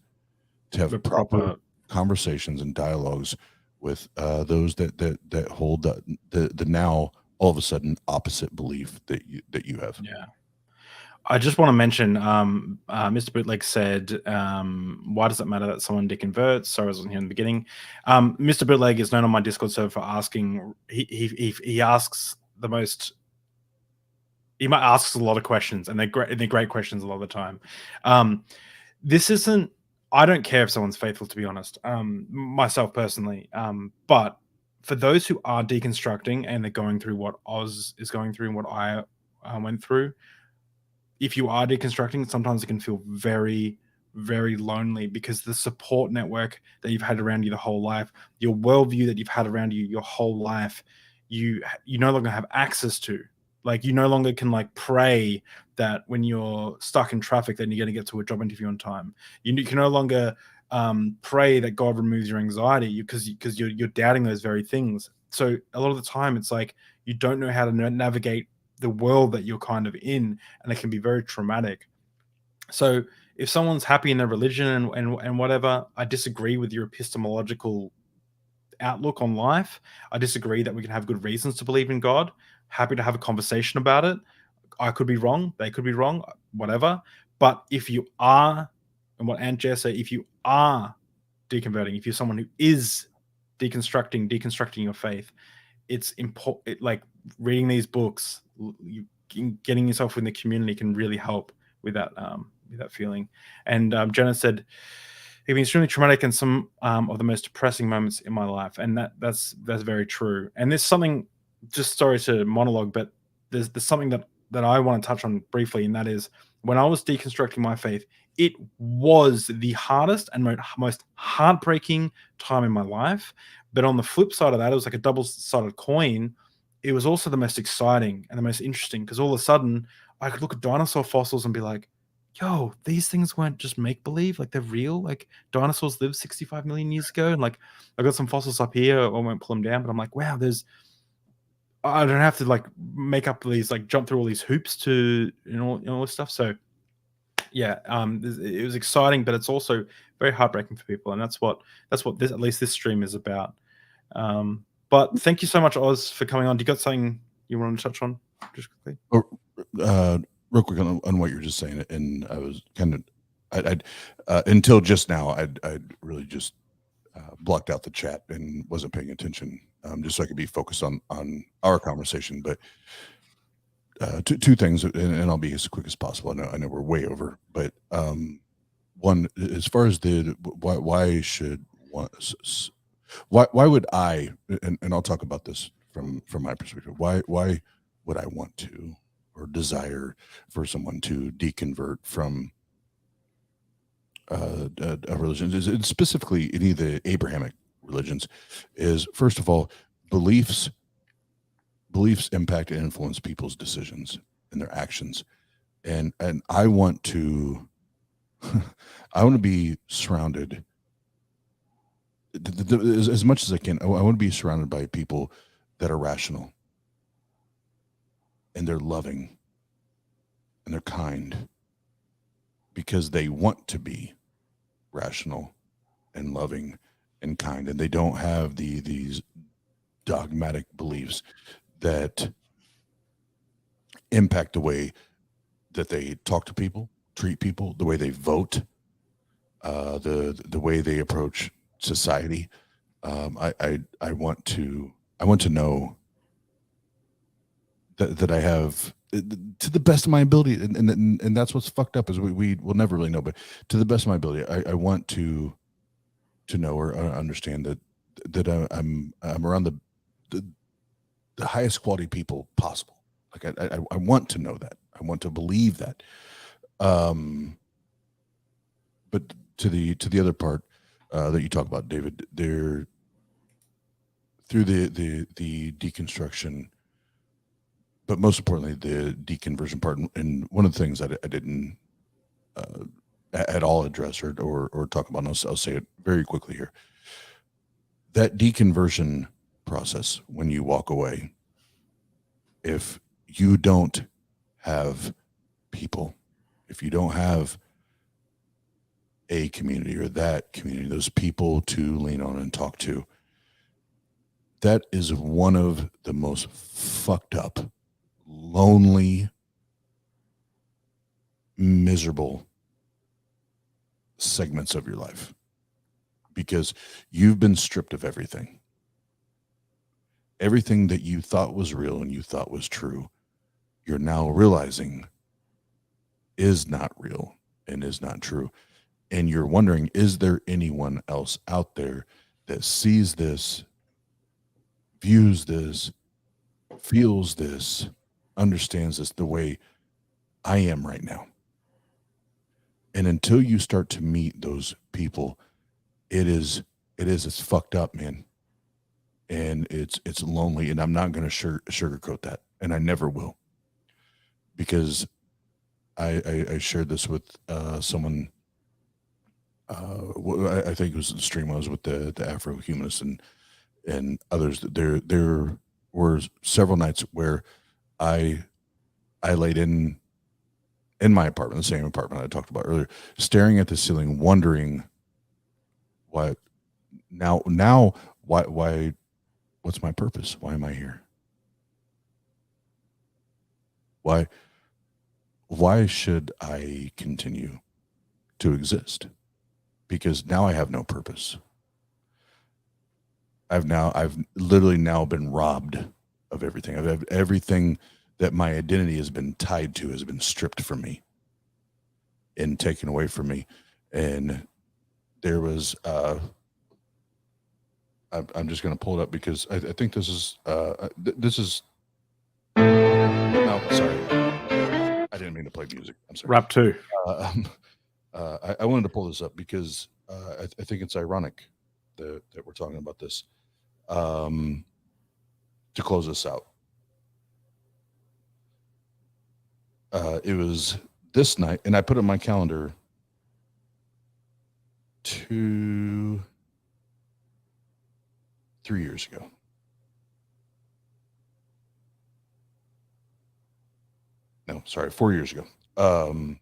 to have proper conversations and dialogues with those that hold the now all of a sudden opposite belief that you have. Yeah. I just want to mention, Mr. Bootleg said, why does it matter that someone deconverts? Sorry, I wasn't here in the beginning. Mr. Bootleg is known on my Discord server for asking, he asks the most, he might ask a lot of questions, and they're great questions a lot of the time. This isn't, I don't care if someone's faithful, to be honest, myself personally. But for those who are deconstructing and they're going through what Oz is going through and what I went through, if you are deconstructing, sometimes it can feel very, very lonely, because the support network that you've had around you the whole life, your worldview that you've had around you your whole life, you no longer have access to. Like, you no longer can, like, pray that when you're stuck in traffic, then you're going to get to a job interview on time. You can no longer pray that God removes your anxiety, because you're doubting those very things. So a lot of the time, it's like you don't know how to navigate the world that you're kind of in, and it can be very traumatic. So if someone's happy in their religion and whatever, I disagree with your epistemological outlook on life. I disagree that we can have good reasons to believe in God. Happy to have a conversation about it. I could be wrong. They could be wrong, whatever. But if you are, and what Aunt Jess said, if you are deconverting, if you're someone who is deconstructing your faith, it's important. Like, reading these books, getting yourself in the community can really help with that feeling. And Jenna said, it's been extremely traumatic and some of the most depressing moments in my life, and that's very true. And there's something, just sorry to monologue, but there's something that I want to touch on briefly, and that is, when I was deconstructing my faith, it was the hardest and most heartbreaking time in my life. But on the flip side of that, it was like a double-sided coin. It was also the most exciting and the most interesting, because all of a sudden I could look at dinosaur fossils and be like, yo, these things weren't just make-believe, like, they're real. Like, dinosaurs lived 65 million years ago, and, like, I got some fossils up here. I won't pull them down, but I'm like, wow, I don't have to, like, make up these, like, jump through all these hoops to, all this stuff. So yeah, it was exciting, but it's also very heartbreaking for people, and that's what this, at least this stream, is about. But thank you so much, Oz, for coming on. Do you got something you want to touch on just quickly? Real quick on what you were just saying, and I was kind of, until just now, I'd really just blocked out the chat and wasn't paying attention, just so I could be focused on our conversation. But two things, and I'll be as quick as possible. I know we're way over, but one, as far as why would I, and I'll talk about this from my perspective, why would I want to or desire for someone to deconvert from a religion, is specifically any of the Abrahamic religions, is, first of all, beliefs impact and influence people's decisions and their actions, and I want to be surrounded, as much as I can. I want to be surrounded by people that are rational, and they're loving, and they're kind, because they want to be rational and loving and kind, and they don't have these dogmatic beliefs that impact the way that they talk to people, treat people, the way they vote, the way they approach society. I want to know that I have, to the best of my ability, and that's what's fucked up, is we will never really know, but to the best of my ability, I want to know or understand that I'm around the highest quality people possible. Like I want to know that. I want to believe that. But to the other part that you talk about, David, there, through the deconstruction, but most importantly the deconversion part, and one of the things that I didn't at all address or talk about, and I'll say it very quickly here. That deconversion process, when you walk away, if you don't have people, if you don't have a community or that community, those people to lean on and talk to, that is one of the most fucked up, lonely, miserable segments of your life, because you've been stripped of everything that you thought was real and you thought was true. You're now realizing is not real and is not true. And you're wondering, is there anyone else out there that sees this, views this, feels this, understands this the way I am right now? And until you start to meet those people, it's fucked up, man. And it's lonely, and I'm not going to sugarcoat that, and I never will, because I shared this with someone. I think it was the stream I was with the Afro-humanists and others. There were several nights where I laid in my apartment, the same apartment I talked about earlier, staring at the ceiling, wondering why what's my purpose? Why am I here? Why should I continue to exist? Because now I have no purpose. I've literally now been robbed of everything. I've had everything that my identity has been tied to has been stripped from me and taken away from me. And there was I'm just going to pull it up because I think this is no, sorry, I didn't mean to play music. I'm sorry. Rap 2. I wanted to pull this up because I think it's ironic that we're talking about this to close this out. It was this night, and I put it in my calendar 3 years ago. No, sorry, 4 years ago. And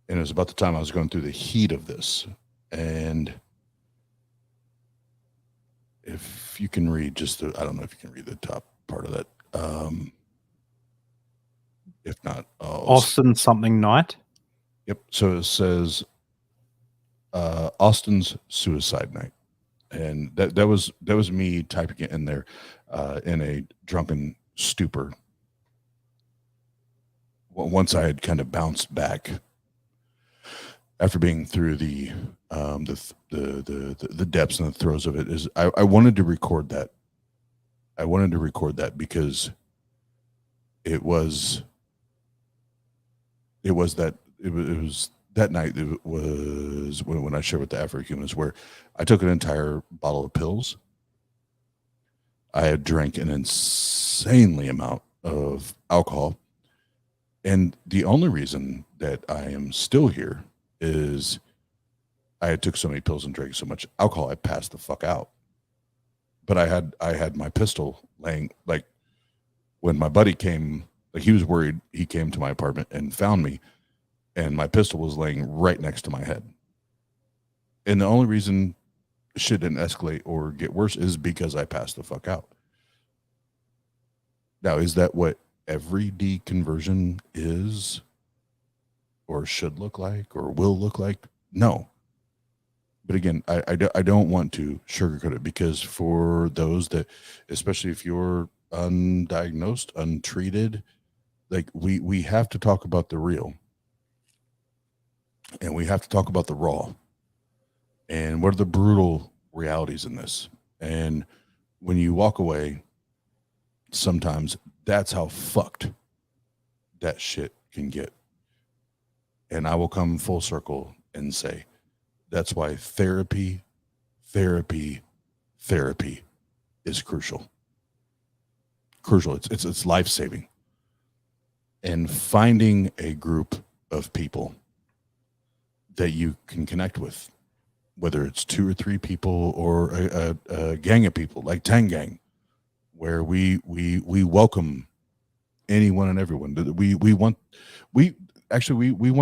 it was about the time I was going through the heat of this. And if you can read I don't know if you can read the top part of that. If not, Austin something night. Yep. So it says Austin's suicide night. And that was me typing it in there in a drunken stupor. Once I had kind of bounced back after being through the depths and the throes of it, is I wanted to record that. I wanted to record that because it was that night. It was when I shared with the Afro-humanists where I took an entire bottle of pills. I had drank an insanely amount of alcohol. And the only reason that I am still here is I had took so many pills and drank so much alcohol, I passed the fuck out. But I had my pistol laying, like when my buddy came, like he was worried, he came to my apartment and found me, and my pistol was laying right next to my head. And the only reason shit didn't escalate or get worse is because I passed the fuck out. Now, is that what every deconversion is or should look like or will look like? No. But again, I don't want to sugarcoat it, because for those that, especially if you're undiagnosed, untreated, like we have to talk about the real, and we have to talk about the raw, and what are the brutal realities in this. And when you walk away, sometimes that's how fucked that shit can get. And I will come full circle and say, that's why therapy is crucial. It's life-saving. And finding a group of people that you can connect with, whether it's 2 or 3 people or a gang of people like TANG Gang, where we welcome anyone and everyone. We want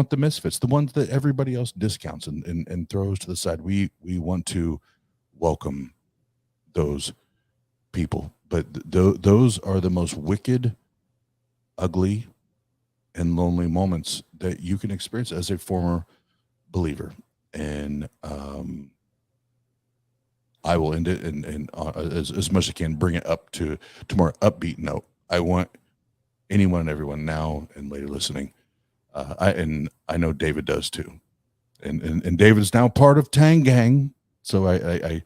the misfits, the ones that everybody else discounts and throws to the side. We want to welcome those people, but those are the most wicked, ugly, and lonely moments that you can experience as a former believer. And I will end it and as much as I can, bring it up to more upbeat note. I want anyone and everyone now and later listening, I know David does too, and David is now part of TANG Gang, so I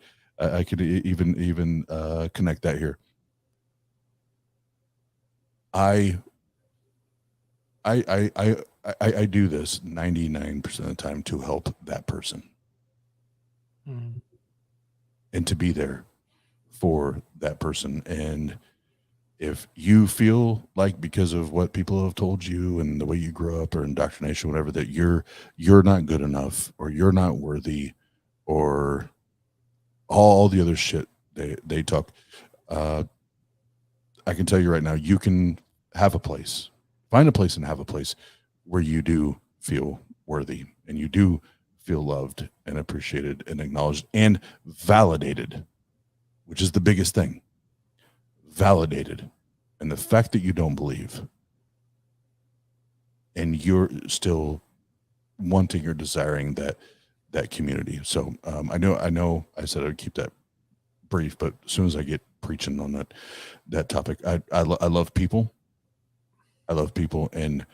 could even connect that here. I do this 99% of the time to help that person, and to be there for that person. And if you feel like, because of what people have told you and the way you grew up or indoctrination, whatever, that you're not good enough, or you're not worthy, or all the other shit they talk, I can tell you right now, you can have a place, find a place and have a place where you do feel worthy, and you do feel loved and appreciated and acknowledged and validated, which is the biggest thing. Validated. And the fact that you don't believe and you're still wanting or desiring that community. So I know I said I'd keep that brief, but as soon as I get preaching on that topic, I love people. I love people, and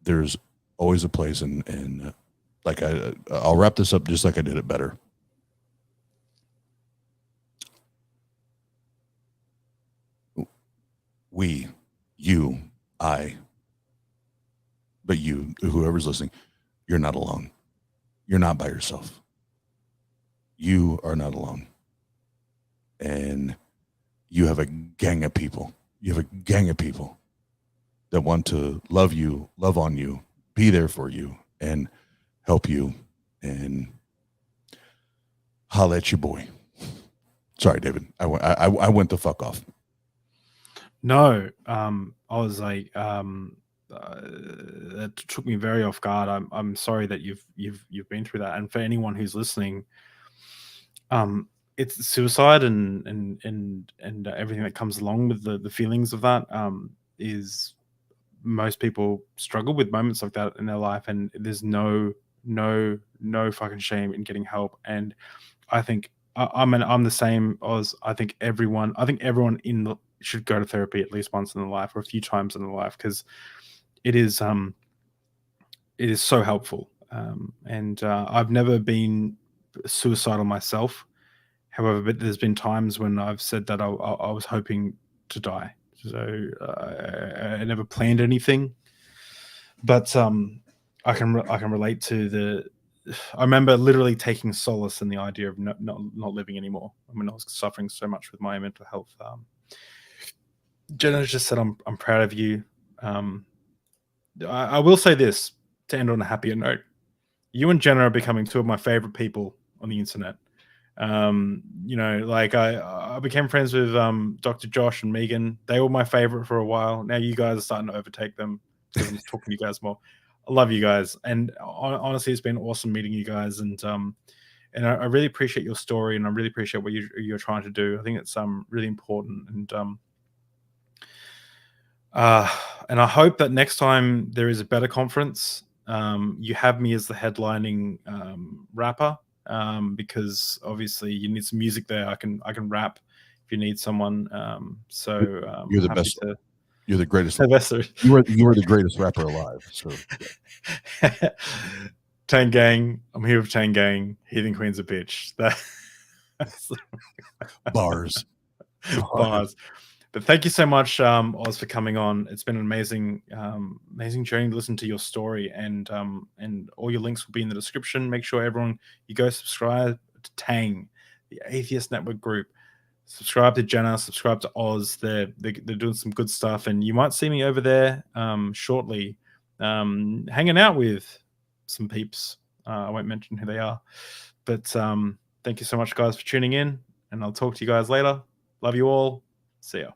there's always a place, and like I'll wrap this up just like I did it better. We, you, I, but you, whoever's listening, you're not alone. You're not by yourself. You are not alone. And you have a gang of people. You have a gang of people that want to love you, love on you, be there for you, and help you, and holla at your boy. Sorry, David. I went the fuck off. No, I was like, that took me very off guard. I'm sorry that you've been through that. And for anyone who's listening, it's suicide and everything that comes along with the feelings of that. Is most people struggle with moments like that in their life, and there's no fucking shame in getting help. And I think I'm the same as I think everyone should go to therapy at least once in their life, or a few times in their life, because it is so helpful. And I've never been suicidal myself. However, but there's been times when I've said that I was hoping to die. So I never planned anything, but I can relate to I remember literally taking solace in the idea of not living anymore. I mean, I was suffering so much with my mental health. Jenna just said, "I'm proud of you." I will say this to end on a happier note: you and Jenna are becoming two of my favorite people on the internet. Like I became friends with Dr. Josh and Megan. They were my favorite for a while. Now you guys are starting to overtake them because I'm just talking to you guys more. I love you guys, and honestly, it's been awesome meeting you guys. And I really appreciate your story, and I really appreciate what you're trying to do. I think it's really important, and I hope that next time there is a better conference, you have me as the headlining rapper, because obviously you need some music there. I can rap if you need someone. You're the happy best. to- You're the greatest. Sylvester. You are the greatest rapper alive. So Tang Gang, I'm here with Tang Gang. Heathen Queen's a bitch. That's bars. bars. But thank you so much, Oz, for coming on. It's been an amazing journey to listen to your story, and all your links will be in the description. Make sure everyone, you go subscribe to TANG, the Atheist Network group. Subscribe to Jenna, subscribe to Oz. They're doing some good stuff, and you might see me over there shortly, hanging out with some peeps. I won't mention who they are, but thank you so much, guys, for tuning in, and I'll talk to you guys later. Love you all. See ya.